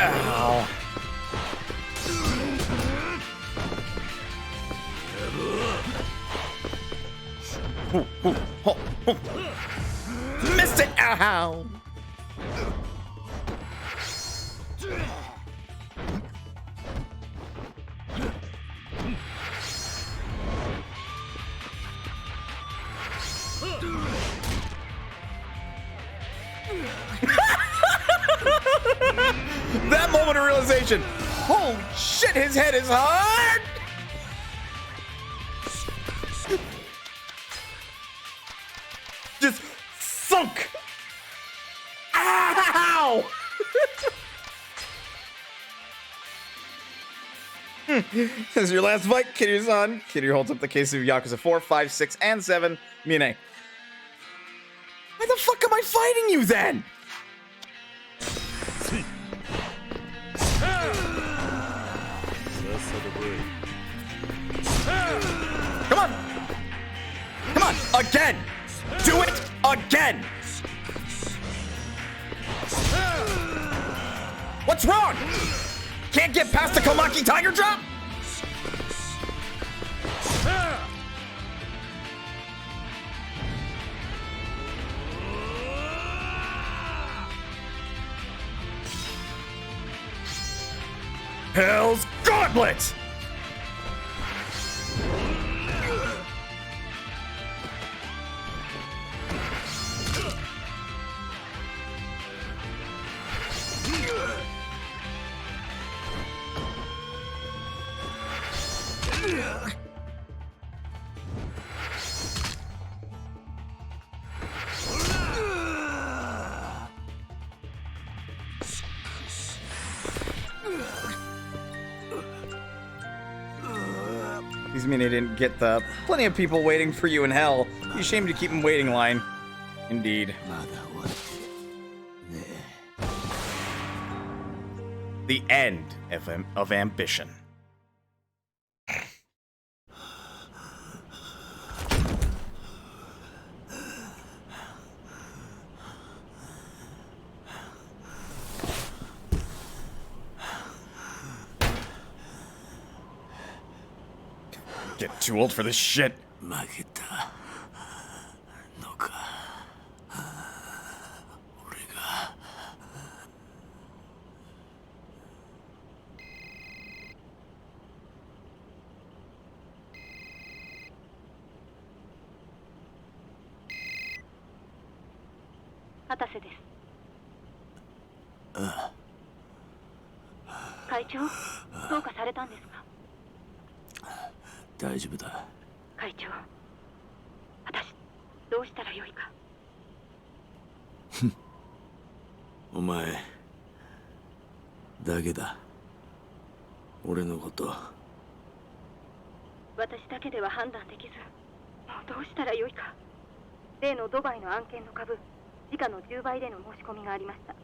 Ow. Missed it! Ow! That moment of realization. Holy shit, his head is hard! Just sunk! Ow! This is your last fight, Kiryu-san. Kiryu holds up the case of Yakuza 4, 5, 6, and 7. Mine. Why the fuck am I fighting you then? Come on! Come on! Again! Do it again! What's wrong? Can't get past the Komaki Tiger Drop? Hell's Gauntlet! These mean I didn't get the plenty of people waiting for you in hell. Be ashamed to keep them waiting line. Indeed. the end of ambition. Get too old for this shit. 負けたのか俺が。畑瀬です。ああ。会長、どうかされたんですか？大丈夫だ。会長、私どうしたらよいか。お前だけだ。俺のこと。私だけでは判断できず、もうどうしたらよいか。例のドバイの案件の株、時価の10倍での申し込みがありました。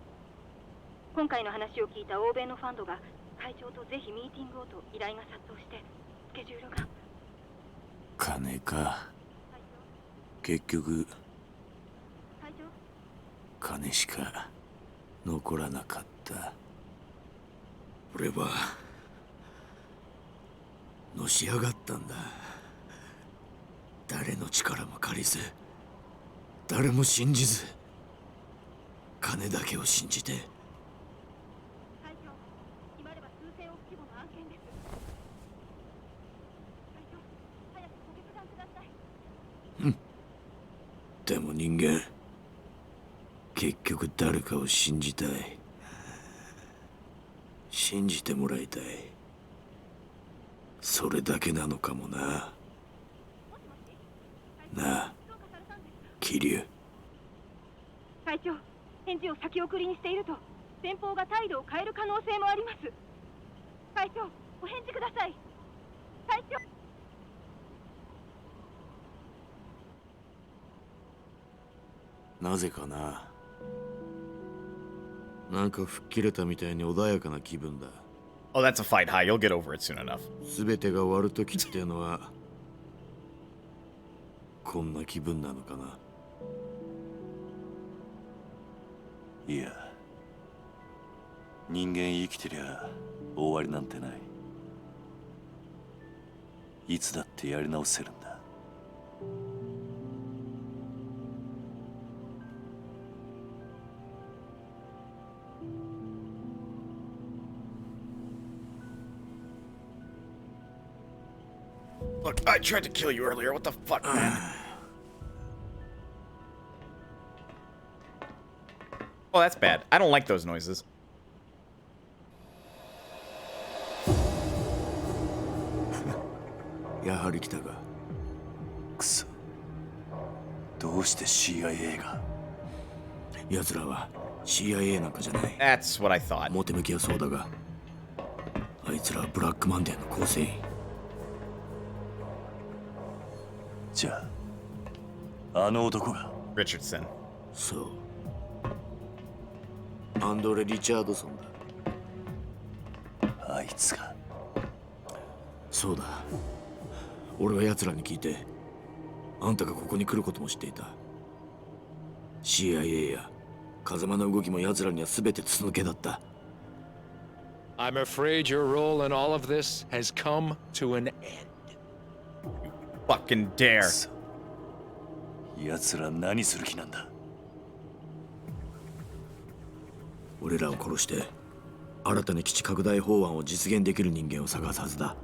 今回の話を聞いた欧米のファンドが会長とぜひミーティングをと依頼が殺到して、スケジュールが。金か。結局会長、金しか残らなかった。俺はのし上がったんだ。誰の力も借りず、誰も信じず、金だけを信じて。会長、決まれば数千億規模の案件です。会長、早くご決断ください。でも人間、結局誰かを信じたい。信じてもらいたい。それだけなのかもな。なあ、桐生。会長、返事を先送りにしていると先方が態度を変える可能性もあります。会長、お返事ください。会長。なぜかな。なんか吹っ切れたみたいに穏やかな気分だ。Oh, that's a fight high. You'll get over it soon enough. 全てが終わる時ってのはこんな気分なのかな。いや、人間生きてりゃ終わりなんてない。いつだってやり直せるんだ。Look, I tried to kill you earlier. What the fuck, man? Oh, that's bad. I don't like those noises. やはり来たか。くそ、どうして CIA が。奴らは CIA なんかじゃない。 That's what I thought. 表向きはそうだが、あいつらはブラックマンデーの構成員。じゃあ、あの男が。 Richardson. そう。アンドレ・リチャードソンだ。あいつが。そうだ。俺は奴らに聞いて、あんたがここに来ることも知っていた。CIA や風間の動きも奴らには全て筒抜けだった。I'm afraid your role in all of this has come to an end. Fucking dare. 奴ら何する気なんだ。俺らを殺して新たに基地拡大法案を実現できる人間を探すはずだ。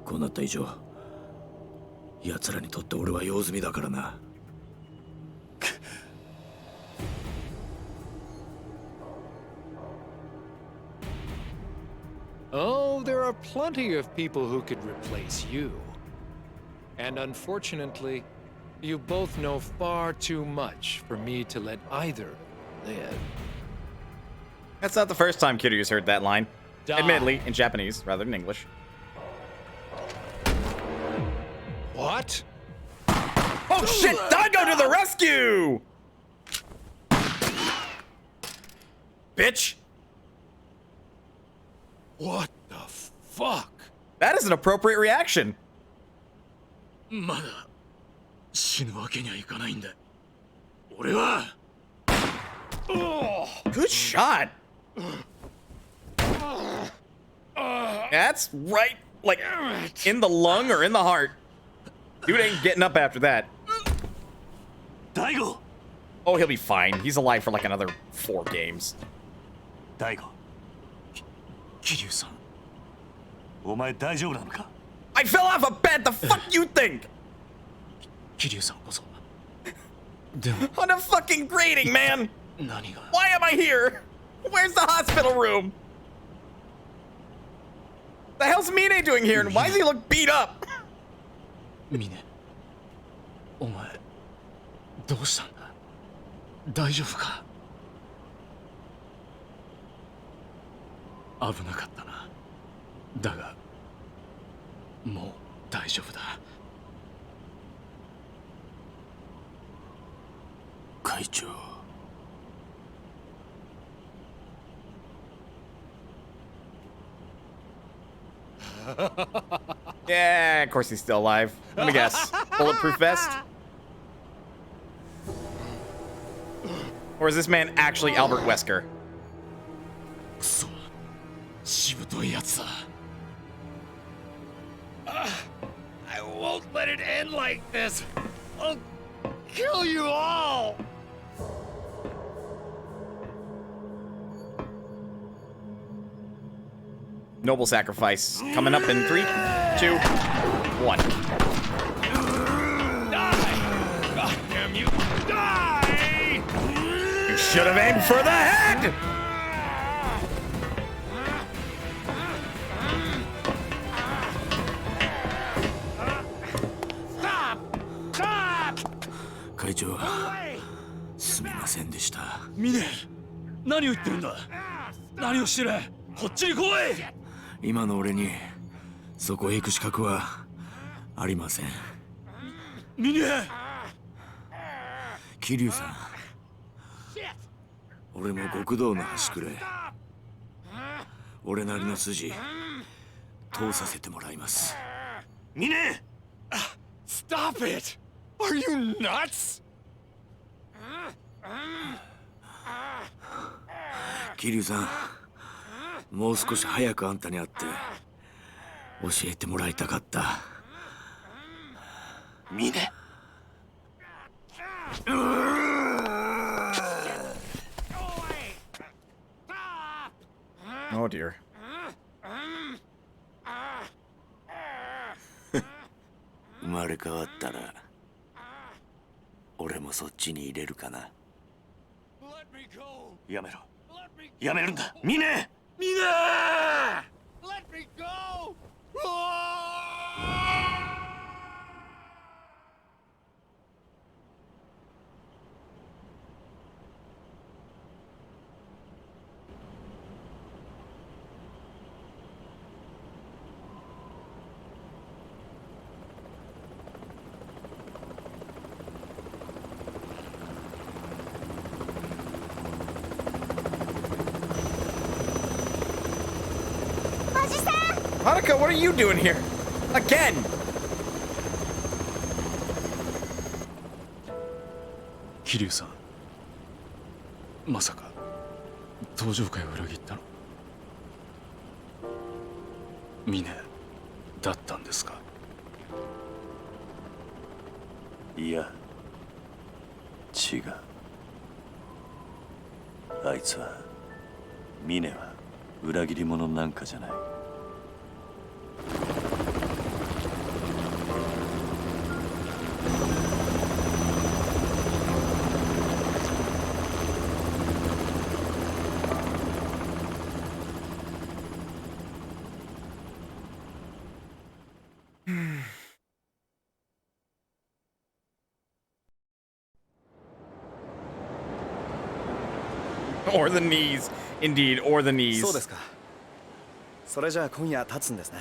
こうなった以上、奴らにとって俺は用済みだからな。Oh, there are plenty of people who could replace you. And unfortunately, you both know far too much for me to let either live. That's not the first time Kiryu's heard that line. Die. Admittedly, in Japanese rather than English. What? Oh shit! Daigo to the rescue! Bitch! What the fuck? That is an appropriate reaction. まだ死ぬわけにはいかないんだ。俺は。Good shot. That's right, like in the lung or in the heart. Dude ain't getting up after that. 大悟。 Oh, he'll be fine. He's alive for like another 4 games. 大悟。桐生さん。お前大丈夫なのか？ I fell off a bed. The fuck you think? 桐生さんこそ。 On a fucking grating, man. 何が？ Why am I here? Where's the hospital room? The hell's Mine doing here, and why does he look beat up? ミネ。お前どうしたんだ？大丈夫か？危なかったな。だがもう大丈夫だ。会長。 Yeah, of course he's still alive. Let me guess. Bulletproof vest? Or is this man actually Albert Wesker? くそ、しぶといやつだ。 I won't let it end like this. I'll kill you all. Noble sacrifice. Coming up in 3, 2, 1. Die! God damn you! Die! You should have aimed for the head! Stop! Stop! 会長、すみませんでした。ミネ、何を言ってるんだ？何をしてる？こっちに来い！今の俺にそこへ行く資格はありません。ミネ！桐生さん、俺も極道の端くれ。俺なりの筋通させてもらいます。ミネ！ Stop it! Are you nuts? 桐生さん、もう少し早くあんたに会って教えてもらいたかった。ミネ。Oh dear. 生まれ変わったら俺もそっちに入れるかな。やめろ。やめるんだ。ミネ！ミネ！ Let me go! Haruka, what are you doing here? Again! 桐生さん、まさか登場会を裏切ったの？ミネだったんですか？いや、違う。あいつは、ミネは裏切り者なんかじゃない。Or the knees. Indeed, or the knees. そうですか。それじゃあ今夜立つんですね。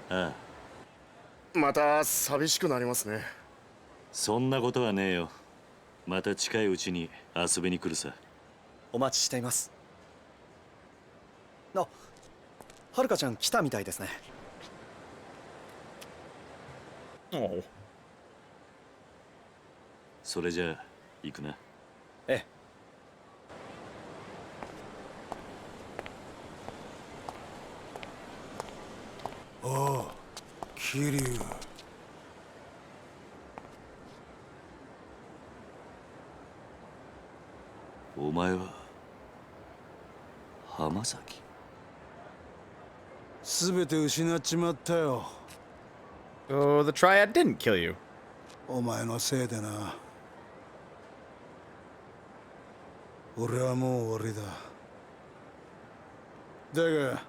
ああ。また寂しくなりますね。そんなことはねえよ。また近いうちに遊びに来るさ。お待ちしています。あ、はるかちゃん来たみたいですね。Oh. それじゃあ行くな。ええ。おう、桐生。お前は浜崎。すべて失っちまったよ。 So the triad didn't kill you. お前のせいでな。俺はもう終わりだ。だが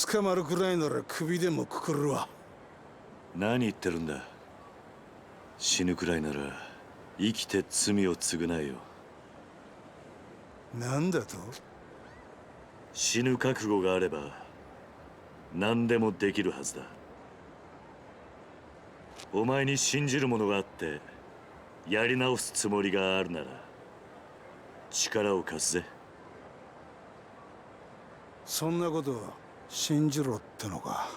捕まるくらいなら首でもくくるわ。何言ってるんだ。死ぬくらいなら生きて罪を償えよ。なんだと？死ぬ覚悟があれば何でもできるはずだ。お前に信じるものがあってやり直すつもりがあるなら力を貸すぜ。そんなこと信じろってのか。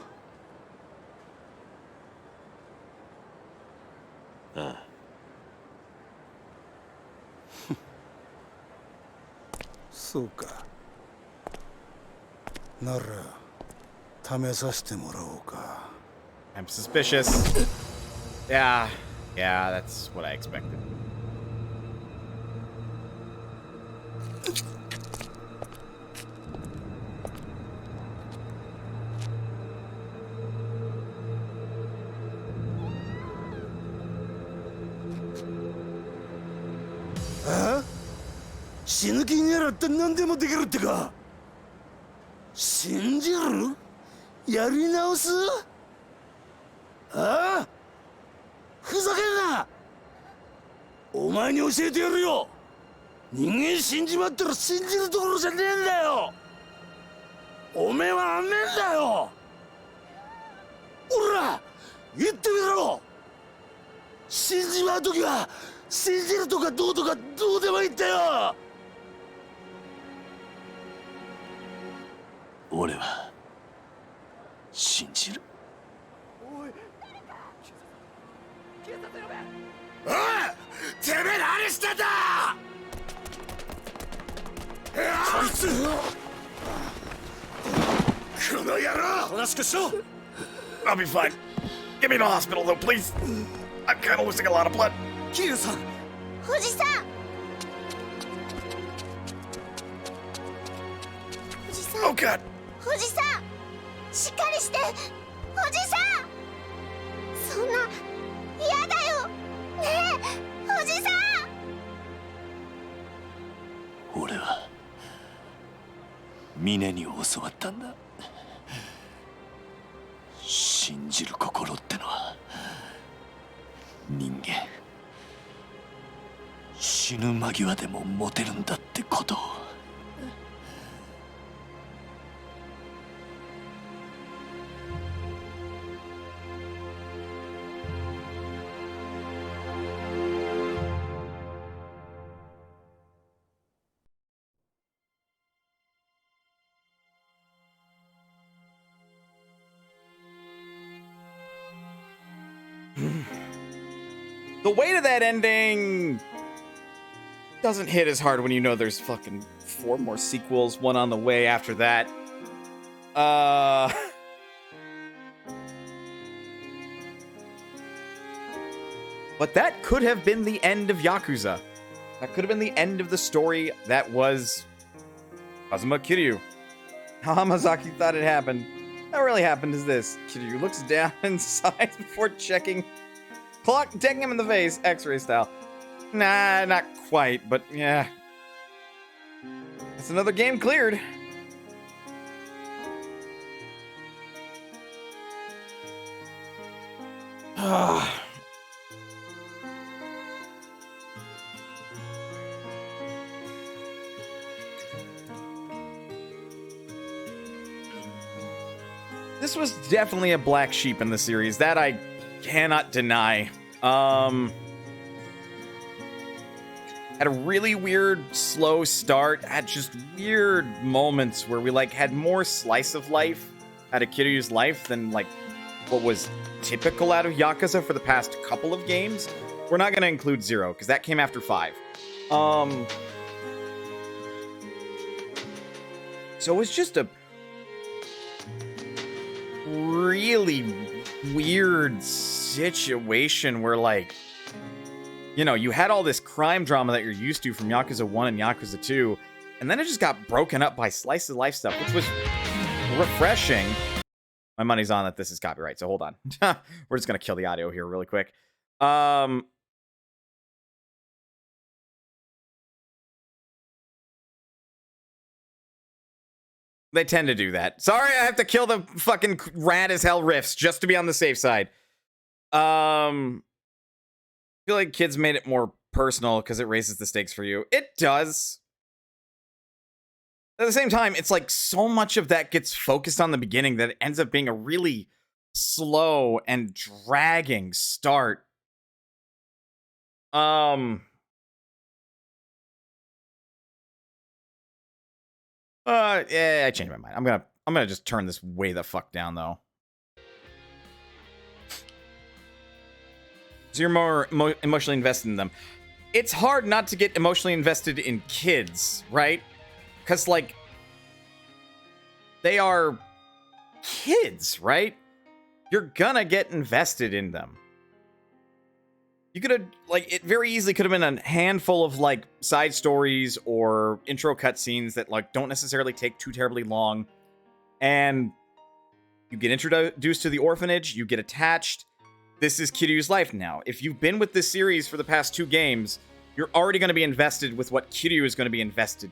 ああ。そうか。なら試させてもらおうか。 I'm suspicious. Yeah, that's what I expected. Huh? 死ぬ気にならって何でもできるってか。信じる？やり直す？ああ？ふざけんな！お前に教えてやるよ。人間死んじまったら信じるところじゃねえんだよ。おめえはあんねえんだよ。おら、言ってみろ。死んじまうときは信じるとかどうとかどうでもいいんだよ。俺は信じる。おい、てめえ何してんだ。こいつ、この野郎。おとなしくしろ。 I'll be fine. Get me to the hospital, though, please. I'm kind of losing a lot of blood. 桐生さん。おじさん。おじさん。 Oh, God. おじさん、しっかりして。おじさん、そんな嫌だよねえ。おじさん。俺は峰に教わったんだ。信じる心ってのは人間死ぬ間際でも持てるんだってことを。The weight of that ending doesn't hit as hard when you know there's fucking 4 more sequels, one on the way after that. But that could have been the end of Yakuza. That could have been the end of the story that was Kazuma Kiryu. How Hamazaki thought it happened. What really happened is this. Kiryu looks down and sighs before checking clock, taking him in the face, X-ray style. Nah, not quite, but yeah. That's another game cleared. This was definitely a black sheep in the series. That I cannot deny. Had a really weird, slow start. Had just weird moments where we like had more slice of life out of Kiryu's life than like what was typical out of Yakuza for the past couple of games. We're not going to include 0 because that came after 5. So it's just a really weird situation where, like, you know, you had all this crime drama that you're used to from Yakuza 1 and Yakuza 2, and then it just got broken up by slice of life stuff, which was refreshing. My money's on that this is copyright, so hold on. We're just gonna kill the audio here really quick. They tend to do that. Sorry, I have to kill the fucking rad as hell riffs just to be on the safe side. I feel like kids made it more personal because it raises the stakes for you. It does. At the same time, it's like so much of that gets focused on the beginning that it ends up being a really slow and dragging start. Yeah, I changed my mind. I'm gonna just turn this way the fuck down though. So you're more emotionally invested in them. It's hard not to get emotionally invested in kids, right? Because, like, they are kids, right? You're gonna get invested in them. You could have, like, it very easily could have been a handful of, like, side stories or intro cutscenes that, like, don't necessarily take too terribly long. And you get introduced to the orphanage, you get attached. This is Kiryu's life now. If you've been with this series for the past 2 games, you're already going to be invested with what Kiryu is going to be invested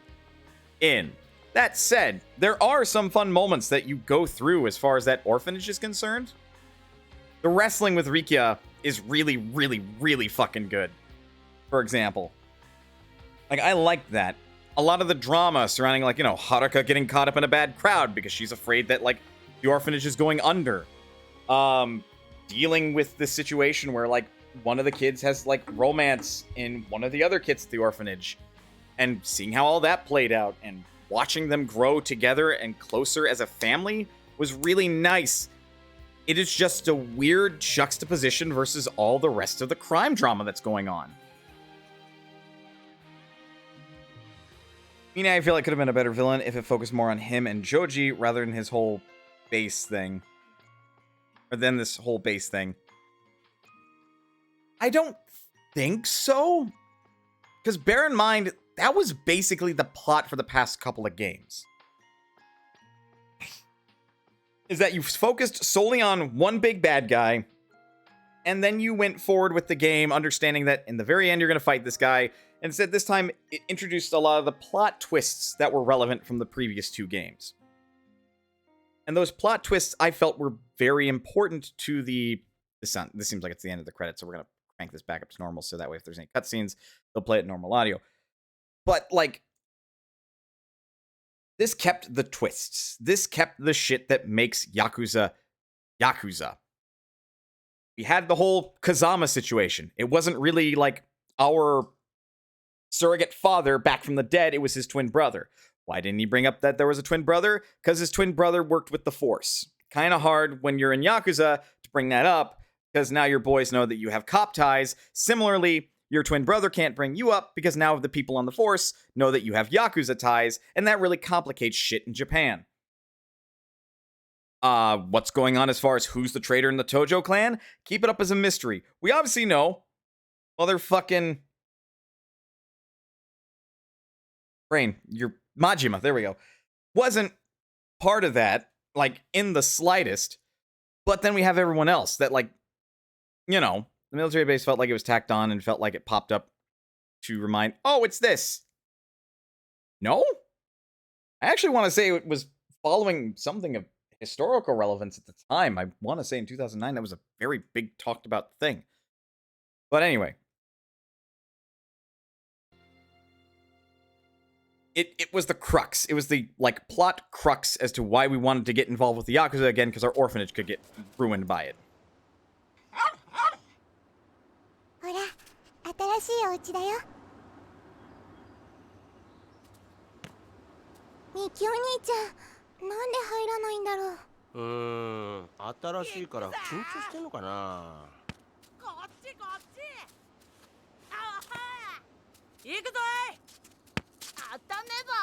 in. That said, there are some fun moments that you go through as far as that orphanage is concerned. The wrestling with Rikia is really, really, really fucking good. For example. Like, I like that. A lot of the drama surrounding, like, you know, Haruka getting caught up in a bad crowd because she's afraid that, like, the orphanage is going under. Dealing with the situation where, like, one of the kids has, like, romance in one of the other kids at the orphanage. And seeing how all that played out and watching them grow together and closer as a family was really nice. It is just a weird juxtaposition versus all the rest of the crime drama that's going on. I mean, I feel like it could have been a better villain if it focused more on him and Joji rather than his whole base thing. Or than this whole base thing. I don't think so. Because bear in mind, that was basically the plot for the past couple of games. Is that you focused solely on one big bad guy, and then you went forward with the game understanding that in the very end you're going to fight this guy, and instead this time it introduced a lot of the plot twists that were relevant from the previous 2 games. And those plot twists I felt were very important to the... This seems like it's the end of the credits, so we're going to crank this back up to normal so that way if there's any cutscenes, they'll play it in normal audio. But, like, this kept the twists. This kept the shit that makes Yakuza, Yakuza. We had the whole Kazama situation. It wasn't really, like, our surrogate father back from the dead. It was his twin brother. Why didn't he bring up that there was a twin brother? Because his twin brother worked with the Force. Kind of hard when you're in Yakuza to bring that up, because now your boys know that you have cop ties. Similarly, your twin brother can't bring you up because now the people on the Force know that you have Yakuza ties, and that really complicates shit in Japan. What's going on as far as who's the traitor in the Tojo clan? Keep it up as a mystery. We obviously know. Motherfucking... Brain, you're... Majima, there we go. Wasn't part of that, like, in the slightest. But then we have everyone else that, like, you know, the military base felt like it was tacked on and felt like it popped up to remind, oh, it's this. No? I actually want to say it was following something of historical relevance at the time. I want to say in 2009 that was a very big talked about thing. But anyway. It was the crux. It was the, like, plot crux as to why we wanted to get involved with the Yakuza again, because our orphanage could get ruined by it. ほら、新しいお家だよ。みきお兄ちゃん、なんで入らないんだろう。新しいから緊張してんのかな。こっちこっち。あは行くぞい。あっためば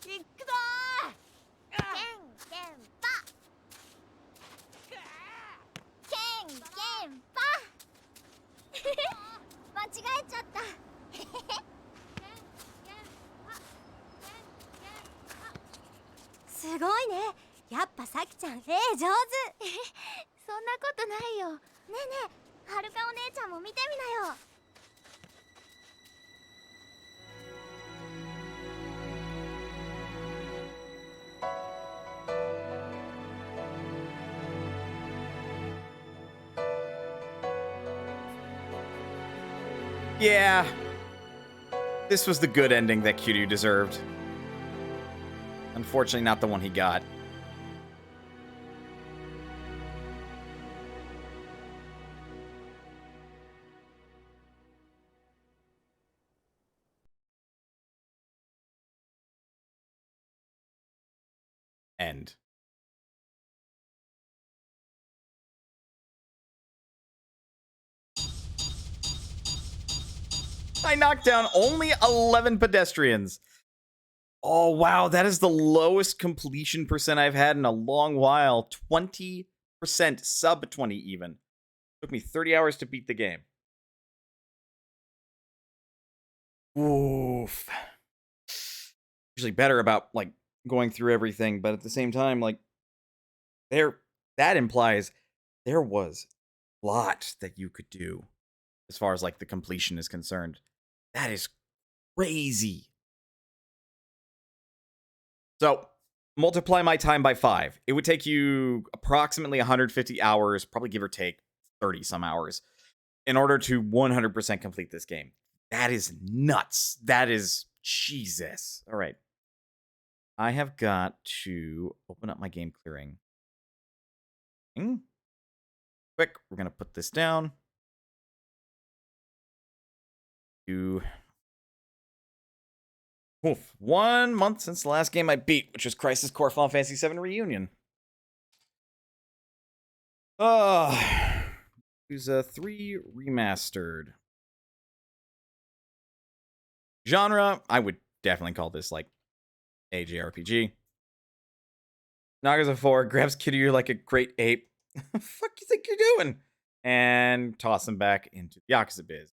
行くぞケンケンパケンケンパ間違えちゃったすごいね。やっぱさきちゃん上手そんなことないよ。ねえねえ、はるかお姉ちゃんも見てみなよ。Yeah. This was the good ending that Kiryu deserved. Unfortunately, not the one he got. End. I knocked down only 11 pedestrians. Oh, wow. That is the lowest completion percent I've had in a long while. 20%, sub 20 even. Took me 30 hours to beat the game. Oof. Usually better about, like, going through everything, but at the same time, like, that implies there was a lot that you could do as far as, like, the completion is concerned. That is crazy. So, multiply my time by 5. It would take you approximately 150 hours, probably give or take 30 some hours, in order to 100% complete this game. That is nuts. That is Jesus. All right. I have got to open up my game clearing. Quick, we're going to put this down. Oof, 1 month since the last game I beat, which was Crisis Core Final Fantasy VII Reunion. Yakuza 3 Remastered. Genre, I would definitely call this, like, a JRPG. Yakuza 4 grabs Kiryu like a great ape. Fuck you think you're doing? And toss him back into the Yakuza biz.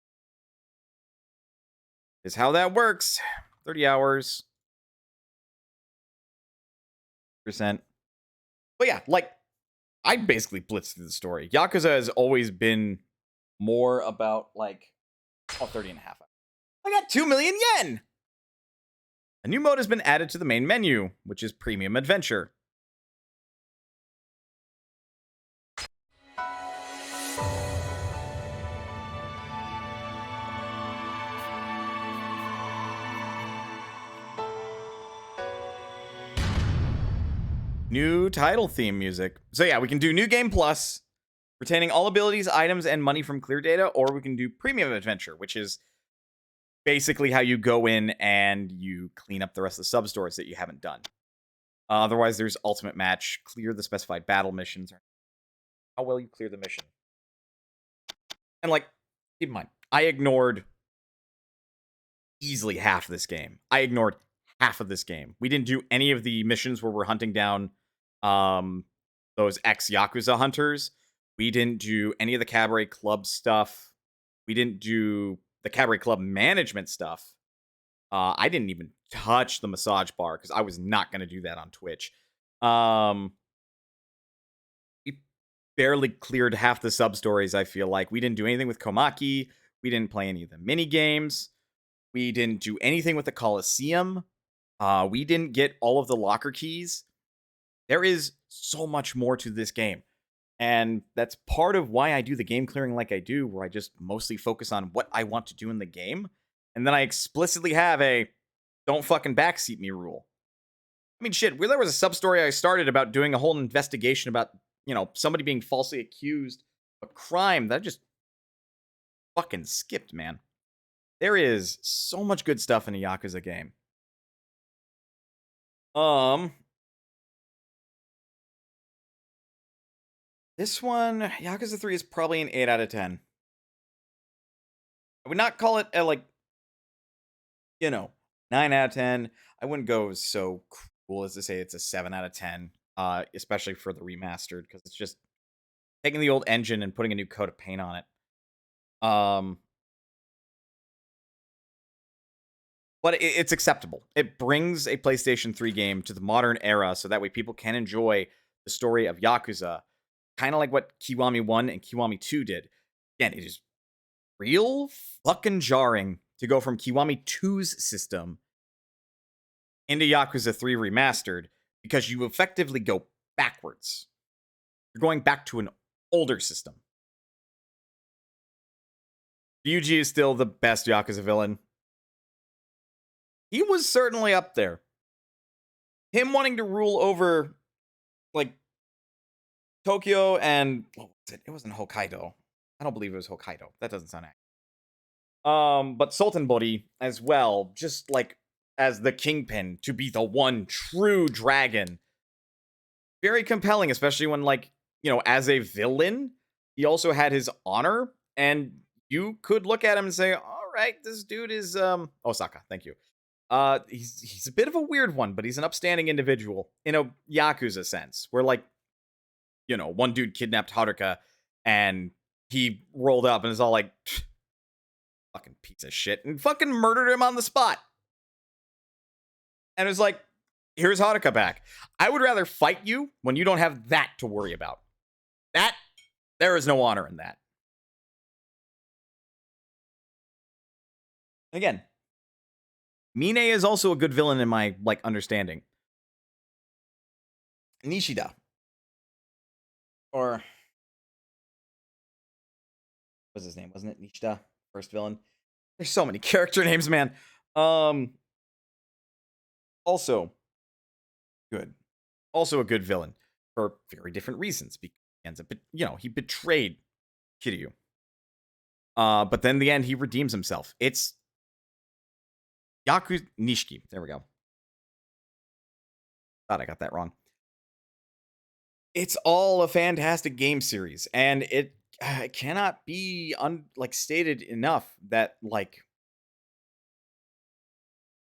Is how that works. 30 hours. %. But yeah, like, I basically blitzed through the story. Yakuza has always been more about, like, 30 and a half. I got 2 million yen! A new mode has been added to the main menu, which is Premium Adventure. New title theme music. So yeah, we can do New Game Plus, retaining all abilities, items, and money from clear data, or we can do Premium Adventure, which is basically how you go in and you clean up the rest of the sub-stores that you haven't done. Otherwise, there's Ultimate Match, clear the specified battle missions, or how well you clear the mission. And, like, keep in mind, I ignored easily half of this game. I ignored half of this game. We didn't do any of the missions where we're hunting down those ex-Yakuza hunters. We didn't do any of the Cabaret Club stuff. We didn't do the Cabaret Club management stuff. I didn't even touch the massage bar because I was not going to do that on Twitch. We barely cleared half the sub-stories, I feel like. We didn't do anything with Komaki. We didn't play any of the mini-games. We didn't do anything with the Coliseum. We didn't get all of the locker keys. There is so much more to this game. And that's part of why I do the game clearing like I do, where I just mostly focus on what I want to do in the game. And then I explicitly have a don't fucking backseat me rule. I mean, shit, there was a sub-story I started about doing a whole investigation about, you know, somebody being falsely accused of a crime that I just fucking skipped, man. There is so much good stuff in a Yakuza game. This one, Yakuza 3 is probably an 8 out of 10. I would not call it a, like, 9 out of 10. I wouldn't go so cool as to say it's a 7 out of 10, especially for the remastered, because it's just taking the old engine and putting a new coat of paint on it. But it's acceptable. It brings a PlayStation 3 game to the modern era so that way people can enjoy the story of Yakuza, kind of like what Kiwami 1 and Kiwami 2 did. Again, it is real fucking jarring to go from Kiwami 2's system into Yakuza 3 Remastered because you effectively go backwards. You're going back to an older system. Ryuji is still the best Yakuza villain. He was certainly up there. Him wanting to rule over, like, Tokyo and... what was it? It wasn't Hokkaido. I don't believe it was Hokkaido. That doesn't sound accurate. But Sultan Bori as well, just, like, as the kingpin, to be the one true dragon. Very compelling, especially when, like, as a villain, he also had his honor, and you could look at him and say, all right, this dude is, Osaka, thank you. He's a bit of a weird one, but he's an upstanding individual in a Yakuza sense, where, like, one dude kidnapped Haruka, and he rolled up and is all like, fucking piece of shit, and fucking murdered him on the spot. And it was like, here's Haruka back. I would rather fight you when you don't have that to worry about. There is no honor in that. Again, Mine is also a good villain in my, like, understanding. Nishida. Or... what was his name? Wasn't it Nishida? First villain? There's so many character names, man. Also good. Also a good villain for very different reasons. Because he ends up, he betrayed Kiryu. But then in the end, he redeems himself. It's Yakuza Nishiki. There we go. Thought I got that wrong. It's all a fantastic game series, and it cannot be stated enough that, like,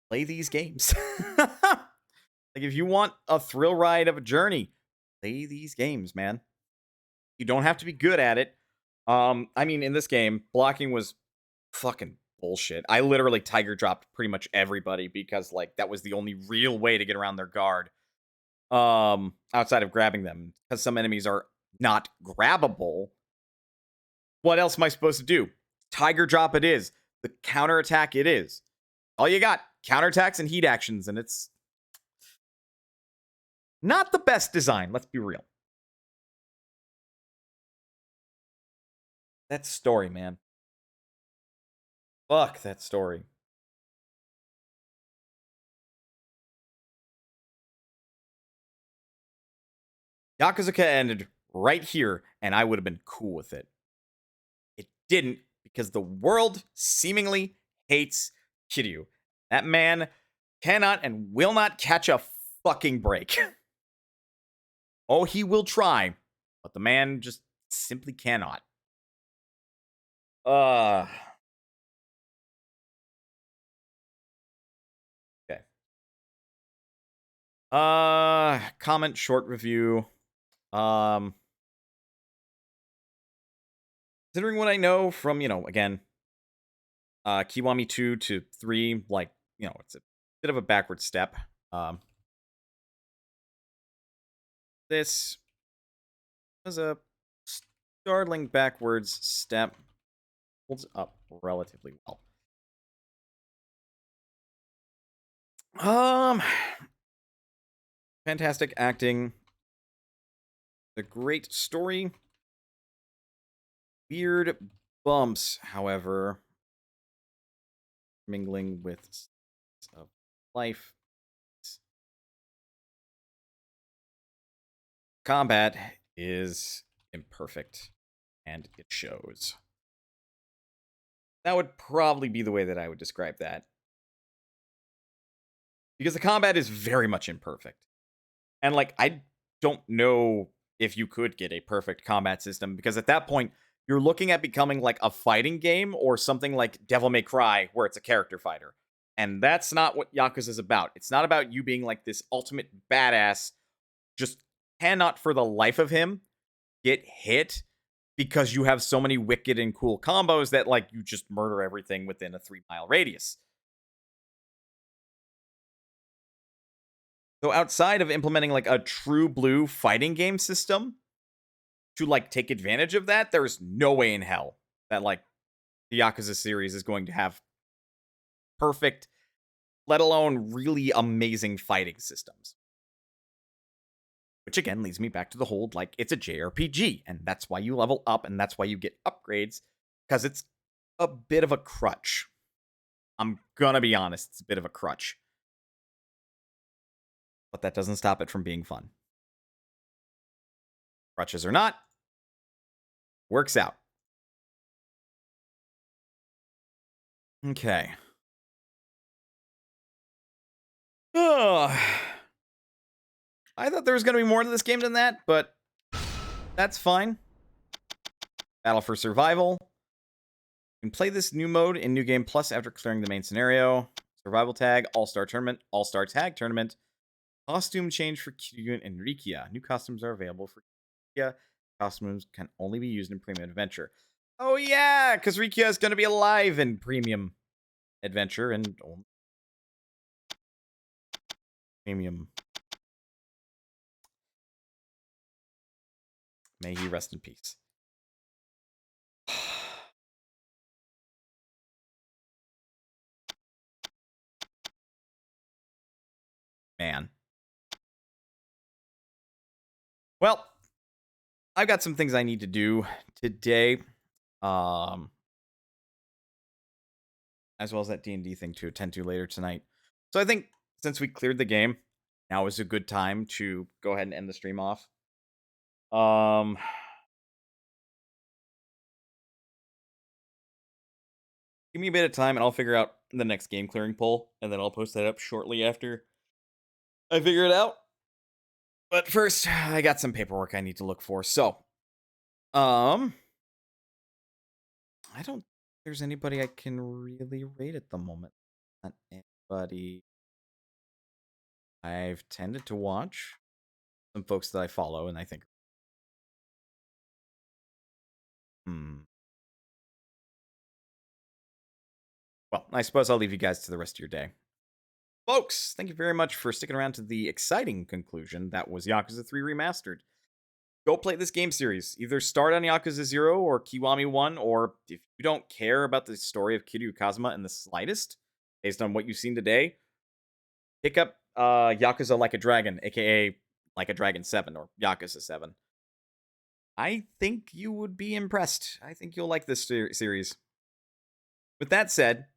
play these games. Like, if you want a thrill ride of a journey, play these games, man. You don't have to be good at it. I mean, in this game, blocking was fucking bullshit. I literally tiger dropped pretty much everybody because, like, that was the only real way to get around their guard. Outside of grabbing them, because some enemies are not grabbable. What else am I supposed to do? Tiger drop it is. The counterattack it is. All you got, counterattacks and heat actions, and it's not the best design, let's be real. That story, man. Fuck that story. Yakuza ended right here, and I would have been cool with it. It didn't, because the world seemingly hates Kiryu. That man cannot and will not catch a fucking break. Oh, he will try, but the man just simply cannot. Okay. Comment, short review. Considering what I know from, again, Kiwami 2 to 3, like, it's a bit of a backward step. This was a startling backwards step. Holds up relatively well. Fantastic acting. A great story. Weird bumps, however, mingling with of life. Combat is imperfect, and it shows. That would probably be the way that I would describe that. Because the combat is very much imperfect. And, like, I don't know if you could get a perfect combat system, because at that point, you're looking at becoming like a fighting game or something like Devil May Cry, where it's a character fighter. And that's not what Yakuza is about. It's not about you being like this ultimate badass, just cannot for the life of him get hit because you have so many wicked and cool combos that like you just murder everything within a 3-mile radius. So outside of implementing like a true blue fighting game system to like take advantage of that, there's no way in hell that like the Yakuza series is going to have perfect, let alone really amazing fighting systems. Which again leads me back to the whole, like, it's a JRPG, and that's why you level up, and that's why you get upgrades, because it's a bit of a crutch. I'm gonna be honest, it's a bit of a crutch. But that doesn't stop it from being fun. Crutches or not, works out. Okay. I thought there was going to be more to this game than that, but that's fine. Battle for Survival. You can play this new mode in New Game Plus after clearing the main scenario. Survival Tag, All-Star Tournament, All-Star Tag Tournament. Costume change for Kiryu and Rikia. New costumes are available for Rikia. Costumes can only be used in Premium Adventure. Oh yeah, because Rikia is going to be alive in Premium Adventure and Premium. May he rest in peace. Man. Well, I've got some things I need to do today. As well as that D&D thing to attend to later tonight. So I think since we cleared the game, now is a good time to go ahead and end the stream off. Give me a bit of time and I'll figure out the next game clearing poll, and then I'll post that up shortly after I figure it out. But first, I got some paperwork I need to look for. So, I don't think there's anybody I can really rate at the moment. Not anybody I've tended to watch. Some folks that I follow and I think, well, I suppose I'll leave you guys to the rest of your day. Folks, thank you very much for sticking around to the exciting conclusion that was Yakuza 3 Remastered. Go play this game series. Either start on Yakuza 0 or Kiwami 1, or if you don't care about the story of Kiryu Kazuma in the slightest, based on what you've seen today, pick up Yakuza Like a Dragon, aka Like a Dragon 7, or Yakuza 7. I think you would be impressed. I think you'll like this series. With that said,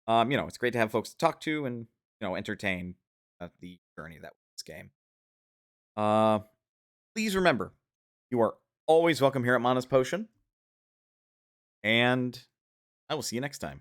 it's great to have folks to talk to and, entertain the journey that was this game. Please remember, you are always welcome here at Mana's Potion. And I will see you next time.